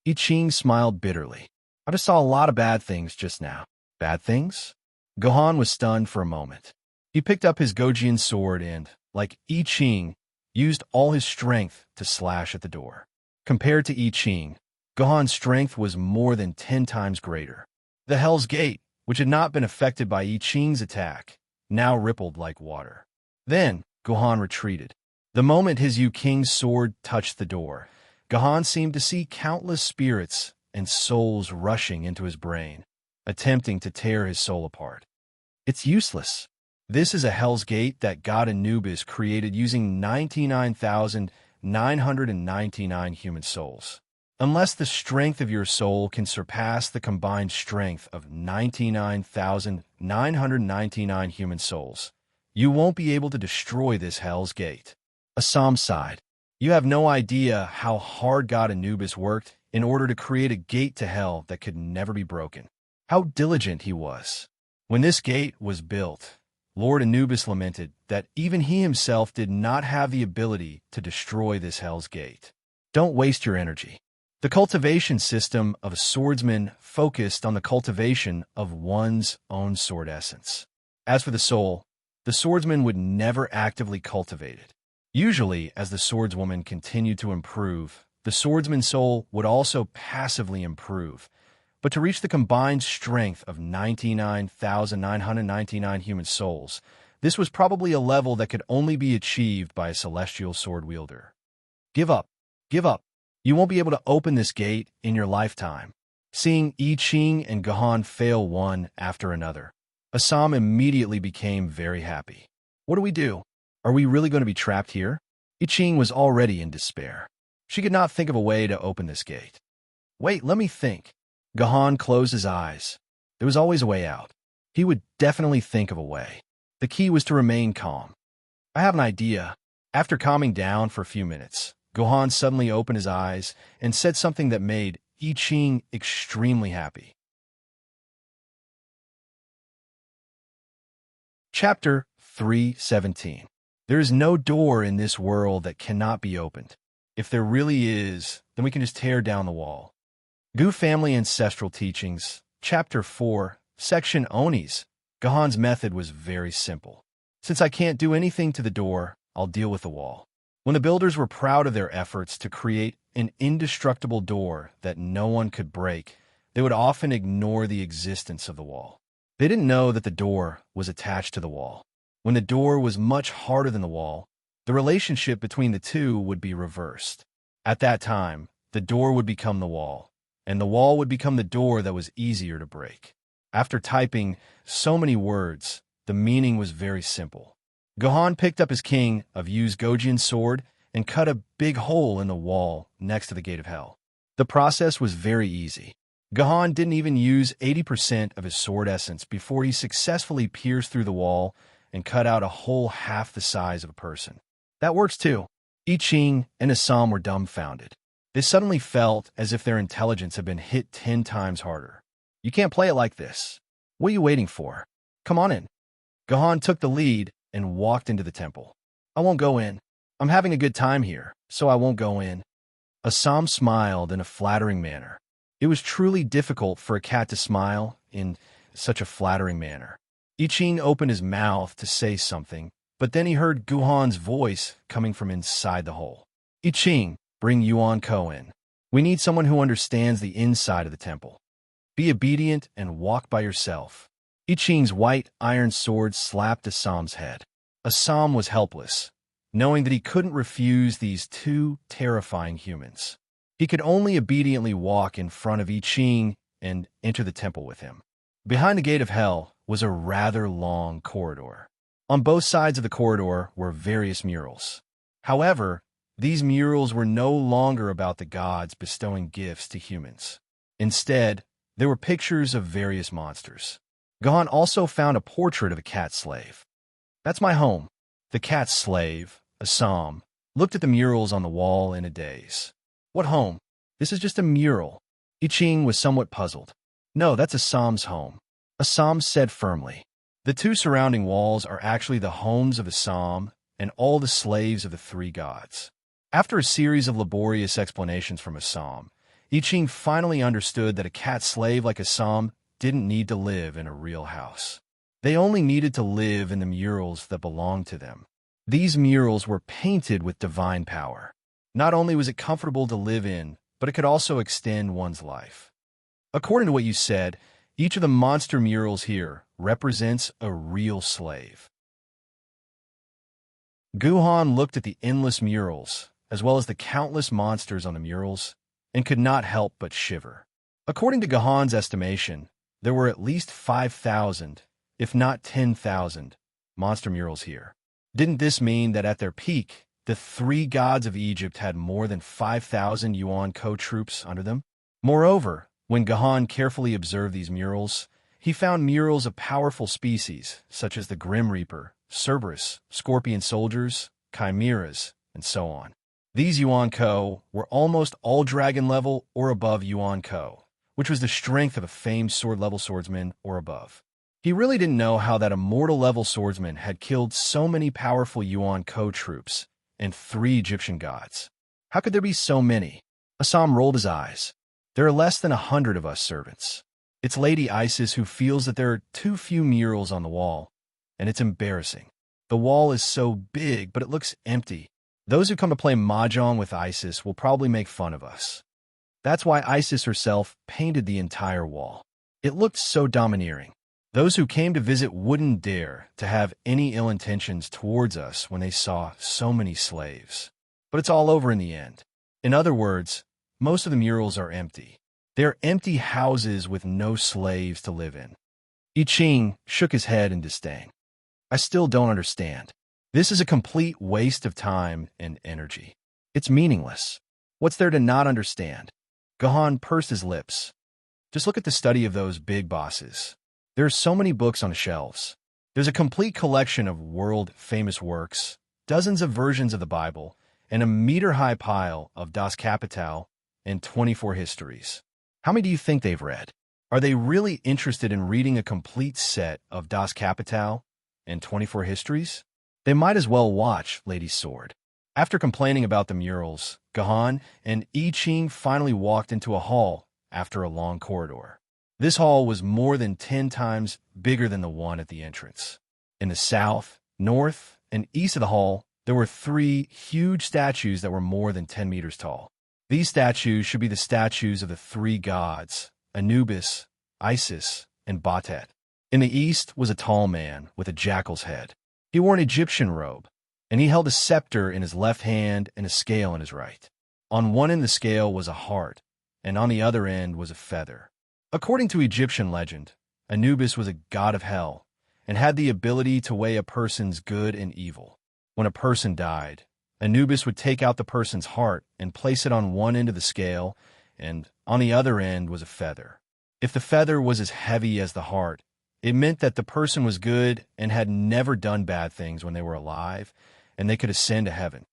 I Ching smiled bitterly. I just saw a lot of bad things just now. Bad things? Gohan was stunned for a moment. He picked up his Gojian sword and, like I Ching, used all his strength to slash at the door. Compared to I Ching, Gohan's strength was more than 10 times greater. The Hell's Gate, which had not been affected by I Ching's attack, now rippled like water. Then, Gohan retreated. The moment his Yu King's sword touched the door, Gohan seemed to see countless spirits and souls rushing into his brain, attempting to tear his soul apart. It's useless. This is a Hell's Gate that God Anubis created using 99,999 human souls. Unless the strength of your soul can surpass the combined strength of 99,999 human souls, you won't be able to destroy this Hell's Gate. Assam sighed. You have no idea how hard God Anubis worked in order to create a gate to hell that could never be broken. How diligent he was. When this gate was built, Lord Anubis lamented that even he himself did not have the ability to destroy this Hell's Gate. Don't waste your energy. The cultivation system of a swordsman focused on the cultivation of one's own sword essence. As for the soul, the swordsman would never actively cultivate it. Usually, as the swordswoman continued to improve, the swordsman's soul would also passively improve, But to reach the combined strength of 99,999 human souls, this was probably a level that could only be achieved by a celestial sword wielder. Give up. Give up. You won't be able to open this gate in your lifetime. Seeing I Ching and Gahan fail one after another, Assam immediately became very happy. What do we do? Are we really going to be trapped here? I Ching was already in despair. She could not think of a way to open this gate. Wait, let me think. Gahan closed his eyes. There was always a way out. He would definitely think of a way. The key was to remain calm. I have an idea. After calming down for a few minutes, Gohan suddenly opened his eyes and said something that made I Ching extremely happy. Chapter 3:17. There is no door in this world that cannot be opened. If there really is, then we can just tear down the wall. Gu Family Ancestral Teachings, Chapter 4, Section Onis. Gahan's method was very simple. Since I can't do anything to the door, I'll deal with the wall. When the builders were proud of their efforts to create an indestructible door that no one could break, they would often ignore the existence of the wall. They didn't know that the door was attached to the wall. When the door was much harder than the wall, the relationship between the two would be reversed. At that time, the door would become the wall, and the wall would become the door that was easier to break. After typing so many words, the meaning was very simple. Gohan picked up his King of Yu's Gojian sword and cut a big hole in the wall next to the Gate of Hell. The process was very easy. Gohan didn't even use 80% of his sword essence before he successfully pierced through the wall and cut out a hole half the size of a person. That works too. I Ching and Assam were dumbfounded. They suddenly felt as if their intelligence had been hit 10 times harder. You can't play it like this. What are you waiting for? Come on in. Gohan took the lead and walked into the temple. I won't go in. I'm having a good time here, so I won't go in. Assam smiled in a flattering manner. It was truly difficult for a cat to smile in such a flattering manner. I Ching opened his mouth to say something, but then he heard Gohan's voice coming from inside the hole. I Ching, bring Yuan Ko in. We need someone who understands the inside of the temple. Be obedient and walk by yourself. I Ching's white iron sword slapped Assam's head. Assam was helpless, knowing that he couldn't refuse these two terrifying humans. He could only obediently walk in front of I Ching and enter the temple with him. Behind the Gate of Hell was a rather long corridor. On both sides of the corridor were various murals. However, these murals were no longer about the gods bestowing gifts to humans. Instead, there were pictures of various monsters. Gohan also found a portrait of a cat slave. That's my home. The cat slave, Assam, looked at the murals on the wall in a daze. What home? This is just a mural. I Ching was somewhat puzzled. No, that's Assam's home. Assam said firmly. The two surrounding walls are actually the homes of Assam and all the slaves of the three gods. After a series of laborious explanations from Assam, I Ching finally understood that a cat slave like Assam didn't need to live in a real house. They only needed to live in the murals that belonged to them. These murals were painted with divine power. Not only was it comfortable to live in, but it could also extend one's life. According to what you said, each of the monster murals here represents a real slave. Gohan looked at the endless murals, as well as the countless monsters on the murals, and could not help but shiver. According to Gohan's estimation, there were at least 5,000, if not 10,000, monster murals here. Didn't this mean that at their peak, the three gods of Egypt had more than 5,000 Yuan co-troops under them? Moreover, when Gohan carefully observed these murals, he found murals of powerful species, such as the Grim Reaper, Cerberus, Scorpion Soldiers, Chimeras, and so on. These Yuan Ko were almost all dragon level or above Yuan Ko, which was the strength of a famed sword-level swordsman or above. He really didn't know how that immortal-level swordsman had killed so many powerful Yuan Ko troops and 3 Egyptian gods. How could there be so many? Assam rolled his eyes. There are less than 100 of us servants. It's Lady Isis who feels that there are too few murals on the wall, and it's embarrassing. The wall is so big, but it looks empty. Those who come to play mahjong with Isis will probably make fun of us. That's why Isis herself painted the entire wall. It looked so domineering. Those who came to visit wouldn't dare to have any ill intentions towards us when they saw so many slaves. But it's all over in the end. In other words, most of the murals are empty. They're empty houses with no slaves to live in. I Ching shook his head in disdain. I still don't understand. This is a complete waste of time and energy. It's meaningless. What's there to not understand? Gahan pursed his lips. Just look at the study of those big bosses. There are so many books on the shelves. There's a complete collection of world-famous works, dozens of versions of the Bible, and a meter-high pile of Das Kapital and 24 histories. How many do you think they've read? Are they really interested in reading a complete set of Das Kapital and 24 histories? They might as well watch Lady's Sword. After complaining about the murals, Gahan and I Ching finally walked into a hall after a long corridor. This hall was more than 10 times bigger than the one at the entrance. In the south, north, and east of the hall, there were 3 huge statues that were more than 10 meters tall. These statues should be the statues of the 3 gods, Anubis, Isis, and Batet. In the east was a tall man with a jackal's head. He wore an Egyptian robe, and he held a scepter in his left hand and a scale in his right. On one end of the scale was a heart, and on the other end was a feather. According to Egyptian legend, Anubis was a god of hell and had the ability to weigh a person's good and evil. When a person died, Anubis would take out the person's heart and place it on one end of the scale, and on the other end was a feather. If the feather was as heavy as the heart, it meant that the person was good and had never done bad things when they were alive, and they could ascend to heaven.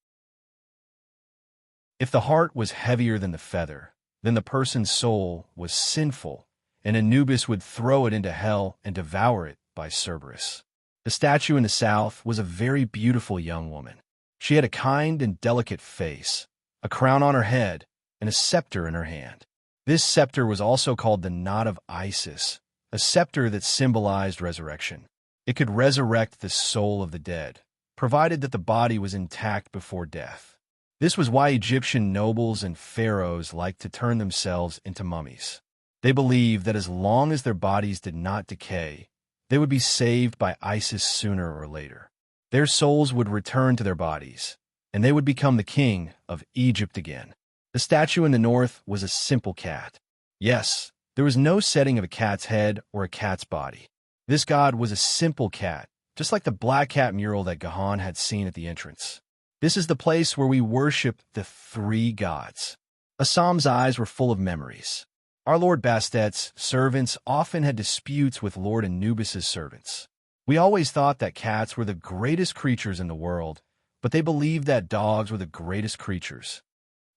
If the heart was heavier than the feather, then the person's soul was sinful, and Anubis would throw it into hell and devour it by Cerberus. The statue in the south was a very beautiful young woman. She had a kind and delicate face, a crown on her head, and a scepter in her hand. This scepter was also called the Knot of Isis, a scepter that symbolized resurrection. It could resurrect the soul of the dead, provided that the body was intact before death. This was why Egyptian nobles and pharaohs liked to turn themselves into mummies. They believed that as long as their bodies did not decay, they would be saved by Isis sooner or later. Their souls would return to their bodies, and they would become the king of Egypt again. The statue in the north was a simple cat. Yes, there was no setting of a cat's head or a cat's body. This god was a simple cat, just like the black cat mural that Gahan had seen at the entrance. This is the place where we worship the 3 gods. Assam's eyes were full of memories. Our Lord Bastet's servants often had disputes with Lord Anubis's servants. We always thought that cats were the greatest creatures in the world, but they believed that dogs were the greatest creatures.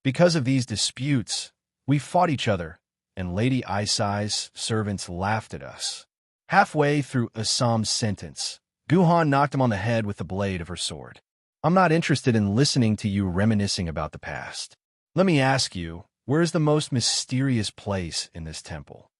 Because of these disputes, we fought each other, and Lady Isai's servants laughed at us. Halfway through Assam's sentence, Guhan knocked him on the head with the blade of her sword. I'm not interested in listening to you reminiscing about the past. Let me ask you, where is the most mysterious place in this temple?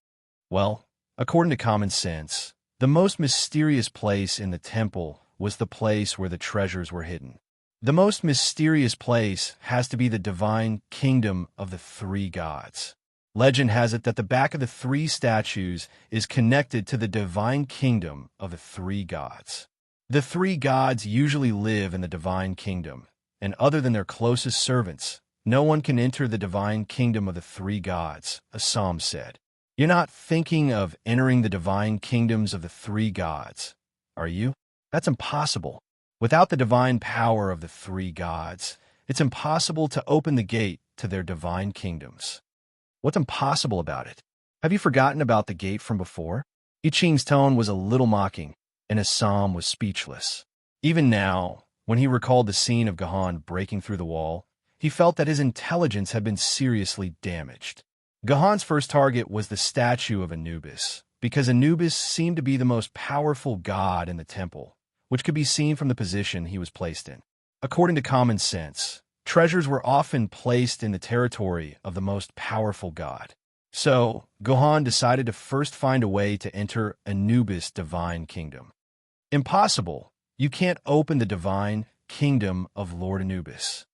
Well, according to common sense, the most mysterious place in the temple was the place where the treasures were hidden. The most mysterious place has to be the divine kingdom of the 3 gods. Legend has it that the back of the 3 statues is connected to the divine kingdom of the 3 gods. The 3 gods usually live in the divine kingdom, and other than their closest servants, no one can enter the divine kingdom of the 3 gods, Assam said. You're not thinking of entering the divine kingdoms of the 3 gods, are you? That's impossible. Without the divine power of the 3 gods, it's impossible to open the gate to their divine kingdoms. What's impossible about it? Have you forgotten about the gate from before? I Ching's tone was a little mocking, and Assam was speechless. Even now, when he recalled the scene of Gahan breaking through the wall, he felt that his intelligence had been seriously damaged. Gahan's first target was the statue of Anubis, because Anubis seemed to be the most powerful god in the temple, which could be seen from the position he was placed in. According to common sense, treasures were often placed in the territory of the most powerful god. So, Gahan decided to first find a way to enter Anubis' divine kingdom. Impossible! You can't open the divine kingdom of Lord Anubis.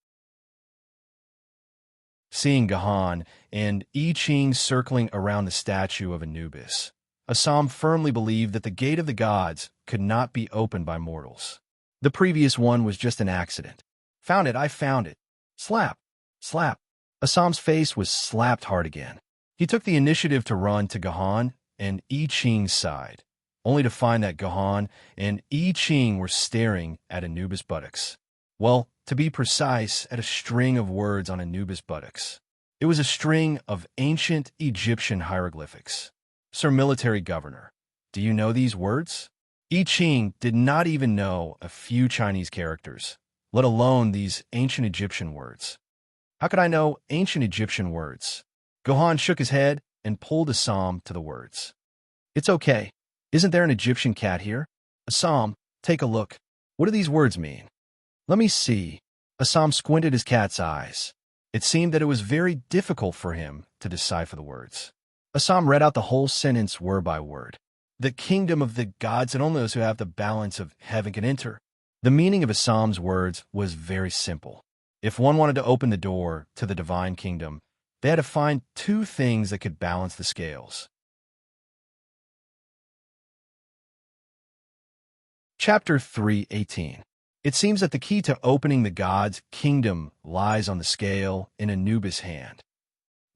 seeing Gahan and I Ching circling around the statue of Anubis. Assam firmly believed that the gate of the gods could not be opened by mortals. The previous one was just an accident. Found it, I found it. Slap, slap. Assam's face was slapped hard again. He took the initiative to run to Gahan and I Ching's side, only to find that Gahan and I Ching were staring at Anubis' buttocks. Well, to be precise, at a string of words on Anubis' buttocks. It was a string of ancient Egyptian hieroglyphics. Sir Military Governor, do you know these words? I Ching did not even know a few Chinese characters, let alone these ancient Egyptian words. How could I know ancient Egyptian words? Gahan shook his head and pulled Assam to the words. It's okay. Isn't there an Egyptian cat here? Assam, take a look. What do these words mean? Let me see. Assam squinted his cat's eyes. It seemed that it was very difficult for him to decipher the words. Assam read out the whole sentence word by word. The kingdom of the gods and only those who have the balance of heaven can enter. The meaning of Assam's words was very simple. If one wanted to open the door to the divine kingdom, they had to find two things that could balance the scales. Chapter 3:18. It seems that the key to opening the god's kingdom lies on the scale in Anubis' hand.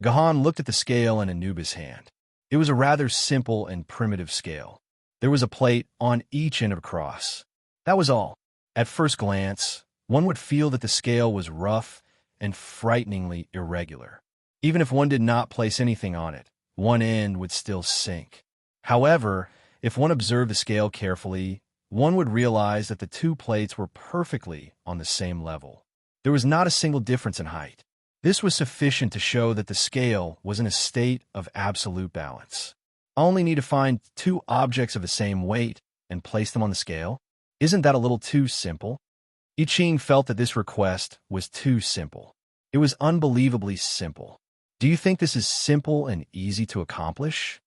Gahan looked at the scale in Anubis' hand. It was a rather simple and primitive scale. There was a plate on each end of a cross. That was all. At first glance, one would feel that the scale was rough and frighteningly irregular. Even if one did not place anything on it, one end would still sink. However, if one observed the scale carefully, one would realize that the two plates were perfectly on the same level. There was not a single difference in height. This was sufficient to show that the scale was in a state of absolute balance. I only need to find two objects of the same weight and place them on the scale. Isn't that a little too simple? I Ching felt that this request was too simple. It was unbelievably simple. Do you think this is simple and easy to accomplish?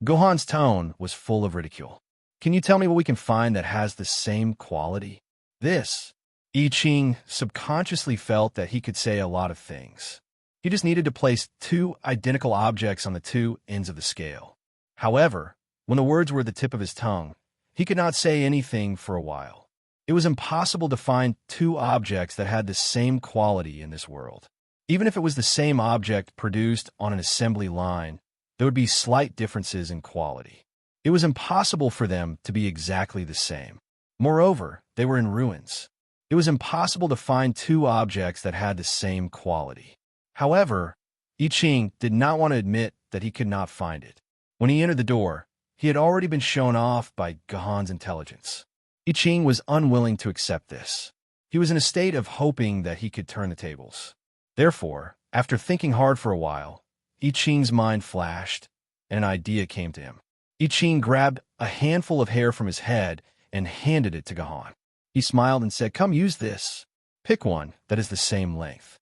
Gahan's tone was full of ridicule. Can you tell me what we can find that has the same quality? This. I Ching subconsciously felt that he could say a lot of things. He just needed to place two identical objects on the two ends of the scale. However, when the words were at the tip of his tongue, he could not say anything for a while. It was impossible to find two objects that had the same quality in this world. Even if it was the same object produced on an assembly line, there would be slight differences in quality. It was impossible for them to be exactly the same. Moreover, they were in ruins. It was impossible to find two objects that had the same quality. However, I Ching did not want to admit that he could not find it. When he entered the door, he had already been shown off by Gahan's intelligence. I Ching was unwilling to accept this. He was in a state of hoping that he could turn the tables. Therefore, after thinking hard for a while, I Ching's mind flashed, and an idea came to him. I Ching grabbed a handful of hair from his head and handed it to Gahan. He smiled and said, "Come use this. Pick one that is the same length."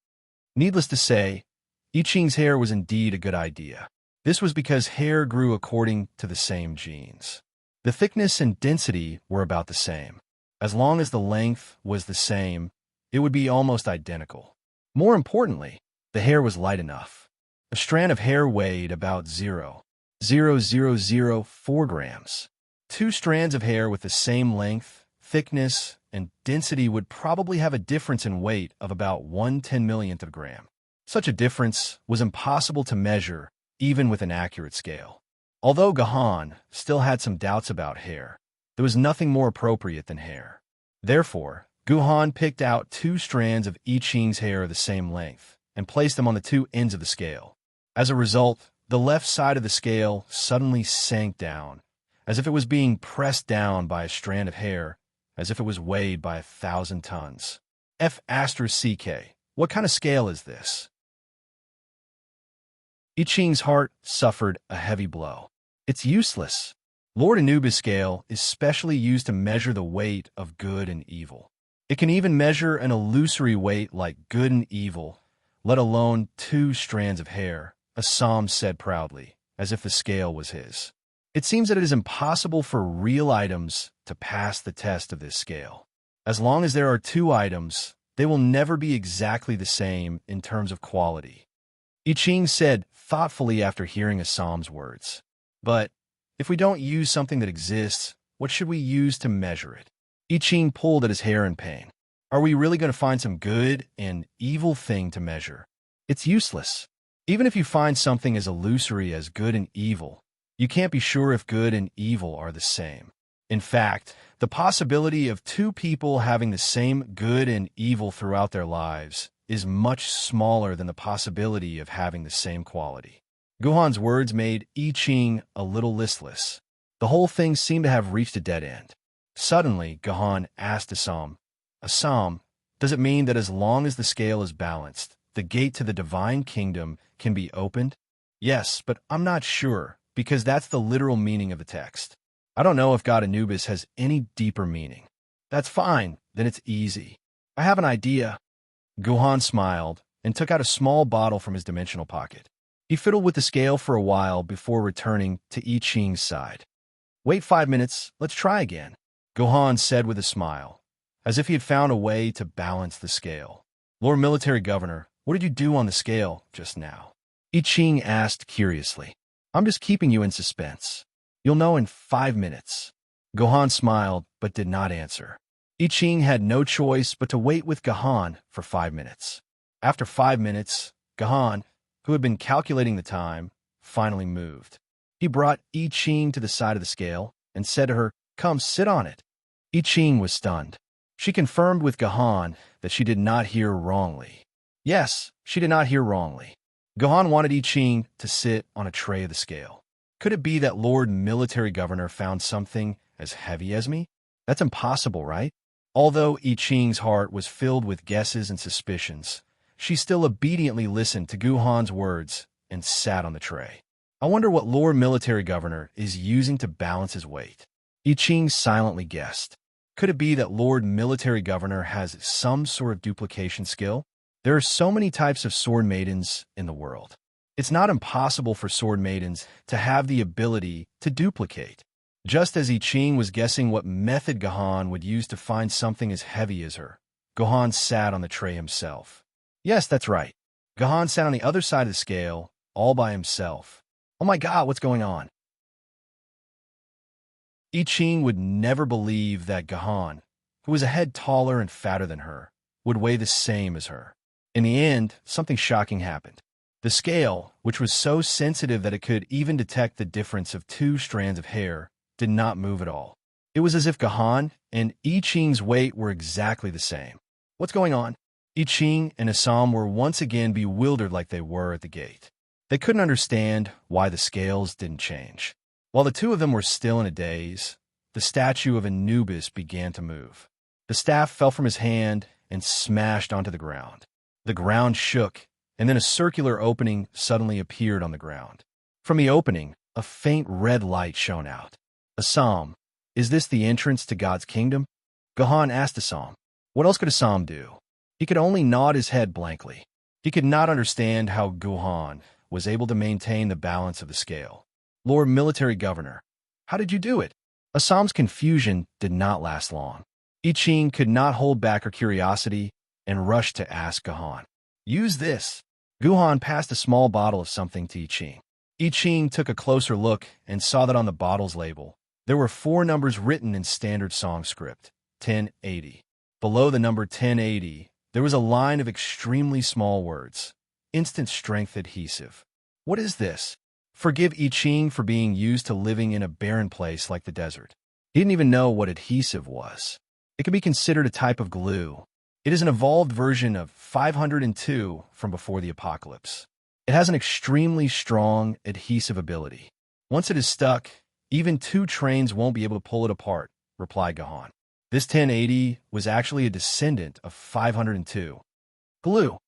Needless to say, I Ching's hair was indeed a good idea. This was because hair grew according to the same genes. The thickness and density were about the same. As long as the length was the same, it would be almost identical. More importantly, the hair was light enough. A strand of hair weighed about 0.0004 grams. Two strands of hair with the same length, thickness, and density would probably have a difference in weight of about 1/10,000,000th of a gram. Such a difference was impossible to measure even with an accurate scale. Although Gahan still had some doubts about hair, there was nothing more appropriate than hair. Therefore, Gahan picked out two strands of I Ching's hair of the same length and placed them on the two ends of the scale. As a result, the left side of the scale suddenly sank down, as if it was being pressed down by a strand of hair, as if it was weighed by 1,000 tons. F***, what kind of scale is this? I Ching's heart suffered a heavy blow. It's useless. Lord Anubis' scale is specially used to measure the weight of good and evil. It can even measure an illusory weight like good and evil, let alone two strands of hair, Assam said proudly, as if the scale was his. It seems that it is impossible for real items to pass the test of this scale. As long as there are two items, they will never be exactly the same in terms of quality. I Ching said thoughtfully after hearing Assam's words. But if we don't use something that exists, what should we use to measure it? I Ching pulled at his hair in pain. Are we really going to find some good and evil thing to measure? It's useless. Even if you find something as illusory as good and evil, you can't be sure if good and evil are the same. In fact, the possibility of two people having the same good and evil throughout their lives is much smaller than the possibility of having the same quality. Guhan's words made I Ching a little listless. The whole thing seemed to have reached a dead end. Suddenly, Guhan asked Assam, Assam, does it mean that as long as the scale is balanced, the gate to the divine kingdom can be opened? Yes, but I'm not sure, because that's the literal meaning of the text. I don't know if God Anubis has any deeper meaning. That's fine, then it's easy. I have an idea. Guhan smiled and took out a small bottle from his dimensional pocket. He fiddled with the scale for a while before returning to I Ching's side. Wait 5 minutes, let's try again, Guhan said with a smile, as if he had found a way to balance the scale. Lord Military Governor, what did you do on the scale just now? I Ching asked curiously. I'm just keeping you in suspense. You'll know in 5 minutes. Guhan smiled but did not answer. I Ching had no choice but to wait with Guhan for 5 minutes. After 5 minutes, Guhan, who had been calculating the time, finally moved. He brought I Ching to the side of the scale and said to her, Come, sit on it. I Ching was stunned. She confirmed with Guhan that she did not hear wrongly. Yes, she did not hear wrongly. Guhan wanted I Ching to sit on a tray of the scale. Could it be that Lord Military Governor found something as heavy as me? That's impossible, right? Although I Ching's heart was filled with guesses and suspicions, she still obediently listened to Guhan's words and sat on the tray. I wonder what Lord Military Governor is using to balance his weight. I Ching silently guessed. Could it be that Lord Military Governor has some sort of duplication skill? There are so many types of sword maidens in the world. It's not impossible for sword maidens to have the ability to duplicate. Just as I Ching was guessing what method Guhan would use to find something as heavy as her, Guhan sat on the tray himself. Yes, that's right. Guhan sat on the other side of the scale, all by himself. Oh my God, what's going on? I Ching would never believe that Guhan, who was a head taller and fatter than her, would weigh the same as her. In the end, something shocking happened. The scale, which was so sensitive that it could even detect the difference of 2 strands of hair, did not move at all. It was as if Guhan and I Ching's weight were exactly the same. What's going on? I Ching and Assam were once again bewildered like they were at the gate. They couldn't understand why the scales didn't change. While the two of them were still in a daze, the statue of Anubis began to move. The staff fell from his hand and smashed onto the ground. The ground shook, and then a circular opening suddenly appeared on the ground. From the opening, a faint red light shone out. Assam, is this the entrance to God's kingdom? Guhan asked Assam. What else could Assam do? He could only nod his head blankly. He could not understand how Guhan was able to maintain the balance of the scale. Lord Military Governor, how did you do it? Assam's confusion did not last long. I Ching could not hold back her curiosity and rushed to ask Guhan. Use this. Guhan passed a small bottle of something to I Ching. I Ching took a closer look and saw that on the bottle's label, there were 4 numbers written in standard song script, 1080. Below the number 1080, there was a line of extremely small words, instant strength adhesive. What is this? Forgive I Ching for being used to living in a barren place like the desert. He didn't even know what adhesive was. It could be considered a type of glue. It is an evolved version of 502 from before the apocalypse. It has an extremely strong adhesive ability. Once it is stuck, even 2 trains won't be able to pull it apart, replied Guhan. This 1080 was actually a descendant of 502. Glue.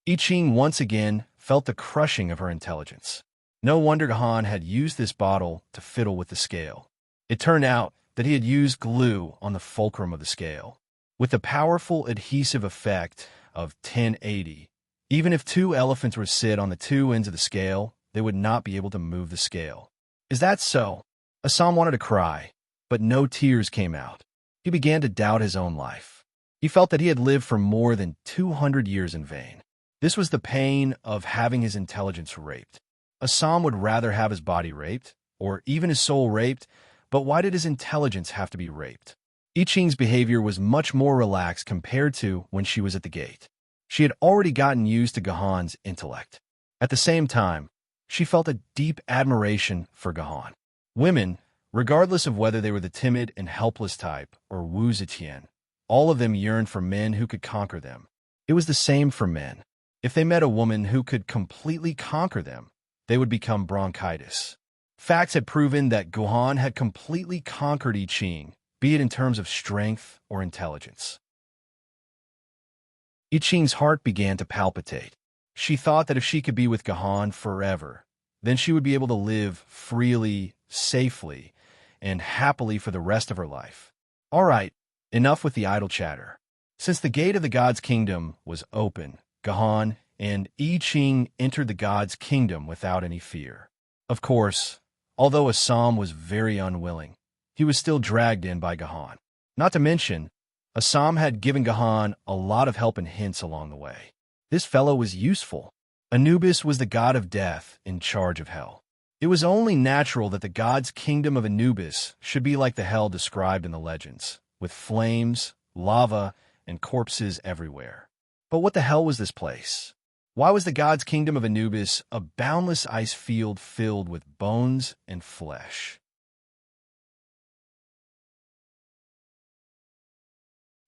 I Ching once again felt the crushing of her intelligence. No wonder Guhan had used this bottle to fiddle with the scale. It turned out that he had used glue on the fulcrum of the scale. With the powerful adhesive effect of 1080, even if 2 elephants were to sit on the 2 ends of the scale, they would not be able to move the scale. Is that so? Assam wanted to cry, but no tears came out. He began to doubt his own life. He felt that he had lived for more than 200 years in vain. This was the pain of having his intelligence raped. Assam would rather have his body raped, or even his soul raped, but why did his intelligence have to be raped? I Ching's behavior was much more relaxed compared to when she was at the gate. She had already gotten used to Gahan's intellect. At the same time, she felt a deep admiration for Gahan. Women, regardless of whether they were the timid and helpless type or Wu Zetian, all of them yearned for men who could conquer them. It was the same for men. If they met a woman who could completely conquer them, they would become bronchitis. Facts had proven that Gahan had completely conquered I Ching, be it in terms of strength or intelligence. I Ching's heart began to palpitate. She thought that if she could be with Gahan forever, then she would be able to live freely, safely, and happily for the rest of her life. All right, enough with the idle chatter. Since the gate of the god's kingdom was open, Gahan and I Ching entered the god's kingdom without any fear. Of course, although Assam was very unwilling, he was still dragged in by Gahan. Not to mention, Assam had given Gahan a lot of help and hints along the way. This fellow was useful. Anubis was the god of death in charge of hell. It was only natural that the god's kingdom of Anubis should be like the hell described in the legends, with flames, lava, and corpses everywhere. But what the hell was this place? Why was the god's kingdom of Anubis a boundless ice field filled with bones and flesh?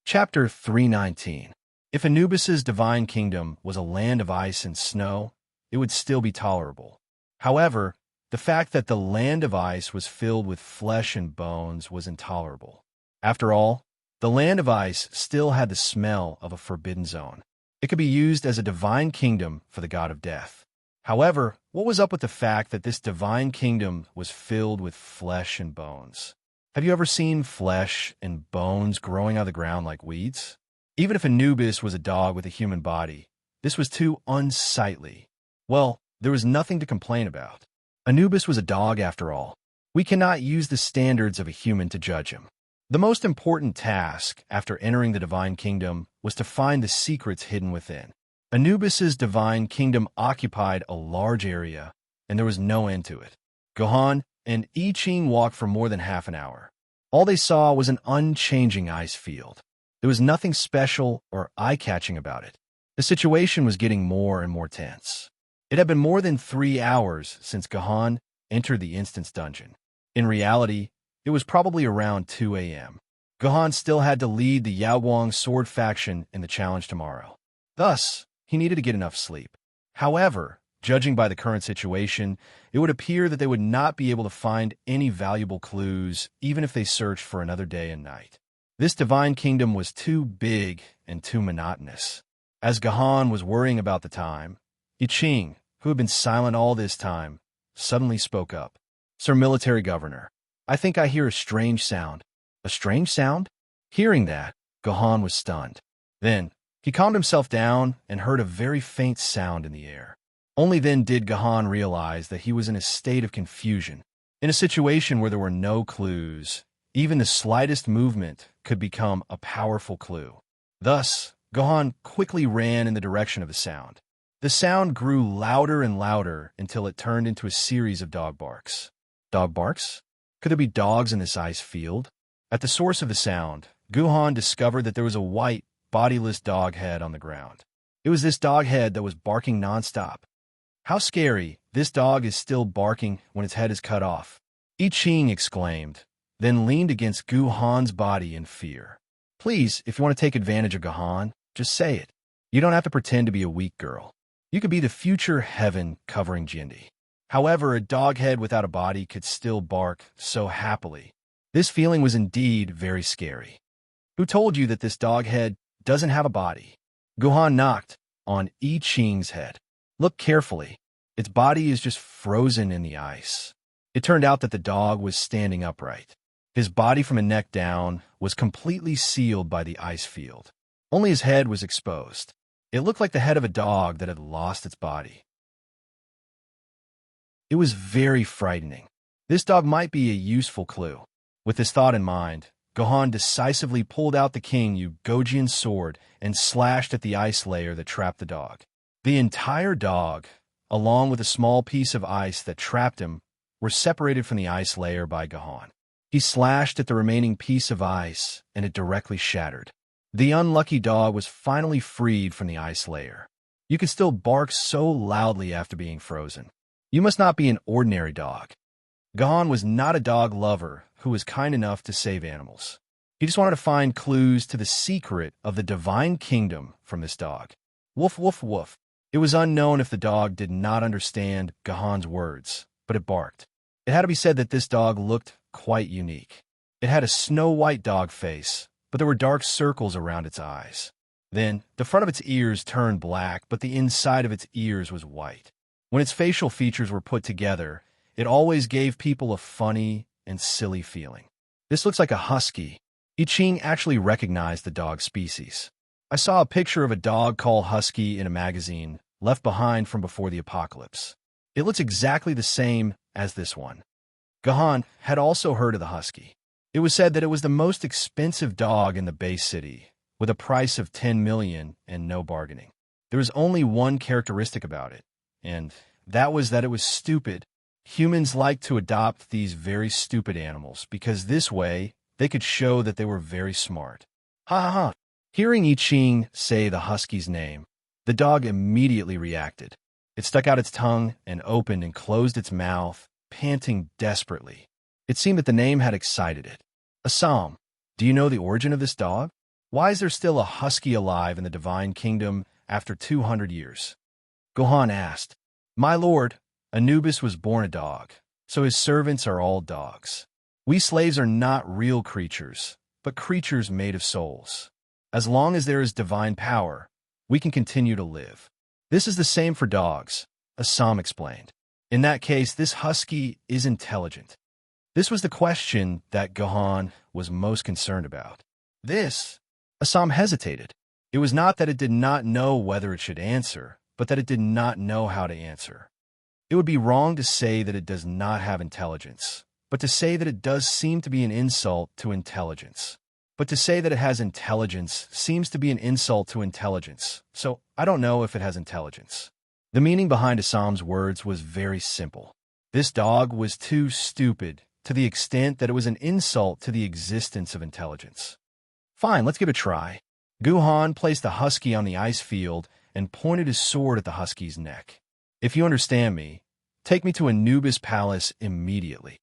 Chapter 319. If Anubis's divine kingdom was a land of ice and snow, it would still be tolerable. However, the fact that the land of ice was filled with flesh and bones was intolerable. After all, the land of ice still had the smell of a forbidden zone. It could be used as a divine kingdom for the god of death. However, what was up with the fact that this divine kingdom was filled with flesh and bones? Have you ever seen flesh and bones growing out of the ground like weeds? Even if Anubis was a dog with a human body, this was too unsightly. Well, there was nothing to complain about. Anubis was a dog after all. We cannot use the standards of a human to judge him. The most important task after entering the divine kingdom was to find the secrets hidden within. Anubis's divine kingdom occupied a large area, and there was no end to it. Gahan and I Ching walked for more than half an hour. All they saw was an unchanging ice field. There was nothing special or eye-catching about it. The situation was getting more and more tense. It had been more than 3 hours since Gahan entered the instance dungeon. In reality, it was probably around 2 a.m. Gahan still had to lead the Yaowang sword faction in the challenge tomorrow. Thus, he needed to get enough sleep. However, judging by the current situation, it would appear that they would not be able to find any valuable clues even if they searched for another day and night. This divine kingdom was too big and too monotonous. As Gahan was worrying about the time, I Ching, who had been silent all this time, suddenly spoke up. "Sir Military Governor, I think I hear a strange sound." "A strange sound?" Hearing that, Gahan was stunned. Then, he calmed himself down and heard a very faint sound in the air. Only then did Gahan realize that he was in a state of confusion. In a situation where there were no clues, even the slightest movement could become a powerful clue. Thus, Gahan quickly ran in the direction of the sound. The sound grew louder and louder until it turned into a series of dog barks. Dog barks? Could there be dogs in this ice field? At the source of the sound, Gahan discovered that there was a white, bodiless dog head on the ground. It was this dog head that was barking nonstop. How scary, this dog is still barking when its head is cut off. I Ching exclaimed, then leaned against Gahan's body in fear. Please, if you want to take advantage of Gahan, just say it. You don't have to pretend to be a weak girl. You could be the future heaven covering Jindy. However, a dog head without a body could still bark so happily. This feeling was indeed very scary. Who told you that this dog head doesn't have a body? Gahan knocked on I Ching's head. Look carefully. Its body is just frozen in the ice. It turned out that the dog was standing upright. His body from the neck down was completely sealed by the ice field. Only his head was exposed. It looked like the head of a dog that had lost its body. It was very frightening. This dog might be a useful clue. With this thought in mind, Gahan decisively pulled out the King Ugojian sword and slashed at the ice layer that trapped the dog. The entire dog, along with a small piece of ice that trapped him, were separated from the ice layer by Gahan. He slashed at the remaining piece of ice, and it directly shattered. The unlucky dog was finally freed from the ice layer. You could still bark so loudly after being frozen. You must not be an ordinary dog. Gahan was not a dog lover who was kind enough to save animals. He just wanted to find clues to the secret of the divine kingdom from this dog. Woof, woof, woof. It was unknown if the dog did not understand Gahan's words, but it barked. It had to be said that this dog looked quite unique. It had a snow-white dog face, but there were dark circles around its eyes. Then, the front of its ears turned black, but the inside of its ears was white. When its facial features were put together, it always gave people a funny and silly feeling. This looks like a husky. I Ching actually recognized the dog species. I saw a picture of a dog called Husky in a magazine, left behind from before the apocalypse. It looks exactly the same as this one. Gahan had also heard of the husky. It was said that it was the most expensive dog in the Bay City, with a price of 10 million and no bargaining. There was only one characteristic about it, and that was that it was stupid. Humans like to adopt these very stupid animals because this way they could show that they were very smart. Ha ha ha. Hearing I Ching say the husky's name, the dog immediately reacted. It stuck out its tongue and opened and closed its mouth, panting desperately. It seemed that the name had excited it. Assam, do you know the origin of this dog? Why is there still a husky alive in the divine kingdom after 200 years? Gahan asked. My lord, Anubis was born a dog, so his servants are all dogs. We slaves are not real creatures, but creatures made of souls. As long as there is divine power, we can continue to live. This is the same for dogs, Assam explained. In that case, this husky is intelligent. This was the question that Gahan was most concerned about. Assam hesitated. It was not that it did not know whether it should answer, but that it did not know how to answer. It would be wrong to say that it does not have intelligence, but to say that it does seem to be an insult to intelligence. But to say that it has intelligence seems to be an insult to intelligence, so I don't know if it has intelligence. The meaning behind Assam's words was very simple. This dog was too stupid to the extent that it was an insult to the existence of intelligence. Fine, let's give it a try. Gahan placed the husky on the ice field and pointed his sword at the husky's neck. If you understand me, take me to Anubis Palace immediately.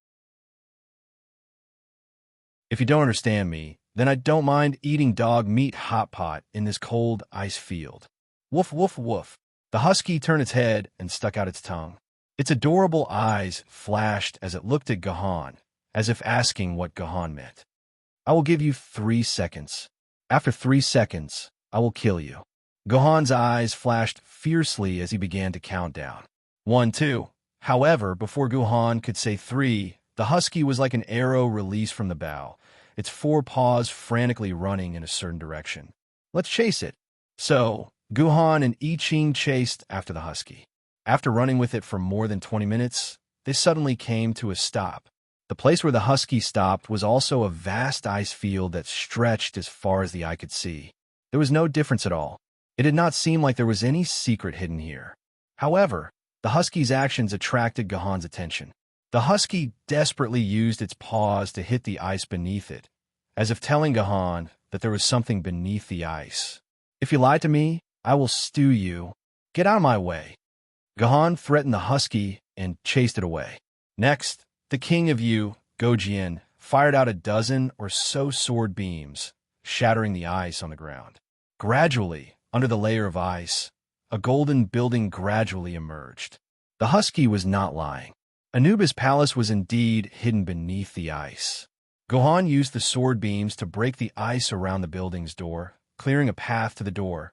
If you don't understand me, then I don't mind eating dog meat hot pot in this cold ice field. Woof, woof, woof. The husky turned its head and stuck out its tongue. Its adorable eyes flashed as it looked at Gahan, as if asking what Gahan meant. I will give you 3 seconds. After 3 seconds, I will kill you. Gahan's eyes flashed fiercely as he began to count down. 1, 2. However, before Gahan could say 3, the husky was like an arrow released from the bow, its 4 paws frantically running in a certain direction. Let's chase it. So, Gahan and I Ching chased after the husky. After running with it for more than 20 minutes, they suddenly came to a stop. The place where the husky stopped was also a vast ice field that stretched as far as the eye could see. There was no difference at all. It did not seem like there was any secret hidden here. However, the husky's actions attracted Gahan's attention. The husky desperately used its paws to hit the ice beneath it, as if telling Gahan that there was something beneath the ice. If you lie to me, I will stew you. Get out of my way. Gahan threatened the husky and chased it away. Next, the king of Yu, Gojian, fired out a dozen or so sword beams, shattering the ice on the ground. Gradually, under the layer of ice, a golden building gradually emerged. The husky was not lying. Anubis' palace was indeed hidden beneath the ice. Gahan used the sword beams to break the ice around the building's door, clearing a path to the door.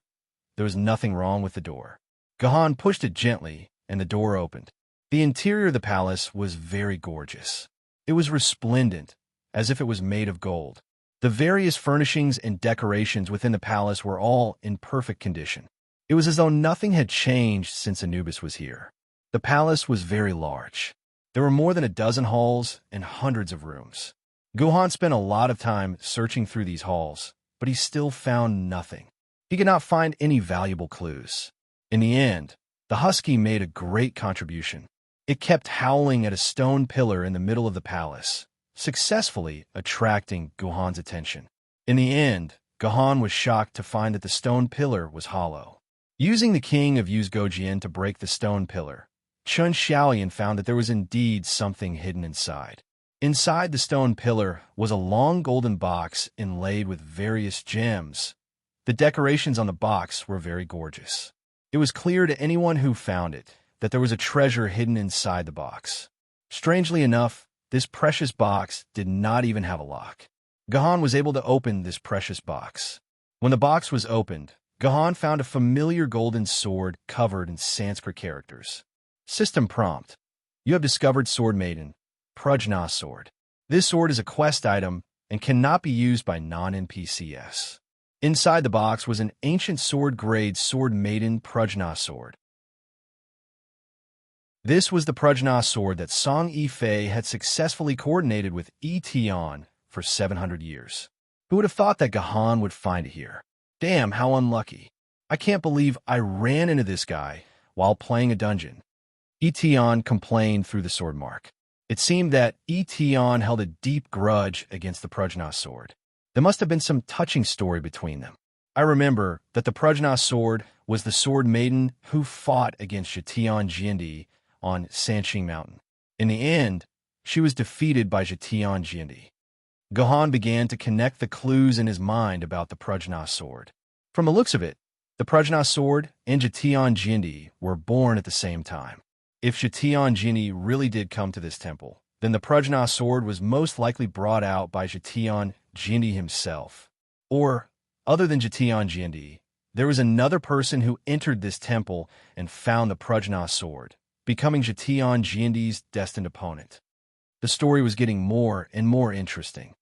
There was nothing wrong with the door. Gahan pushed it gently, and the door opened. The interior of the palace was very gorgeous. It was resplendent, as if it was made of gold. The various furnishings and decorations within the palace were all in perfect condition. It was as though nothing had changed since Anubis was here. The palace was very large. There were more than a dozen halls and hundreds of rooms. Gahan spent a lot of time searching through these halls, but he still found nothing. He could not find any valuable clues. In the end, the husky made a great contribution. It kept howling at a stone pillar in the middle of the palace, successfully attracting Guhan's attention. In the end, Guhan was shocked to find that the stone pillar was hollow. Using the king of Uzgojian to break the stone pillar, Chun Xiaoyan found that there was indeed something hidden inside. Inside the stone pillar was a long golden box inlaid with various gems. The decorations on the box were very gorgeous. It was clear to anyone who found it that there was a treasure hidden inside the box. Strangely enough, this precious box did not even have a lock. Guhan was able to open this precious box. When the box was opened, Guhan found a familiar golden sword covered in Sanskrit characters. System prompt: You have discovered Sword Maiden, Prajna Sword. This sword is a quest item and cannot be used by non-NPCs. Inside the box was an ancient sword-grade Sword Maiden Prajna Sword. This was the Prajna Sword that Song Yifei had successfully coordinated with Tian for 700 years. Who would have thought that Guhan would find it here? Damn, how unlucky. I can't believe I ran into this guy while playing a dungeon. Tian complained through the sword mark. It seemed that Tian held a deep grudge against the Prajna Sword. There must have been some touching story between them. I remember that the Prajna Sword was the Sword Maiden who fought against Zhetian Jiandi on Sanqing Mountain. In the end, she was defeated by Zhetian Jiandi. Guhan began to connect the clues in his mind about the Prajna Sword. From the looks of it, the Prajna Sword and Zhetian Jiandi were born at the same time. If Zhetian Jiandi really did come to this temple, then the Prajna Sword was most likely brought out by Zhetian Jiandi himself. Or, other than Zhetian Jiandi, there was another person who entered this temple and found the Prajna Sword, becoming Zhetian Jiandi's destined opponent. The story was getting more and more interesting.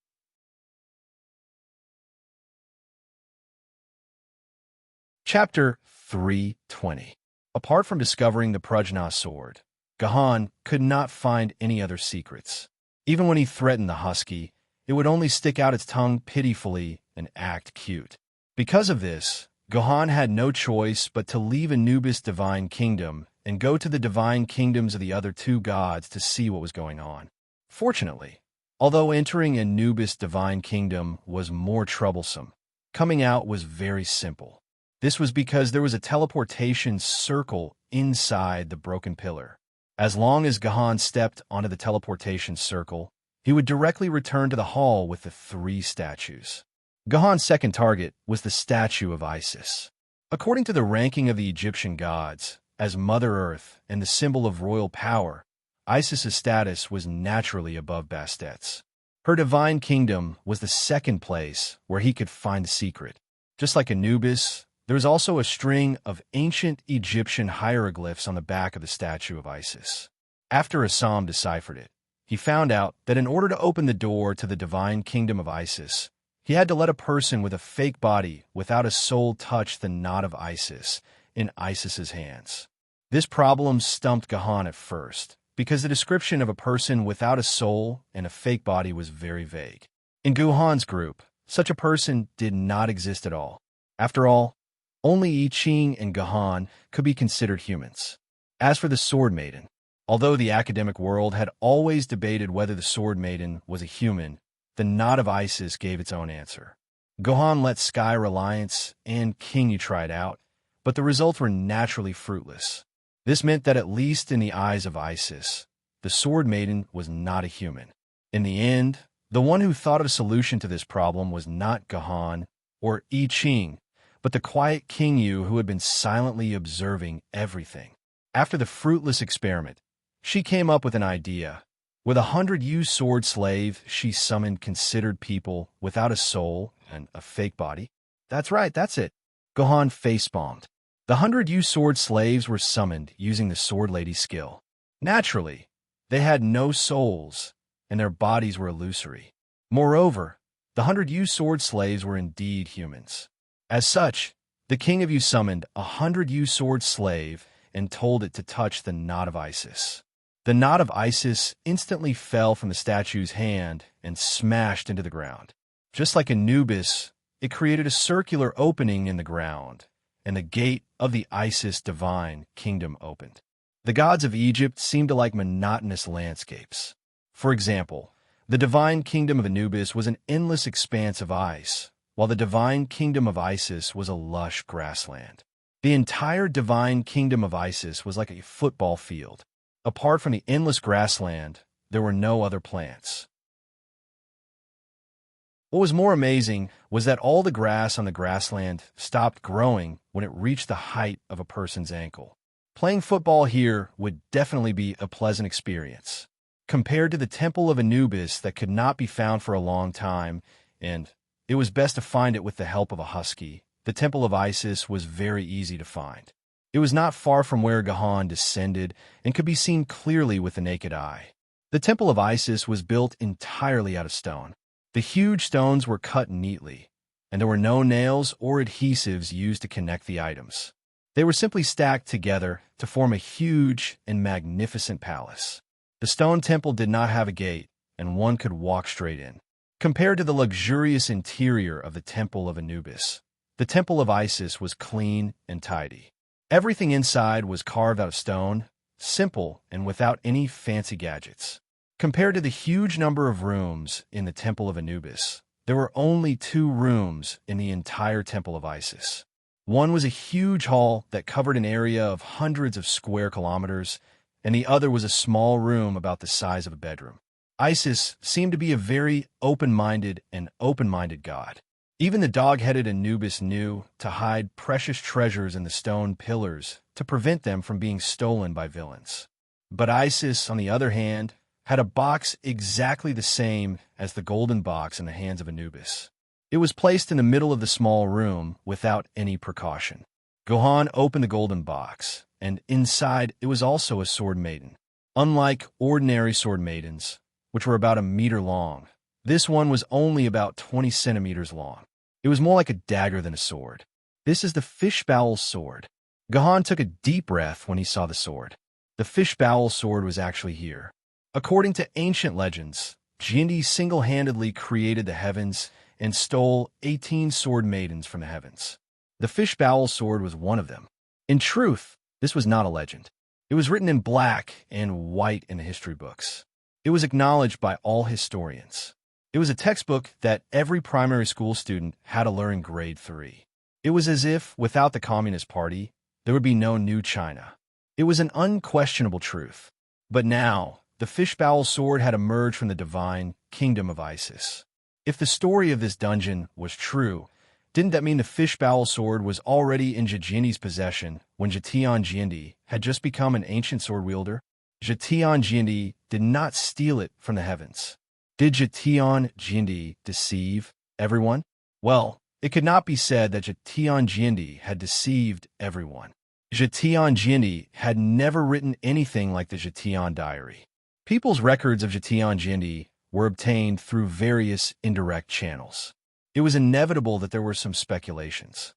Chapter 320. Apart from discovering the Prajna Sword, Guhan could not find any other secrets. Even when he threatened the husky, it would only stick out its tongue pitifully and act cute. Because of this, Guhan had no choice but to leave Anubis' divine kingdom and go to the divine kingdoms of the other two gods to see what was going on. Fortunately, although entering Anubis' divine kingdom was more troublesome, coming out was very simple. This was because there was a teleportation circle inside the broken pillar. As long as Guhan stepped onto the teleportation circle, he would directly return to the hall with the 3 statues. Guhan's second target was the statue of Isis. According to the ranking of the Egyptian gods, as Mother Earth and the symbol of royal power, Isis's status was naturally above Bastet's. Her divine kingdom was the second place where he could find the secret. Just like Anubis, there was also a string of ancient Egyptian hieroglyphs on the back of the statue of Isis. After Assam deciphered it, he found out that in order to open the door to the divine kingdom of Isis, he had to let a person with a fake body without a soul touch the knot of Isis in Isis's hands. This problem stumped Guhan at first, because the description of a person without a soul and a fake body was very vague. In Guhan's group, such a person did not exist at all. After all, only I Ching and Guhan could be considered humans. As for the Sword Maiden, although the academic world had always debated whether the Sword Maiden was a human, the knot of Isis gave its own answer. Guhan let Sky Reliance and King Yu try it out, but the results were naturally fruitless. This meant that at least in the eyes of Isis, the Sword Maiden was not a human. In the end, the one who thought of a solution to this problem was not Guhan or I Ching, but the quiet King Yu who had been silently observing everything. After the fruitless experiment, she came up with an idea. With 100 Yu sword slave, she summoned considered people without a soul and a fake body. That's right, that's it. Guhan facepalmed. The 100 Yu sword slaves were summoned using the sword lady's skill. Naturally, they had no souls, and their bodies were illusory. Moreover, the 100 Yu sword slaves were indeed humans. As such, the king of Yu summoned 100 Yu sword slave and told it to touch the knot of Isis. The knot of Isis instantly fell from the statue's hand and smashed into the ground. Just like Anubis, it created a circular opening in the ground, and the gate of the Isis divine kingdom opened. The gods of Egypt seemed to like monotonous landscapes. For example, the divine kingdom of Anubis was an endless expanse of ice, while the divine kingdom of Isis was a lush grassland. The entire divine kingdom of Isis was like a football field. Apart from the endless grassland, there were no other plants. What was more amazing was that all the grass on the grassland stopped growing when it reached the height of a person's ankle. Playing football here would definitely be a pleasant experience. Compared to the temple of Anubis that could not be found for a long time, and it was best to find it with the help of a husky, the temple of Isis was very easy to find. It was not far from where Gahan descended and could be seen clearly with the naked eye. The temple of Isis was built entirely out of stone. The huge stones were cut neatly, and there were no nails or adhesives used to connect the items. They were simply stacked together to form a huge and magnificent palace. The stone temple did not have a gate, and one could walk straight in. Compared to the luxurious interior of the temple of Anubis, the temple of Isis was clean and tidy. Everything inside was carved out of stone, simple and without any fancy gadgets. Compared to the huge number of rooms in the temple of Anubis, there were only 2 rooms in the entire temple of Isis. One was a huge hall that covered an area of hundreds of square kilometers, and the other was a small room about the size of a bedroom. Isis seemed to be a very open-minded god. Even the dog-headed Anubis knew to hide precious treasures in the stone pillars to prevent them from being stolen by villains. But Isis, on the other hand, had a box exactly the same as the golden box in the hands of Anubis. It was placed in the middle of the small room without any precaution. Gahan opened the golden box, and inside it was also a sword maiden. Unlike ordinary sword maidens, which were about a meter long, this one was only about 20 centimeters long. It was more like a dagger than a sword. This is the Fishbowl sword. Gahan took a deep breath when he saw the sword. The Fishbowl sword was actually here. According to ancient legends, Jindi single-handedly created the heavens and stole 18 sword maidens from the heavens. The Fishbowl sword was one of them. In truth, this was not a legend. It was written in black and white in the history books. It was acknowledged by all historians. It was a textbook that every primary school student had to learn in grade 3. It was as if, without the Communist Party, there would be no new China. It was an unquestionable truth. But now, the Fishbowl sword had emerged from the divine kingdom of Isis. If the story of this dungeon was true, didn't that mean the Fishbowl sword was already in Jindi's possession when Jindi had just become an ancient sword wielder? Jindi did not steal it from the heavens. Did Jindi deceive everyone? Well, it could not be said that Jindi had deceived everyone. Jindi had never written anything like the Jitian diary. People's records of Jindi were obtained through various indirect channels. It was inevitable that there were some speculations.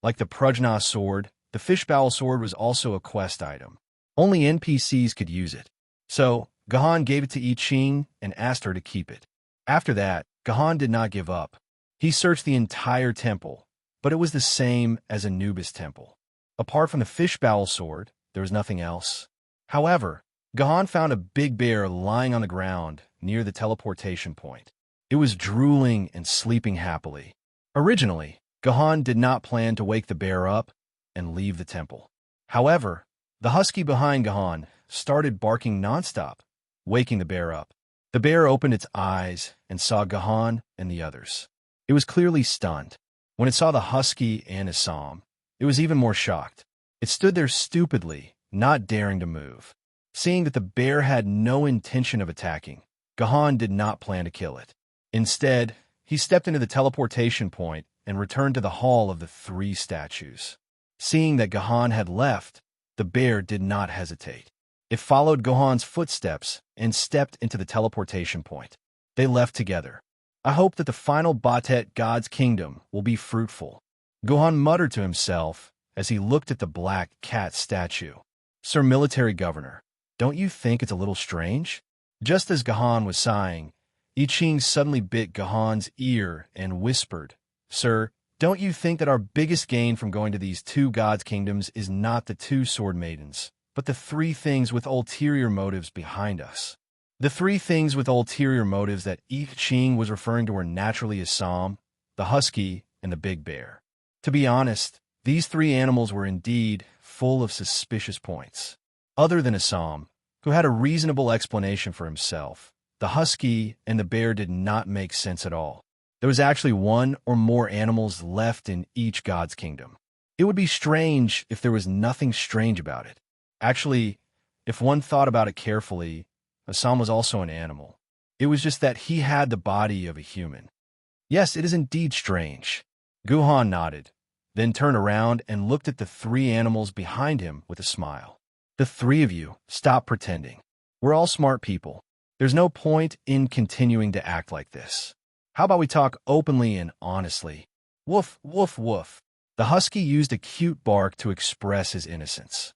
Like the Prajna sword, the Fishbowl sword was also a quest item. Only NPCs could use it. So, Gahan gave it to I Ching and asked her to keep it. After that, Gahan did not give up. He searched the entire temple, but it was the same as Anubis temple. Apart from the Fishbowl sword, there was nothing else. However, Gahan found a big bear lying on the ground near the teleportation point. It was drooling and sleeping happily. Originally, Gahan did not plan to wake the bear up and leave the temple. However, the husky behind Gahan started barking nonstop, waking the bear up. The bear opened its eyes and saw Gahan and the others. It was clearly stunned. When it saw the husky and Assam, it was even more shocked. It stood there stupidly, not daring to move. Seeing that the bear had no intention of attacking, Gahan did not plan to kill it. Instead, he stepped into the teleportation point and returned to the hall of the 3 statues. Seeing that Gahan had left, the bear did not hesitate. It followed Gahan's footsteps and stepped into the teleportation point. They left together. I hope that the final Batet God's kingdom will be fruitful. Gahan muttered to himself as he looked at the black cat statue. Sir Military Governor, don't you think it's a little strange? Just as Gahan was sighing, I Ching suddenly bit Gahan's ear and whispered, Sir, Don't you think that our biggest gain from going to these two gods' kingdoms is not the two sword maidens, but the three things with ulterior motives behind us? The three things with ulterior motives that I Ching was referring to were naturally Assam, the husky, and the big bear. To be honest, these three animals were indeed full of suspicious points. Other than Assam, who had a reasonable explanation for himself, the husky and the bear did not make sense at all. There was actually one or more animals left in each god's kingdom. It would be strange if there was nothing strange about it. Actually, if one thought about it carefully, Assam was also an animal. It was just that he had the body of a human. Yes, it is indeed strange. Guhan nodded, then turned around and looked at the three animals behind him with a smile. The three of you, stop pretending. We're all smart people. There's no point in continuing to act like this. How about we talk openly and honestly? Woof, woof, woof. The husky used a cute bark to express his innocence.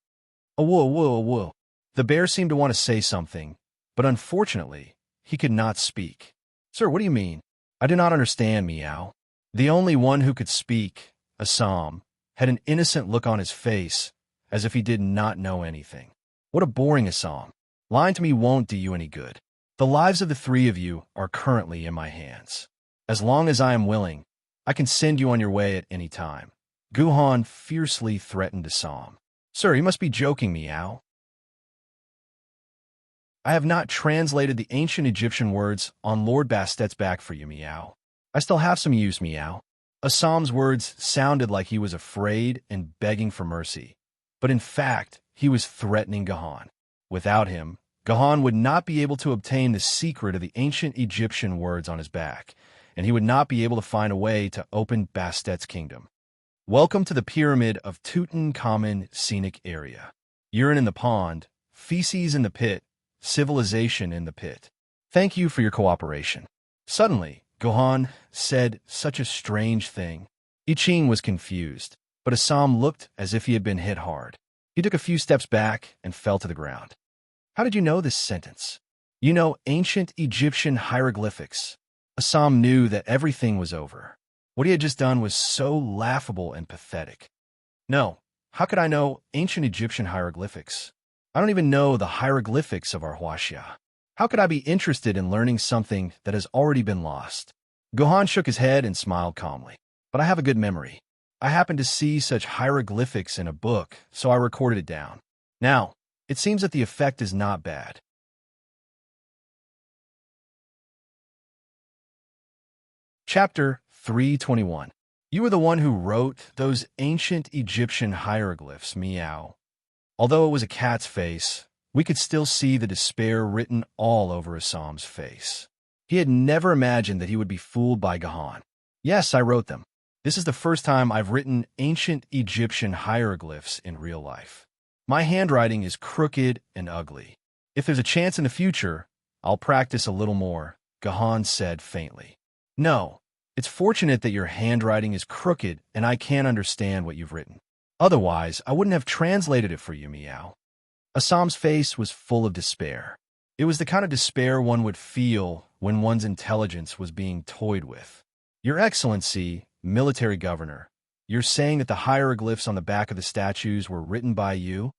Woo, woo, woo. The bear seemed to want to say something, but unfortunately, he could not speak. Sir, what do you mean? I do not understand, meow. The only one who could speak, Assam, had an innocent look on his face, as if he did not know anything. What a boring Assam. Lying to me won't do you any good. The lives of the three of you are currently in my hands. As long as I am willing, I can send you on your way at any time. Guhan fiercely threatened Assam. Sir, you must be joking, meow. I have not translated the ancient Egyptian words on Lord Bastet's back for you, meow. I still have some use, meow. Assam's words sounded like he was afraid and begging for mercy, but in fact, he was threatening Gahan. Without him, Gahan would not be able to obtain the secret of the ancient Egyptian words on his back, and he would not be able to find a way to open Bastet's kingdom. Welcome to the Pyramid of Tutankhamun Scenic Area. Urine in the pond, feces in the pit, civilization in the pit. Thank you for your cooperation. Suddenly, Gahan said such a strange thing. I Ching was confused, but Assam looked as if he had been hit hard. He took a few steps back and fell to the ground. How did you know this sentence? You know ancient Egyptian hieroglyphics. Assam knew that everything was over. What he had just done was so laughable and pathetic. No, how could I know ancient Egyptian hieroglyphics? I don't even know the hieroglyphics of our Huaxia. How could I be interested in learning something that has already been lost? Gohan shook his head and smiled calmly. But I have a good memory. I happened to see such hieroglyphics in a book, so I recorded it down. Now, it seems that the effect is not bad. Chapter 321. You were the one who wrote those ancient Egyptian hieroglyphs, meow. Although it was a cat's face, we could still see the despair written all over Assam's face. He had never imagined that he would be fooled by Gahan. Yes, I wrote them. This is the first time I've written ancient Egyptian hieroglyphs in real life. My handwriting is crooked and ugly. If there's a chance in the future, I'll practice a little more, Gahan said faintly. No, it's fortunate that your handwriting is crooked and I can't understand what you've written. Otherwise, I wouldn't have translated it for you, meow. Assam's face was full of despair. It was the kind of despair one would feel when one's intelligence was being toyed with. Your Excellency, military governor, you're saying that the hieroglyphs on the back of the statues were written by you?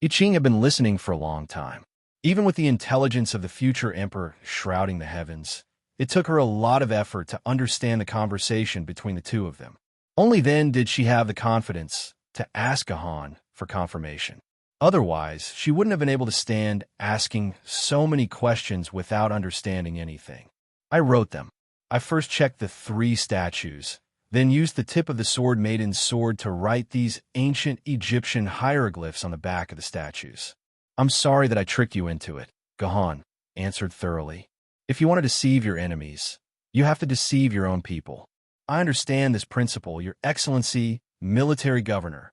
I Ching had been listening for a long time. Even with the intelligence of the future emperor shrouding the heavens, it took her a lot of effort to understand the conversation between the two of them. Only then did she have the confidence to ask Gahan for confirmation. Otherwise, she wouldn't have been able to stand asking so many questions without understanding anything. I wrote them. I first checked the 3 statues, then used the tip of the sword maiden's sword to write these ancient Egyptian hieroglyphs on the back of the statues. I'm sorry that I tricked you into it, Gahan answered thoroughly. If you want to deceive your enemies, you have to deceive your own people. I understand this principle, Your Excellency, military governor.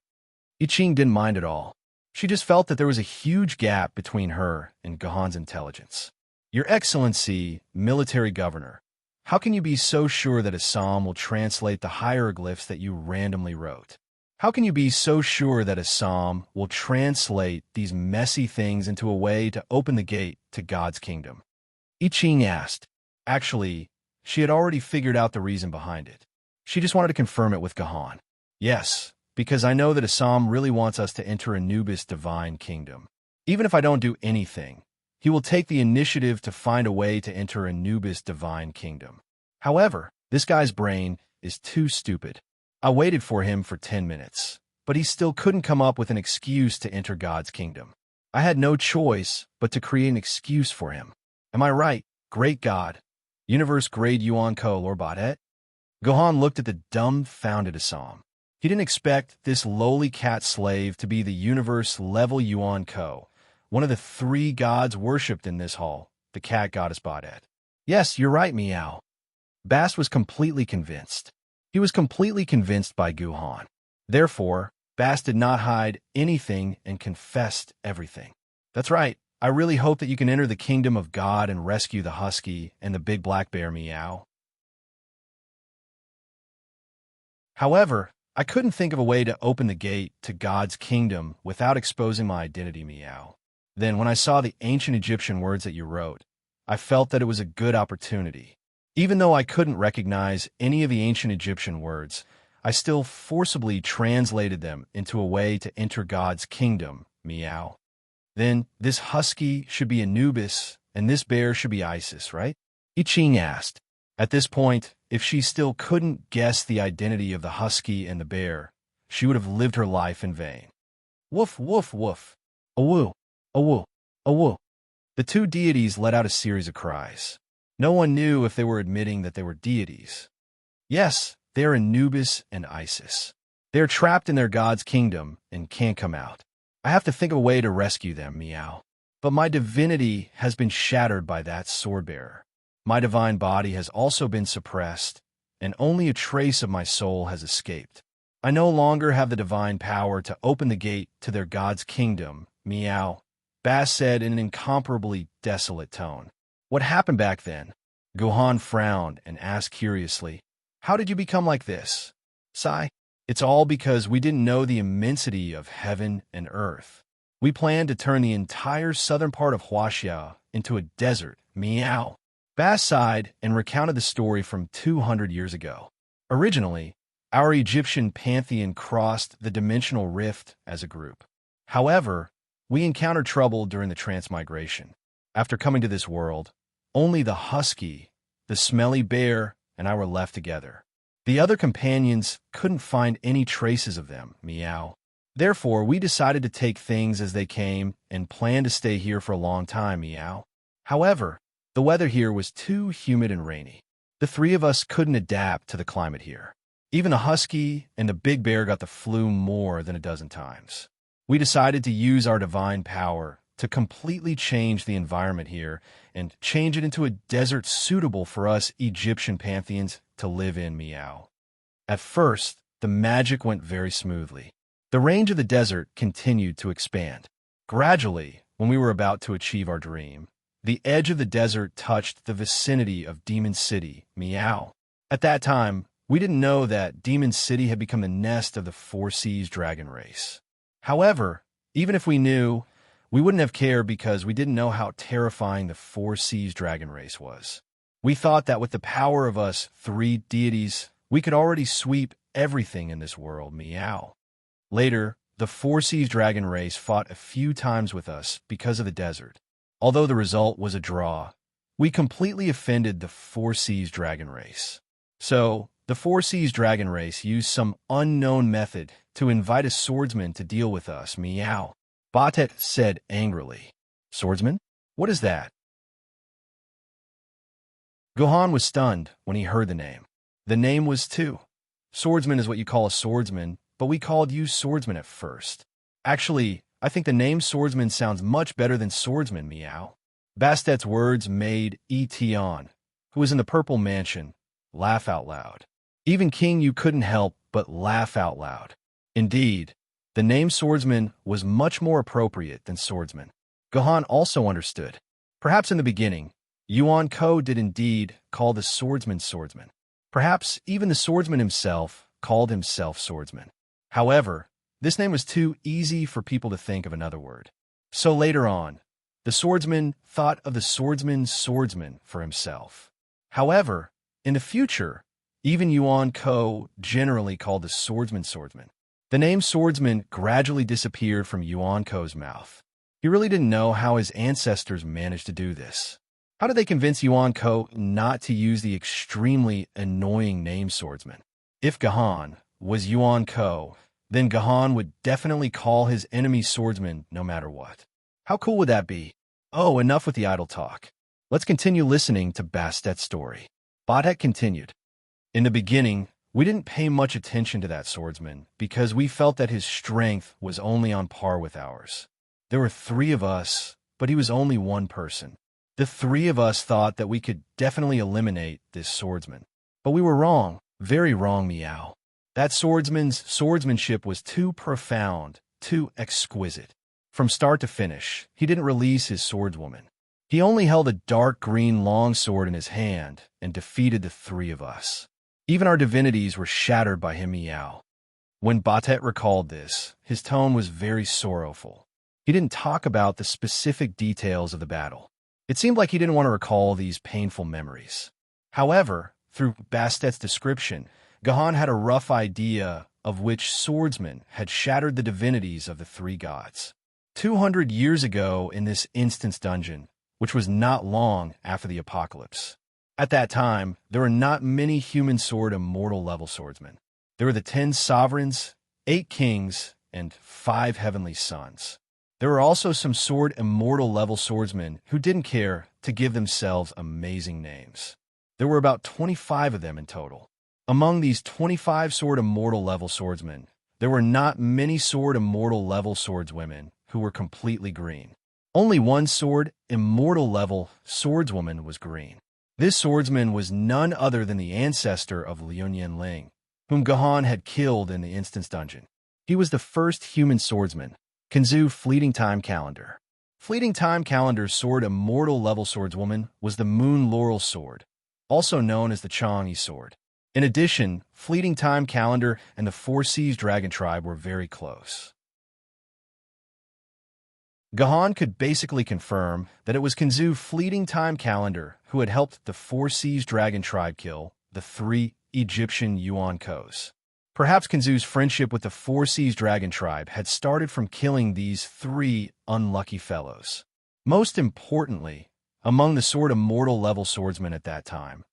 I Ching didn't mind at all. She just felt that there was a huge gap between her and Gahan's intelligence. Your Excellency, military governor, how can you be so sure that Assam will translate the hieroglyphs that you randomly wrote? How can you be so sure that Assam will translate these messy things into a way to open the gate to God's kingdom? I Ching asked. Actually, she had already figured out the reason behind it. She just wanted to confirm it with Gahan. Yes, because I know that Assam really wants us to enter Anubis' divine kingdom. Even if I don't do anything, he will take the initiative to find a way to enter Anubis' divine kingdom. However, this guy's brain is too stupid. I waited for him for 10 minutes, but he still couldn't come up with an excuse to enter God's kingdom. I had no choice but to create an excuse for him. Am I right, great God? Universe grade Yuan Ko Lorbadet? Gohan looked at the dumbfounded Assam. He didn't expect this lowly cat slave to be the universe-level Yuan Ko, one of the 3 gods worshipped in this hall, the cat goddess Badet. Yes, you're right, Meow. Bast was completely convinced. He was completely convinced by Gohan. Therefore, Bast did not hide anything and confessed everything. That's right. I really hope that you can enter the kingdom of God and rescue the husky and the big black bear, Meow. However, I couldn't think of a way to open the gate to God's kingdom without exposing my identity, Meow. Then, when I saw the ancient Egyptian words that you wrote, I felt that it was a good opportunity. Even though I couldn't recognize any of the ancient Egyptian words, I still forcibly translated them into a way to enter God's kingdom, Meow. Then, this husky should be Anubis, and this bear should be Isis, right? I Ching asked. At this point, if she still couldn't guess the identity of the husky and the bear, she would have lived her life in vain. Woof, woof, woof. Awoo, awoo, awoo. The 2 deities let out a series of cries. No one knew if they were admitting that they were deities. Yes, they are Anubis and Isis. They are trapped in their god's kingdom and can't come out. I have to think of a way to rescue them, Meow. But my divinity has been shattered by that sword-bearer. My divine body has also been suppressed, and only a trace of my soul has escaped. I no longer have the divine power to open the gate to their god's kingdom, Meow. Bass said in an incomparably desolate tone. What happened back then? Gohan frowned and asked curiously, how did you become like this? Sigh. It's all because we didn't know the immensity of heaven and earth. We planned to turn the entire southern part of Huaxia into a desert, Meow. Bass sighed and recounted the story from 200 years ago. Originally, our Egyptian pantheon crossed the dimensional rift as a group. However, we encountered trouble during the transmigration. After coming to this world, only the husky, the smelly bear, and I were left together. The other companions couldn't find any traces of them, Meow. Therefore, we decided to take things as they came and planned to stay here for a long time, Meow. However, the weather here was too humid and rainy. The 3 of us couldn't adapt to the climate here. Even the husky and the big bear got the flu more than a dozen times. We decided to use our divine power to completely change the environment here and change it into a desert suitable for us Egyptian pantheons to live in, Meow. At first, the magic went very smoothly. The range of the desert continued to expand. Gradually, when we were about to achieve our dream, the edge of the desert touched the vicinity of Demon City, Meow. At that time, we didn't know that Demon City had become the nest of the 4 Seas dragon race. However, even if we knew, we wouldn't have cared because we didn't know how terrifying the 4 Seas dragon race was. We thought that with the power of us 3 deities, we could already sweep everything in this world, Meow. Later, the 4 Seas dragon race fought a few times with us because of the desert. Although the result was a draw, we completely offended the 4 Seas dragon race. So, the 4 Seas dragon race used some unknown method to invite a swordsman to deal with us, Meow. Batet said angrily. Swordsman? What is that? Gohan was stunned when he heard the name. The name was too. Swordsman is what you call a swordsman, but we called you swordsman at first. Actually, I think the name swordsman sounds much better than swordsman, Meow. Bastet's words made Etion, who was in the purple mansion, laugh out loud. Even King you couldn't help but laugh out loud. Indeed, the name swordsman was much more appropriate than swordsman. Gohan also understood. Perhaps in the beginning, Yuan Ko did indeed call the swordsman swordsman. Perhaps even the swordsman himself called himself swordsman. However, this name was too easy for people to think of another word. So later on, the swordsman thought of the swordsman's swordsman for himself. However, in the future, even Yuan Ko, generally called the swordsman. The name swordsman gradually disappeared from Yuan Ko's mouth. He really didn't know how his ancestors managed to do this. How did they convince Yuan Ko not to use the extremely annoying name swordsman? If Gahan was Yuan Ko, then Gahan would definitely call his enemy swordsman no matter what. How cool would that be? Oh, enough with the idle talk. Let's continue listening to Bastet's story. Batet continued. In the beginning, we didn't pay much attention to that swordsman because we felt that his strength was only on par with ours. There were 3 of us, but he was only one person. The 3 of us thought that we could definitely eliminate this swordsman. But we were wrong, very wrong, Meow. That swordsman's swordsmanship was too profound, too exquisite. From start to finish, he didn't release his swordswoman. He only held a dark green longsword in his hand and defeated the 3 of us. Even our divinities were shattered by him, Meow. When Batet recalled this, his tone was very sorrowful. He didn't talk about the specific details of the battle. It seemed like he didn't want to recall these painful memories. However, through Bastet's description, Gahan had a rough idea of which swordsman had shattered the divinities of the 3 gods. 200 years ago in this instance dungeon, which was not long after the apocalypse. At that time, there were not many human sword immortal level swordsmen. There were the 10 sovereigns, 8 kings, and 5 heavenly sons. There were also some sword immortal level swordsmen who didn't care to give themselves amazing names. There were about 25 of them in total. Among these 25 sword immortal level swordsmen, there were not many sword immortal level swordswomen who were completely green. Only one sword immortal level swordswoman was green. This swordsman was none other than the ancestor of Liu Ling, whom Gahan had killed in the instance dungeon. He was the first human swordsman. Kinzu Fleeting Time Calendar. Fleeting Time Calendar's sword immortal level swordswoman was the Moon Laurel Sword, also known as the Chang'e Sword. In addition, Fleeting Time Calendar and the Four Seas Dragon Tribe were very close. Gahan could basically confirm that it was Kinzu Fleeting Time Calendar who had helped the Four Seas Dragon Tribe kill the 3 Egyptian Yuan Kos. Perhaps Kinzu's friendship with the Four Seas Dragon Tribe had started from killing these 3 unlucky fellows. Most importantly, among the sword immortal level swordsmen at that time,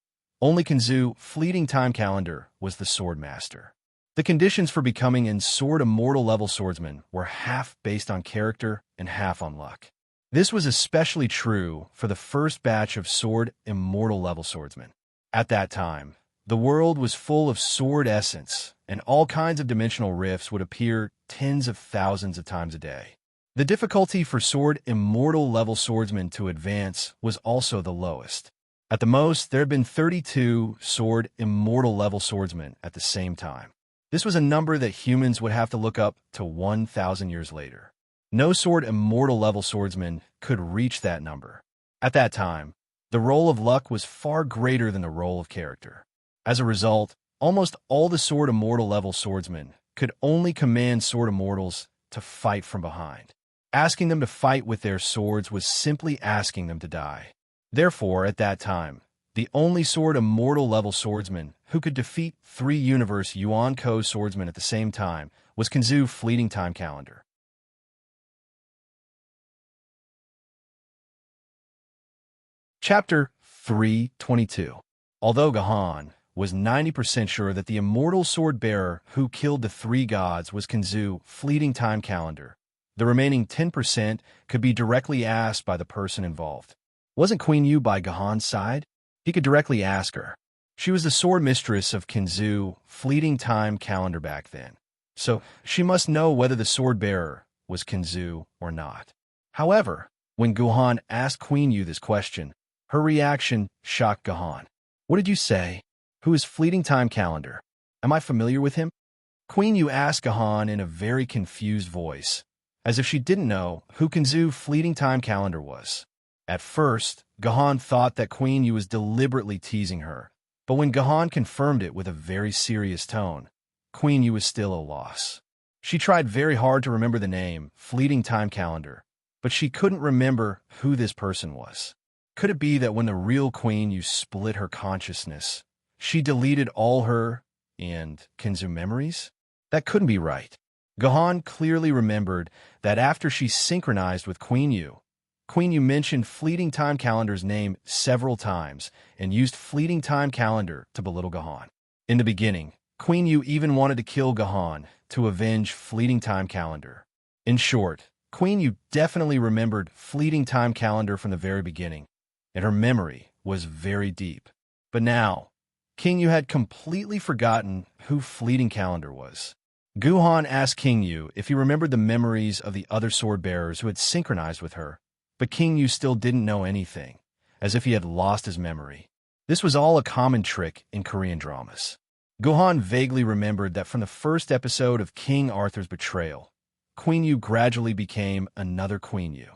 only Kinzu Fleeting Time Calendar was the sword master. The conditions for becoming a sword immortal level swordsman were half based on character and half on luck. This was especially true for the first batch of sword immortal level swordsmen. At that time, the world was full of sword essence, and all kinds of dimensional rifts would appear tens of thousands of times a day. The difficulty for sword immortal level swordsmen to advance was also the lowest. At the most, there had been 32 sword immortal level swordsmen at the same time. This was a number that humans would have to look up to 1,000 years later. No sword immortal level swordsman could reach that number. At that time, the role of luck was far greater than the role of character. As a result, almost all the sword immortal level swordsmen could only command sword immortals to fight from behind. Asking them to fight with their swords was simply asking them to die. Therefore, at that time, the only sword immortal level swordsman who could defeat 3 universe Yuan Ko swordsmen at the same time was Kinzu Fleeting Time Calendar. Chapter 322. Although Gahan was 90% sure that the immortal sword bearer who killed the 3 gods was Kinzu Fleeting Time Calendar, the remaining 10% could be directly asked by the person involved. Wasn't Queen Yu by Gahan's side? He could directly ask her. She was the sword mistress of Kinzu Fleeting Time Calendar back then, so she must know whether the sword bearer was Kinzu or not. However, when Gahan asked Queen Yu this question, her reaction shocked Gahan. What did you say? Who is Fleeting Time Calendar? Am I familiar with him? Queen Yu asked Gahan in a very confused voice, as if she didn't know who Kinzu Fleeting Time Calendar was. At first, Gahan thought that Queen Yu was deliberately teasing her, but when Gahan confirmed it with a very serious tone, Queen Yu was still a loss. She tried very hard to remember the name, Fleeting Time Calendar, but she couldn't remember who this person was. Could it be that when the real Queen Yu split her consciousness, She deleted all her and Kinzu memories? That couldn't be right. Gohan clearly remembered that after she synchronized with Queen Yu mentioned Fleeting Time Calendar's name several times and used Fleeting Time Calendar to belittle Gohan. In the beginning, Queen Yu even wanted to kill Gohan to avenge Fleeting Time Calendar. In short, Queen Yu definitely remembered Fleeting Time Calendar from the very beginning, and her memory was very deep. But now, King Yu had completely forgotten who Fleeting Calendar was. Gohan asked King Yu if he remembered the memories of the other sword bearers who had synchronized with her, but King Yu still didn't know anything, as if he had lost his memory. This was all a common trick in Korean dramas. Gohan vaguely remembered that from the first episode of King Arthur's betrayal, Queen Yu gradually became another Queen Yu.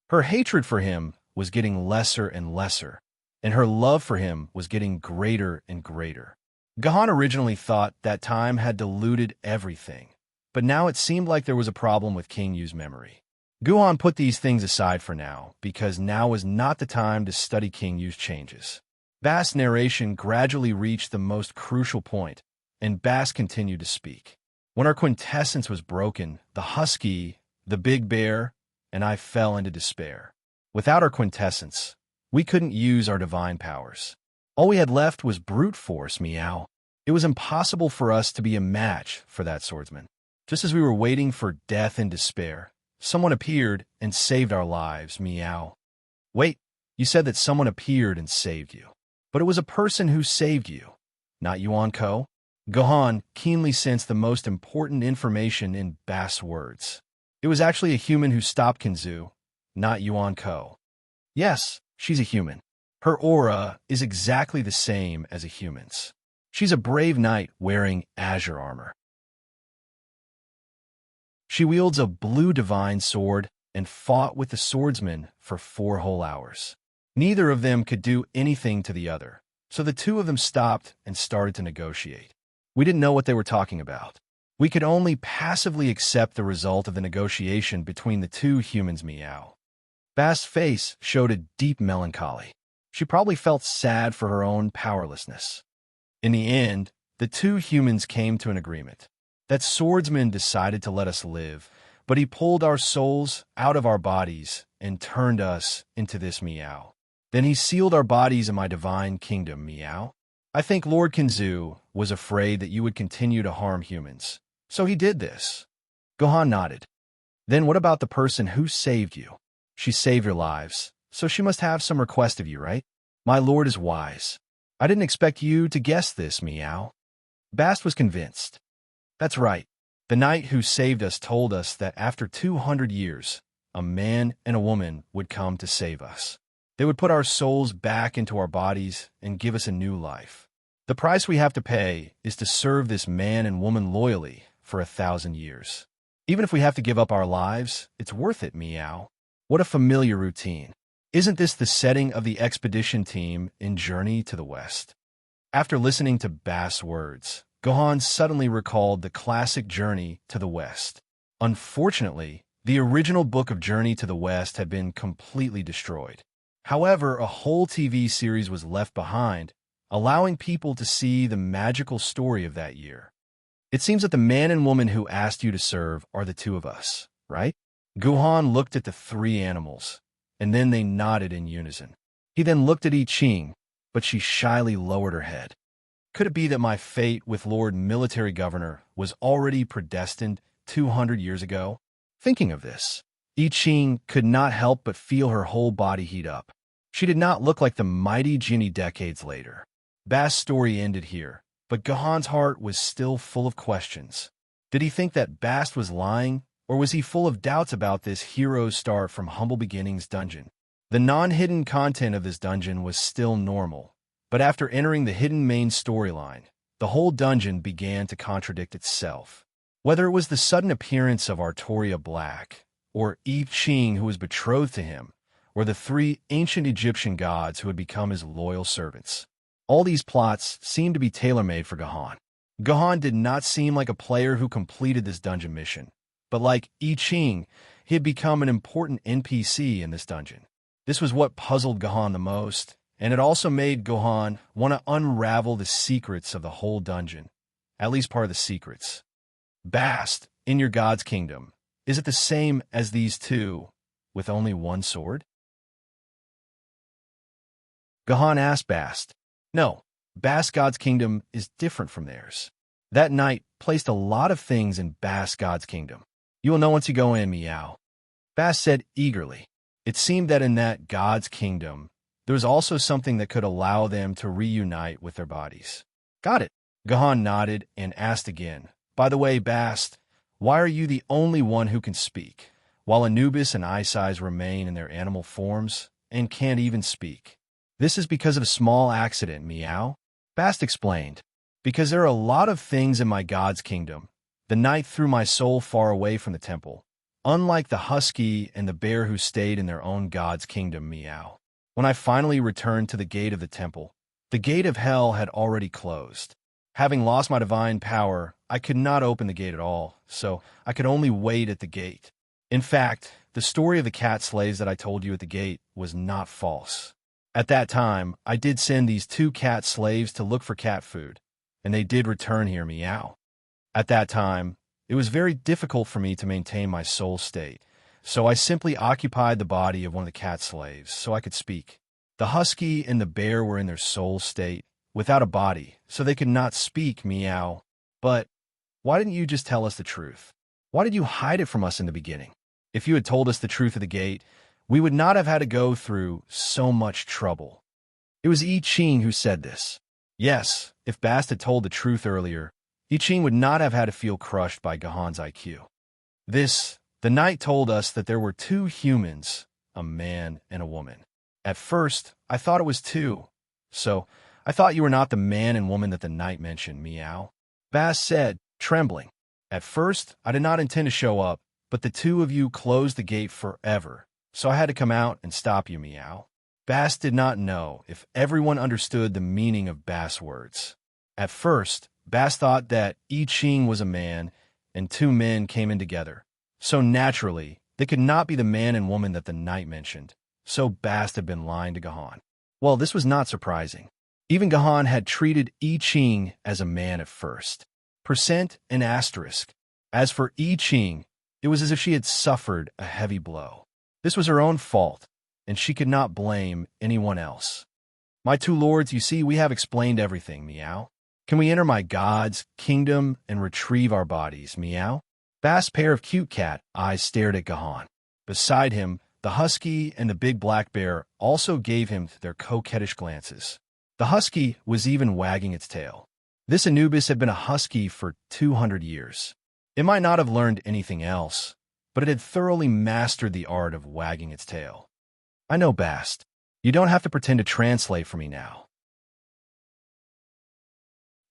Her hatred for him was getting lesser and lesser, and her love for him was getting greater and greater. Gohan originally thought that time had diluted everything, but now it seemed like there was a problem with King Yu's memory. Gohan put these things aside for now, because now was not the time to study King Yu's changes. Bast's narration gradually reached the most crucial point, and Bast continued to speak. When our quintessence was broken, the Husky, the Big Bear, and I fell into despair. Without our quintessence, we couldn't use our divine powers. All we had left was brute force, meow. It was impossible for us to be a match for that swordsman. Just as we were waiting for death and despair, someone appeared and saved our lives, meow. Wait, you said that someone appeared and saved you. But it was a person who saved you, not Yuan Ko. Gohan keenly sensed the most important information in Bast's words. It was actually a human who stopped Kinzu, not Yuan Ko. Yes, she's a human. Her aura is exactly the same as a human's. She's a brave knight wearing azure armor. She wields a blue divine sword and fought with the swordsman for 4 whole hours. Neither of them could do anything to the other, so the two of them stopped and started to negotiate. We didn't know what they were talking about. We could only passively accept the result of the negotiation between the two humans, meow. Bast's face showed a deep melancholy. She probably felt sad for her own powerlessness. In the end, the two humans came to an agreement. That swordsman decided to let us live, but he pulled our souls out of our bodies and turned us into this, meow. Then he sealed our bodies in my divine kingdom, meow. I think Lord Kinzu was afraid that you would continue to harm humans, so he did this. Gohan nodded. Then what about the person who saved you? She saved your lives, so she must have some request of you, right? My lord is wise. I didn't expect you to guess this, meow. Bast was convinced. That's right. The knight who saved us told us that after 200 years, a man and a woman would come to save us. They would put our souls back into our bodies and give us a new life. The price we have to pay is to serve this man and woman loyally for 1,000 years. Even if we have to give up our lives, it's worth it, meow. What a familiar routine. Isn't this the setting of the expedition team in Journey to the West? After listening to Bast's words, Gohan suddenly recalled the classic Journey to the West. Unfortunately, the original book of Journey to the West had been completely destroyed. However, a whole TV series was left behind, allowing people to see the magical story of that year. It seems that the man and woman who asked you to serve are the two of us, right? Gohan looked at the 3 animals, and then they nodded in unison. He then looked at I Ching, but she shyly lowered her head. Could it be that my fate with Lord Military Governor was already predestined 200 years ago? Thinking of this, I Ching could not help but feel her whole body heat up. She did not look like the mighty Genie decades later. Bast's story ended here, but Gohan's heart was still full of questions. Did he think that Bast was lying, or was he full of doubts about this hero's start from humble beginnings dungeon? The non-hidden content of this dungeon was still normal, but after entering the hidden main storyline, the whole dungeon began to contradict itself. Whether it was the sudden appearance of Artoria Black, or I Ching who was betrothed to him, or the 3 ancient Egyptian gods who had become his loyal servants. All these plots seemed to be tailor-made for Gohan. Gohan did not seem like a player who completed this dungeon mission, but like I Ching, he had become an important NPC in this dungeon. This was what puzzled Gohan the most, And it also made Gohan want to unravel the secrets of the whole dungeon, at least part of the secrets. Bast, in your God's kingdom, is it the same as these two, with only one sword? Gohan asked Bast. No, Bast God's kingdom is different from theirs. That knight placed a lot of things in Bast God's kingdom. You will know once you go in, Meow. Bast said eagerly. It seemed that in that God's kingdom, there was also something that could allow them to reunite with their bodies. Got it. Gohan nodded and asked again. By the way, Bast, why are you the only one who can speak, while Anubis and Ice Eyes remain in their animal forms and can't even speak? This is because of a small accident, Meow. Bast explained. Because there are a lot of things in my God's kingdom. The knight threw my soul far away from the temple, unlike the husky and the bear who stayed in their own God's kingdom, Meow. When I finally returned to the gate of the temple, the gate of hell had already closed. Having lost my divine power, I could not open the gate at all, so I could only wait at the gate. In fact, the story of the cat slaves that I told you at the gate was not false. At that time, I did send these 2 cat slaves to look for cat food, and they did return here, Meow. At that time, it was very difficult for me to maintain my soul state, so I simply occupied the body of one of the cat slaves so I could speak. The husky and the bear were in their soul state, without a body, so they could not speak, Meow. But why didn't you just tell us the truth? Why did you hide it from us in the beginning? If you had told us the truth of the gate, we would not have had to go through so much trouble. It was I Ching who said this. Yes, if Bast had told the truth earlier, I Ching would not have had to feel crushed by Gohan's IQ. The knight told us that there were 2 humans, a man and a woman. At first, I thought it was 2, so I thought you were not the man and woman that the knight mentioned, Meow. Bast said, trembling. At first, I did not intend to show up, but the 2 of you closed the gate forever, so I had to come out and stop you, Meow. Bast did not know if everyone understood the meaning of Bast's words. At first, Bast thought that I Ching was a man and 2 men came in together. So naturally, they could not be the man and woman that the knight mentioned. So Bast had been lying to Gohan. Well, this was not surprising. Even Gohan had treated I Ching as a man at first. Percent and asterisk. As for I Ching, it was as if she had suffered a heavy blow. This was her own fault, and she could not blame anyone else. My 2 lords, you see, we have explained everything, Meow. Can we enter my God's kingdom and retrieve our bodies, Meow? Bast's pair of cute cat eyes stared at Gohan. Beside him, the husky and the big black bear also gave him their coquettish glances. The husky was even wagging its tail. This Anubis had been a husky for 200 years. It might not have learned anything else, but it had thoroughly mastered the art of wagging its tail. I know, Bast. You don't have to pretend to translate for me now.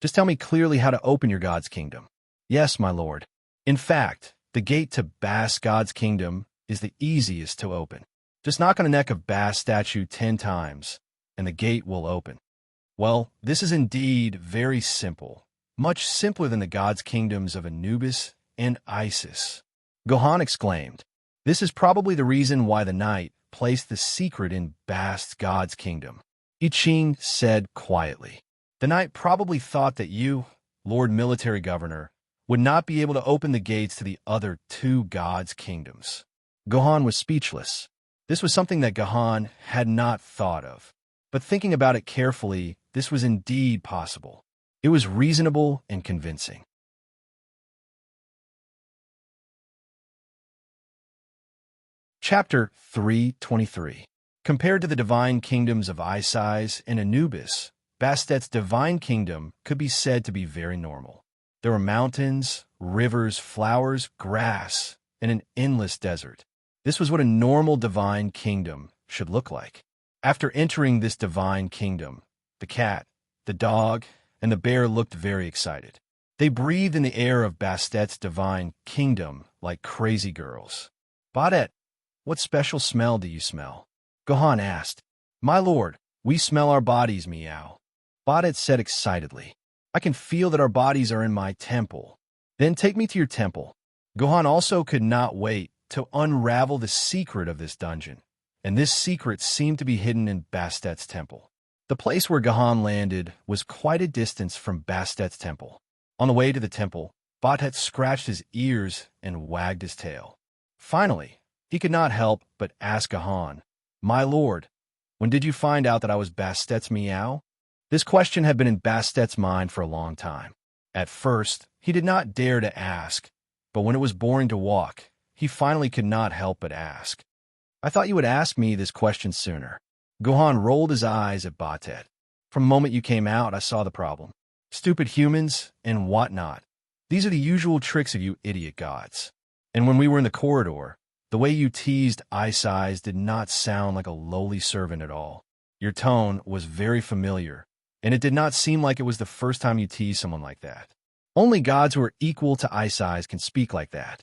Just tell me clearly how to open your God's kingdom. Yes, my lord. In fact, the gate to Bast God's kingdom is the easiest to open. Just knock on the neck of Bast statue 10 times, and the gate will open. Well, this is indeed very simple, much simpler than the God's kingdoms of Anubis and Isis. Gohan exclaimed. This is probably the reason why the knight placed the secret in Bast God's kingdom. I Ching said quietly. The knight probably thought that you, Lord Military Governor, would not be able to open the gates to the other 2 God's kingdoms. Gohan was speechless. This was something that Gohan had not thought of. But thinking about it carefully, this was indeed possible. It was reasonable and convincing. Chapter 323. Compared to the divine kingdoms of Ice Eyes and Anubis, Bastet's divine kingdom could be said to be very normal. There were mountains, rivers, flowers, grass, and an endless desert. This was what a normal divine kingdom should look like. After entering this divine kingdom, the cat, the dog, and the bear looked very excited. They breathed in the air of Bastet's divine kingdom like crazy girls. Badet, what special smell do you smell? Gohan asked. My lord, we smell our bodies, Meow. Badet said excitedly. I can feel that our bodies are in my temple. Then take me to your temple. Gohan also could not wait to unravel the secret of this dungeon, and this secret seemed to be hidden in Bastet's temple. The place where Gahan landed was quite a distance from Bastet's temple. On the way to the temple, Batet scratched his ears and wagged his tail. Finally, he could not help but ask Gahan, "My lord, when did you find out that I was Bastet's meow?" This question had been in Bastet's mind for a long time. At first, he did not dare to ask, but when it was boring to walk, he finally could not help but ask. "I thought you would ask me this question sooner." Gohan rolled his eyes at Batet. "From the moment you came out, I saw the problem. Stupid humans and whatnot. These are the usual tricks of you idiot gods. And when we were in the corridor, the way you teased Ice Eyes did not sound like a lowly servant at all. Your tone was very familiar, and it did not seem like it was the first time you teased someone like that. Only gods who are equal to Ice Eyes can speak like that.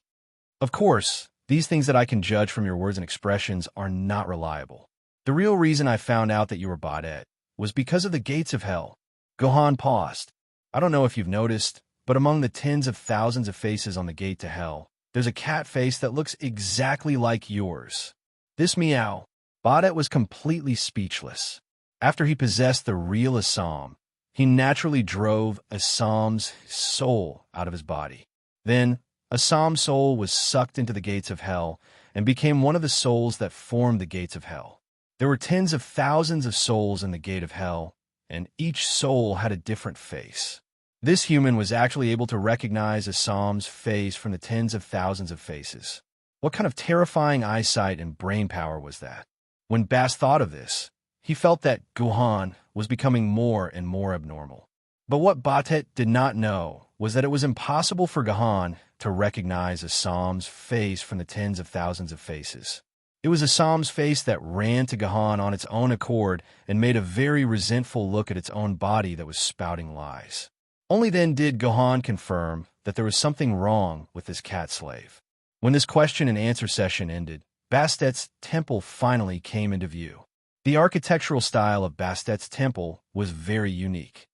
Of course, these things that I can judge from your words and expressions are not reliable. The real reason I found out that you were Badet was because of the gates of hell." Gohan paused. "I don't know if you've noticed, but among the tens of thousands of faces on the gate to hell, there's a cat face that looks exactly like yours. This meow." Badet was completely speechless. After he possessed the real Assam, he naturally drove Assam's soul out of his body. Then, Assam's soul was sucked into the gates of hell and became one of the souls that formed the gates of hell. There were tens of thousands of souls in the gate of hell, and each soul had a different face. This human was actually able to recognize Assam's face from the tens of thousands of faces. What kind of terrifying eyesight and brain power was that? When Bast thought of this, he felt that Gohan was becoming more and more abnormal. But what Batet did not know was that it was impossible for Gohan to recognize Assam's face from the tens of thousands of faces. It was Assam's face that ran to Gohan on its own accord and made a very resentful look at its own body that was spouting lies. Only then did Gohan confirm that there was something wrong with this cat slave. When this question and answer session ended, Bastet's temple finally came into view. The architectural style of Bastet's temple was very unique.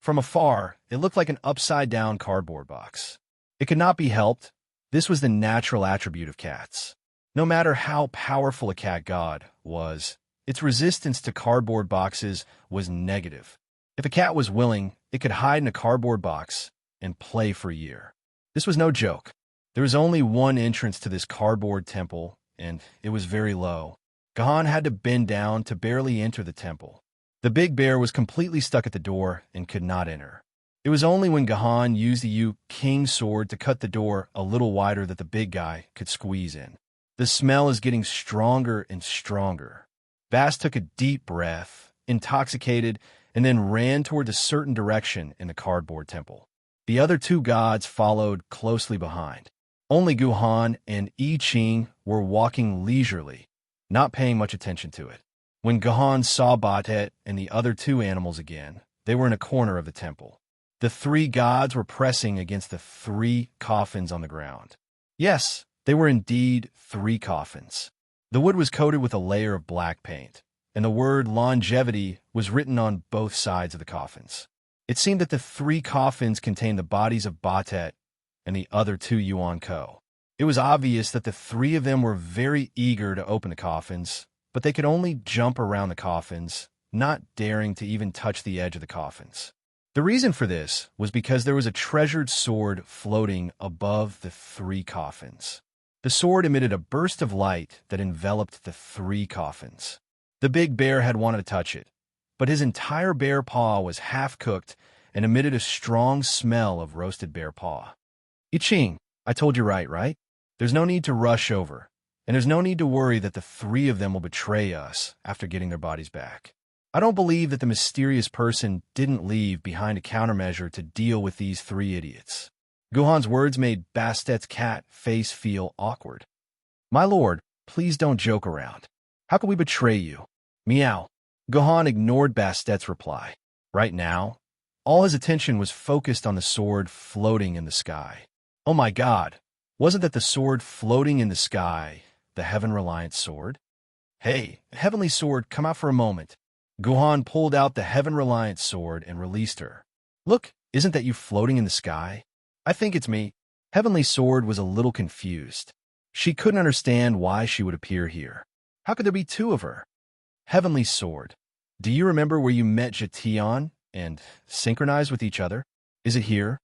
From afar, it looked like an upside-down cardboard box. It could not be helped. This was the natural attribute of cats. No matter how powerful a cat god was, its resistance to cardboard boxes was negative. If a cat was willing, it could hide in a cardboard box and play for a year. This was no joke. There was only one entrance to this cardboard temple, and it was very low. Gohan had to bend down to barely enter the temple. The big bear was completely stuck at the door and could not enter. It was only when Gohan used the King sword to cut the door a little wider that the big guy could squeeze in. The smell is getting stronger and stronger. Bast took a deep breath, intoxicated, and then ran toward a certain direction in the cardboard temple. The other two gods followed closely behind. Only Gohan and I Ching were walking leisurely, not paying much attention to it. When Gohan saw Batet and the other two animals again, they were in a corner of the temple. The three gods were pressing against the three coffins on the ground. Yes, they were indeed three coffins. The wood was coated with a layer of black paint, and the word longevity was written on both sides of the coffins. It seemed that the three coffins contained the bodies of Batet and the other two Yuan Ko. It was obvious that the three of them were very eager to open the coffins, but they could only jump around the coffins, not daring to even touch the edge of the coffins. The reason for this was because there was a treasured sword floating above the three coffins. The sword emitted a burst of light that enveloped the three coffins. The big bear had wanted to touch it, but his entire bear paw was half-cooked and emitted a strong smell of roasted bear paw. I Ching, I told you right? There's no need to rush over, and there's no need to worry that the three of them will betray us after getting their bodies back. I don't believe that the mysterious person didn't leave behind a countermeasure to deal with these three idiots. Gohan's words made Bastet's cat face feel awkward. My lord, please don't joke around. How can we betray you? Meow. Gohan ignored Bastet's reply. Right now, all his attention was focused on the sword floating in the sky. Oh my god, wasn't that the sword floating in the sky, the Heaven-Reliant sword? Hey, Heavenly Sword, come out for a moment. Gohan pulled out the Heaven-Reliant sword and released her. Look, isn't that you floating in the sky? I think it's me. Heavenly Sword was a little confused. She couldn't understand why she would appear here. How could there be two of her? Heavenly Sword. Do you remember where you met Jatian and synchronized with each other? Is it here?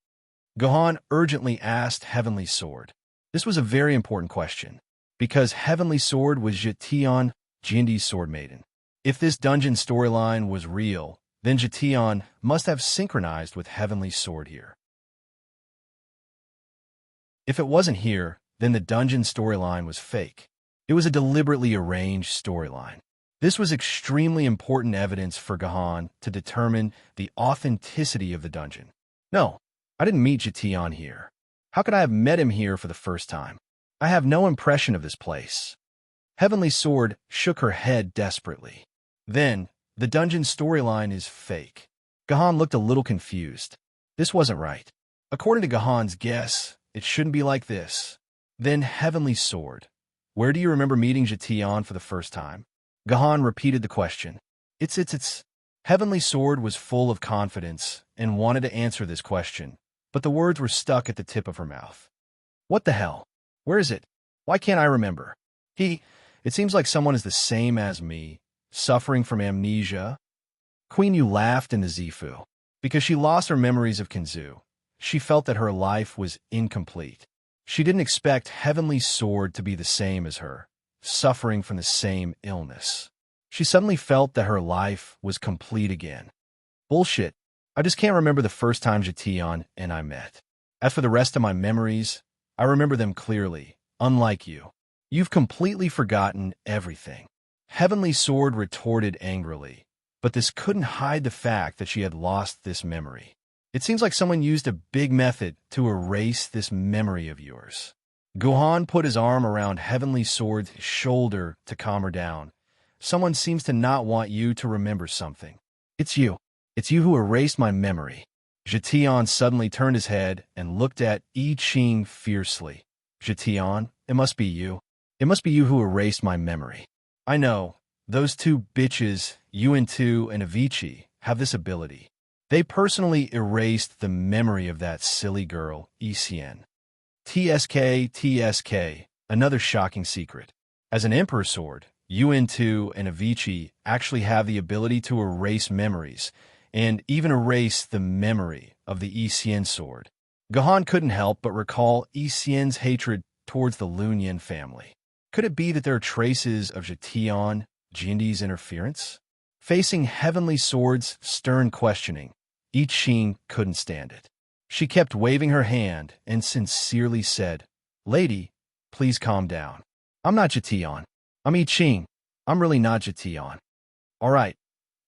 Gohan urgently asked Heavenly Sword. This was a very important question, because Heavenly Sword was Jatian, Jindy's sword maiden. If this dungeon storyline was real, then Jatian must have synchronized with Heavenly Sword here. If it wasn't here, then the dungeon storyline was fake. It was a deliberately arranged storyline. This was extremely important evidence for Gohan to determine the authenticity of the dungeon. No, I didn't meet Jatian here. How could I have met him here for the first time? I have no impression of this place. Heavenly Sword shook her head desperately. Then, the dungeon storyline is fake. Gohan looked a little confused. This wasn't right. According to Gohan's guess, it shouldn't be like this. Then Heavenly Sword. Where do you remember meeting Jatian for the first time? Gohan repeated the question. It's. Heavenly Sword was full of confidence and wanted to answer this question, but the words were stuck at the tip of her mouth. What the hell? Where is it? Why can't I remember? It seems like someone is the same as me, suffering from amnesia. Queen Yu laughed in the Zifu. Because she lost her memories of Kinzu, she felt that her life was incomplete. She didn't expect Heavenly Sword to be the same as her, suffering from the same illness. She suddenly felt that her life was complete again. Bullshit. I just can't remember the first time Jatian and I met. As for the rest of my memories, I remember them clearly, unlike you. You've completely forgotten everything. Heavenly Sword retorted angrily, but this couldn't hide the fact that she had lost this memory. It seems like someone used a big method to erase this memory of yours. Gohan put his arm around Heavenly Sword's shoulder to calm her down. Someone seems to not want you to remember something. It's you. It's you who erased my memory. Jatian suddenly turned his head and looked at I Ching fiercely. Jatian, it must be you. It must be you who erased my memory. I know. Those two bitches, Yuan-Tu and Avicii, have this ability. They personally erased the memory of that silly girl, Ecien. TSK, another shocking secret. As an Emperor Sword, Yuan-Tu and Avicii actually have the ability to erase memories, and even erase the memory of the Ecien sword. Gohan couldn't help but recall Ecien's hatred towards the Lunyan family. Could it be that there are traces of Jatian, Jindy's interference? Facing Heavenly Sword's stern questioning, I Ching couldn't stand it. She kept waving her hand and sincerely said, "Lady, please calm down. I'm not Jatian. I'm I Ching. I'm really not Jatian." "All right,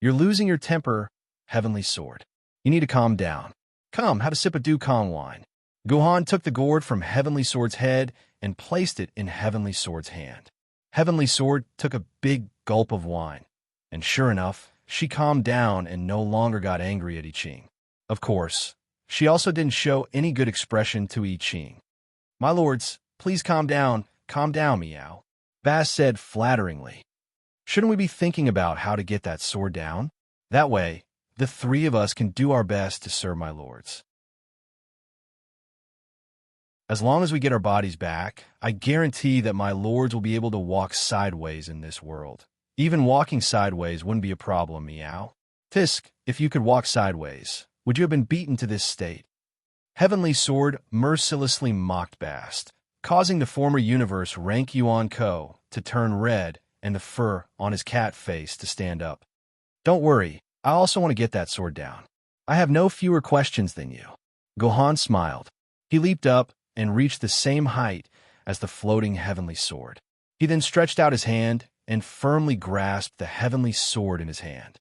you're losing your temper, Heavenly Sword. You need to calm down. Come, have a sip of Dukong wine." Gohan took the gourd from Heavenly Sword's head and placed it in Heavenly Sword's hand. Heavenly Sword took a big gulp of wine, and sure enough, she calmed down and no longer got angry at I Ching. Of course, she also didn't show any good expression to I Ching. "My lords, please calm down, meow," Bass said flatteringly. "Shouldn't we be thinking about how to get that sword down? That way, the three of us can do our best to serve my lords. As long as we get our bodies back, I guarantee that my lords will be able to walk sideways in this world. Even walking sideways wouldn't be a problem, meow. Fisk, if you could walk sideways, would you have been beaten to this state?" Heavenly Sword mercilessly mocked Bast, causing the former universe Rank Yuan Ko to turn red and the fur on his cat face to stand up. "Don't worry, I also want to get that sword down. I have no fewer questions than you." Gohan smiled. He leaped up and reached the same height as the floating Heavenly Sword. He then stretched out his hand and firmly grasped the Heavenly Sword in his hand.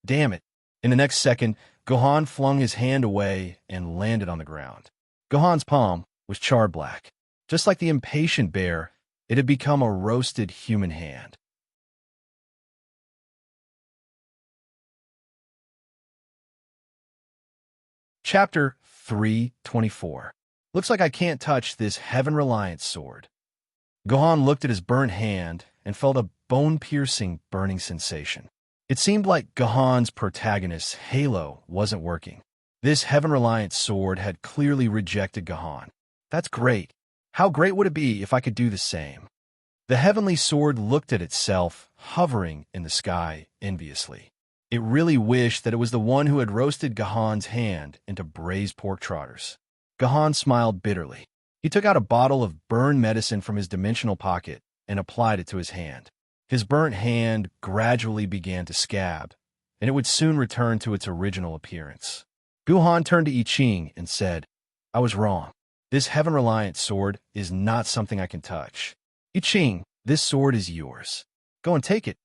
Damn it! In the next second, Gohan flung his hand away and landed on the ground. Gohan's palm was charred black. Just like the impatient bear, it had become a roasted human hand. Chapter 324. Looks like I can't touch this Heaven-Reliant sword. Gohan looked at his burnt hand and felt a bone-piercing burning sensation. It seemed like Gohan's protagonist's halo wasn't working. This Heaven-Reliant sword had clearly rejected Gohan. That's great. How great would it be if I could do the same? The heavenly sword looked at itself, hovering in the sky enviously. It really wished that it was the one who had roasted Gahan's hand into braised pork trotters. Gahan smiled bitterly. He took out a bottle of burn medicine from his dimensional pocket and applied it to his hand. His burnt hand gradually began to scab, and it would soon return to its original appearance. Guhan turned to I Ching and said, I was wrong. This heaven-reliant sword is not something I can touch. I Ching, this sword is yours. Go and take it.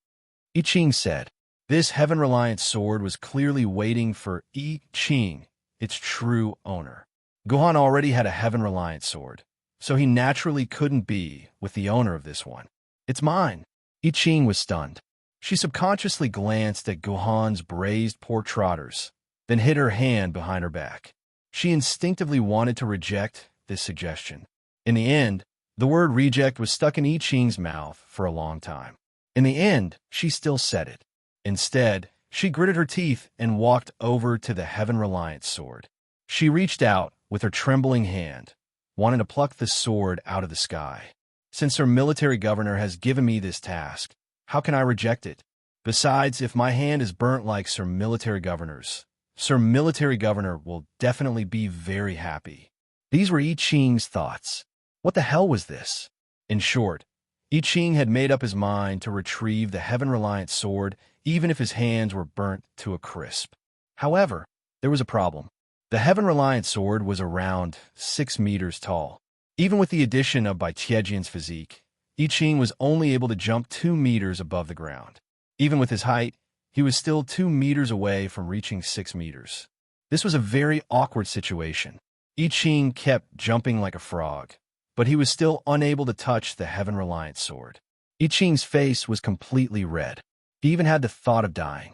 I Ching said. This heaven-reliant sword was clearly waiting for I Ching, its true owner. Guhan already had a heaven-reliant sword, so he naturally couldn't be with the owner of this one. It's mine. I Ching was stunned. She subconsciously glanced at Guhan's braised pork trotters, then hid her hand behind her back. She instinctively wanted to reject this suggestion. In the end, the word reject was stuck in I Ching's mouth for a long time. In the end, she still said it. Instead, she gritted her teeth and walked over to the heaven-reliant sword. She reached out with her trembling hand, wanting to pluck the sword out of the sky. Since her military governor has given me this task, how can I reject it? Besides, if my hand is burnt like Sir Military Governor's, Sir Military Governor will definitely be very happy. These were I Ching's thoughts. What the hell was this? In short, I Ching had made up his mind to retrieve the heaven-reliant sword even if his hands were burnt to a crisp. However, there was a problem. The heaven-reliant sword was around 6 meters tall. Even with the addition of Bai Tiejian's physique, I Ching was only able to jump 2 meters above the ground. Even with his height, he was still 2 meters away from reaching 6 meters. This was a very awkward situation. I Ching kept jumping like a frog, but he was still unable to touch the heaven-reliant sword. I Ching's face was completely red. He even had the thought of dying.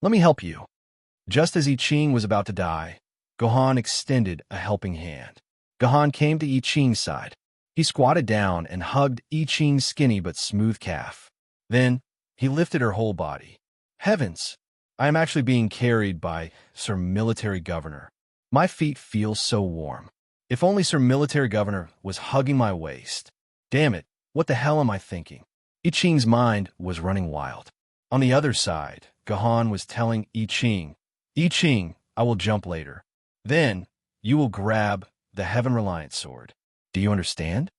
Let me help you. Just as I Ching was about to die, Guhan extended a helping hand. Guhan came to I Ching's side. He squatted down and hugged I Ching's skinny but smooth calf. Then, he lifted her whole body. Heavens! I am actually being carried by Sir Military Governor. My feet feel so warm. If only Sir Military Governor was hugging my waist. Damn it, what the hell am I thinking? I Ching's mind was running wild. On the other side, Gahan was telling I Ching, I will jump later. Then, you will grab the heaven-reliant sword. Do you understand?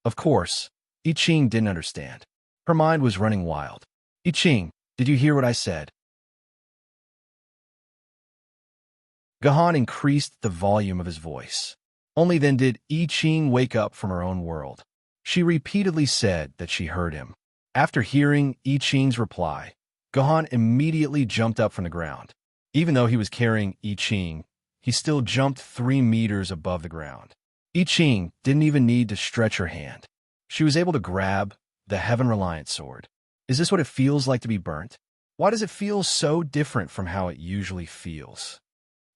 Of course, I Ching didn't understand. Her mind was running wild. I Ching, did you hear what I said? Gahan increased the volume of his voice. Only then did I Ching wake up from her own world. She repeatedly said that she heard him. After hearing I Ching's reply, Gahan immediately jumped up from the ground. Even though he was carrying I Ching, he still jumped 3 meters above the ground. I Ching didn't even need to stretch her hand. She was able to grab the heaven-reliant sword. Is this what it feels like to be burnt? Why does it feel so different from how it usually feels?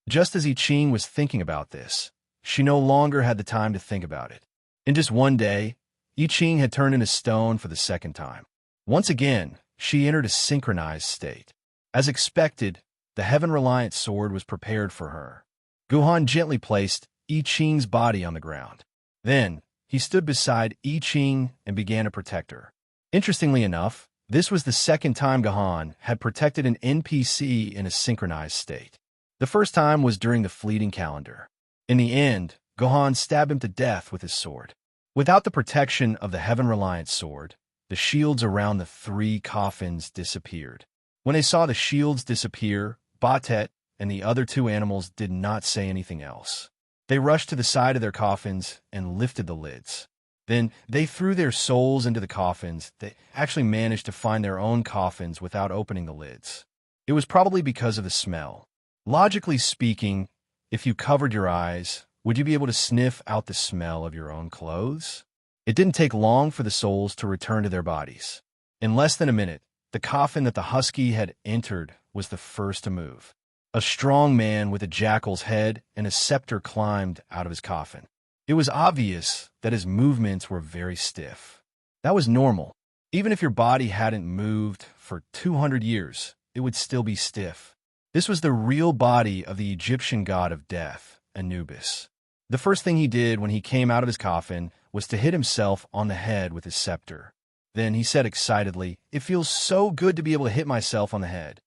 Just as I Ching was thinking about this, she no longer had the time to think about it. In just one day, I Ching had turned into stone for the second time. Once again, she entered a synchronized state. As expected, the heaven-reliant sword was prepared for her. Guhan gently placed I Ching's body on the ground. Then, he stood beside I Ching and began to protect her. Interestingly enough, this was the second time Gahan had protected an NPC in a synchronized state. The first time was during the fleeting calendar. In the end, Gahan stabbed him to death with his sword. Without the protection of the heaven-reliant sword, the shields around the 3 coffins disappeared. When they saw the shields disappear, Batet and the other 2 animals did not say anything else. They rushed to the side of their coffins and lifted the lids. Then they threw their souls into the coffins. They actually managed to find their own coffins without opening the lids. It was probably because of the smell. Logically speaking, if you covered your eyes, would you be able to sniff out the smell of your own clothes? It didn't take long for the souls to return to their bodies. In less than a minute, the coffin that the husky had entered was the first to move. A strong man with a jackal's head and a scepter climbed out of his coffin. It was obvious that his movements were very stiff. That was normal. Even if your body hadn't moved for 200 years, it would still be stiff. This was the real body of the Egyptian god of death, Anubis. The first thing he did when he came out of his coffin was to hit himself on the head with his scepter. Then he said excitedly, "It feels so good to be able to hit myself on the head."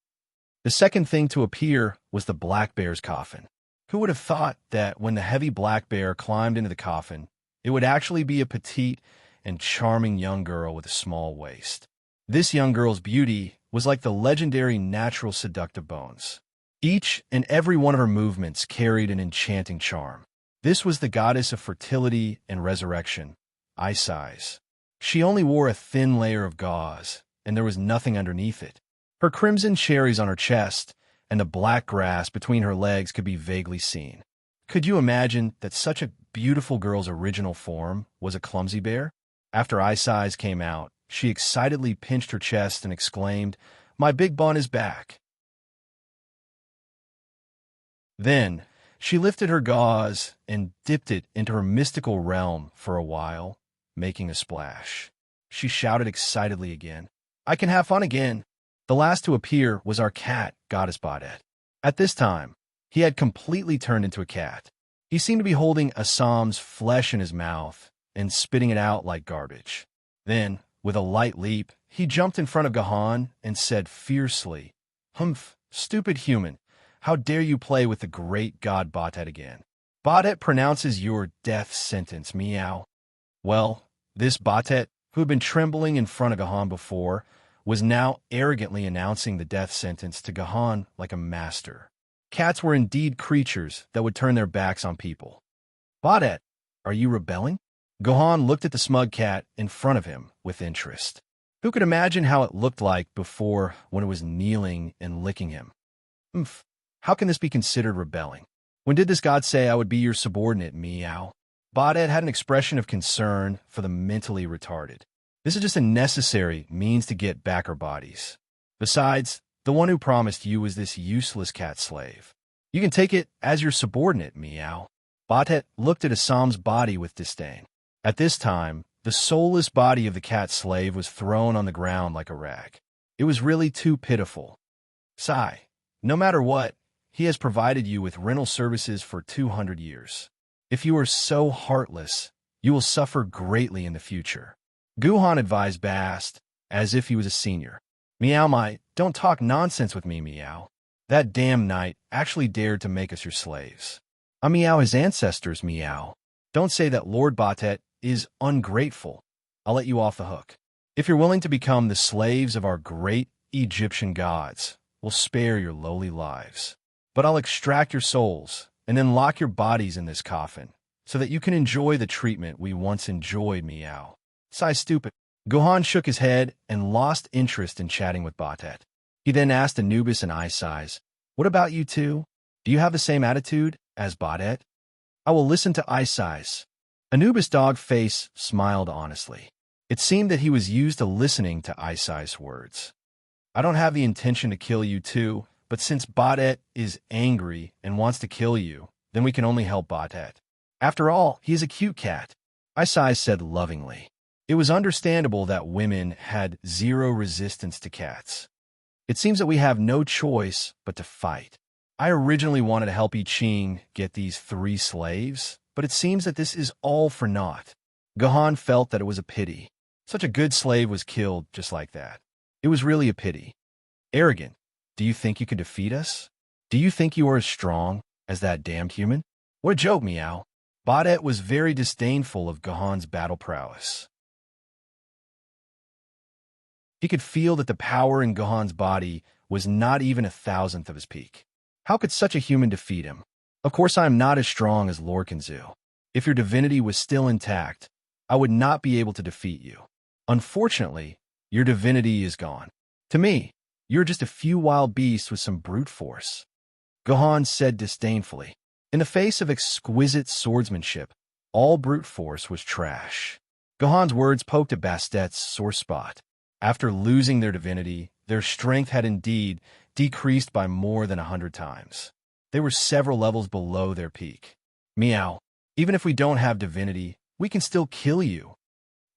The second thing to appear was the black bear's coffin. Who would have thought that when the heavy black bear climbed into the coffin, it would actually be a petite and charming young girl with a small waist? This young girl's beauty was like the legendary natural seductive bones. Each and every one of her movements carried an enchanting charm. This was the goddess of fertility and resurrection, Isis. She only wore a thin layer of gauze, and there was nothing underneath it. Her crimson cherries on her chest and the black grass between her legs could be vaguely seen. Could you imagine that such a beautiful girl's original form was a clumsy bear? After Isis came out, she excitedly pinched her chest and exclaimed, "My big bun is back." Then she lifted her gauze and dipped it into her mystical realm for a while, making a splash. She shouted excitedly again, "I can have fun again." The last to appear was our cat, Goddess Baudet. At this time, he had completely turned into a cat. He seemed to be holding Assam's flesh in his mouth and spitting it out like garbage. Then, with a light leap, he jumped in front of Gahan and said fiercely, "Humph, stupid human, how dare you play with the great god Baudet again? Baudet pronounces your death sentence, meow." Well, this Baudet, who had been trembling in front of Gahan before, was now arrogantly announcing the death sentence to Gahan like a master. Cats were indeed creatures that would turn their backs on people. "Baudet, are you rebelling?" Gahan looked at the smug cat in front of him with interest. Who could imagine how it looked like before when it was kneeling and licking him? "Humph, how can this be considered rebelling? When did this god say I would be your subordinate, meow?" Baudet had an expression of concern for the mentally retarded. This is just a necessary means to get back our bodies. Besides, the one who promised you was this useless cat slave. You can take it as your subordinate, meow. Baudet looked at Assam's body with disdain. At this time, the soulless body of the cat slave was thrown on the ground like a rag. It was really too pitiful. Sigh, no matter what, he has provided you with rental services for 200 years. If you are so heartless, you will suffer greatly in the future. Guhan advised Bast, as if he was a senior. "Meow my, don't talk nonsense with me, meow. That damn knight actually dared to make us your slaves. I meow his ancestors, meow. Don't say that Lord Baudet is ungrateful. I'll let you off the hook. If you're willing to become the slaves of our great Egyptian gods, we'll spare your lowly lives. But I'll extract your souls and then lock your bodies in this coffin, so that you can enjoy the treatment we once enjoyed, meow." Sigh stupid. Gohan shook his head and lost interest in chatting with Baudet. He then asked Anubis and Isis, "What about you two? Do you have the same attitude as Baudet?" "I will listen to Isis." Anubis' dog face smiled honestly. It seemed that he was used to listening to Isis' words. "I don't have the intention to kill you too, but since Baudet is angry and wants to kill you, then we can only help Baudet. After all, he is a cute cat," Isis said lovingly. It was understandable that women had zero resistance to cats. "It seems that we have no choice but to fight. I originally wanted to help I Ching get these 3 slaves, but it seems that this is all for naught." Gahan felt that it was a pity. Such a good slave was killed just like that. It was really a pity. "Arrogant, do you think you can defeat us? Do you think you are as strong as that damned human?" "What a joke, meow." Baudet was very disdainful of Gahan's battle prowess. He could feel that the power in Gahan's body was not even 1,000th of his peak. How could such a human defeat him? "Of course I am not as strong as Lord Kanzu. If your divinity was still intact, I would not be able to defeat you. Unfortunately, your divinity is gone. To me, you're just a few wild beasts with some brute force." Gahan said disdainfully. In the face of exquisite swordsmanship, all brute force was trash. Gahan's words poked at Bastet's sore spot. After losing their divinity, their strength had indeed decreased by more than 100 times. They were several levels below their peak. "Meow, even if we don't have divinity, we can still kill you."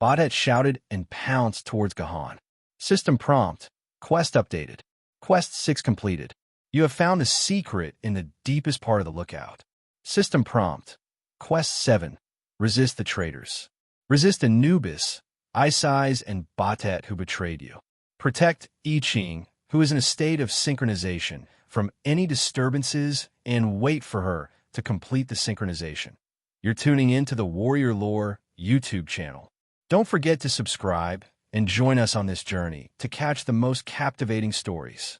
Baudet shouted and pounced towards Gahan. System prompt. Quest updated. Quest 6 completed. You have found the secret in the deepest part of the lookout. System prompt. Quest 7. Resist the traitors. Resist Anubis, Isis, and Batet who betrayed you. Protect I Ching, who is in a state of synchronization, from any disturbances, and wait for her to complete the synchronization. You're tuning in to the Warrior Lore YouTube channel. Don't forget to subscribe and join us on this journey to catch the most captivating stories.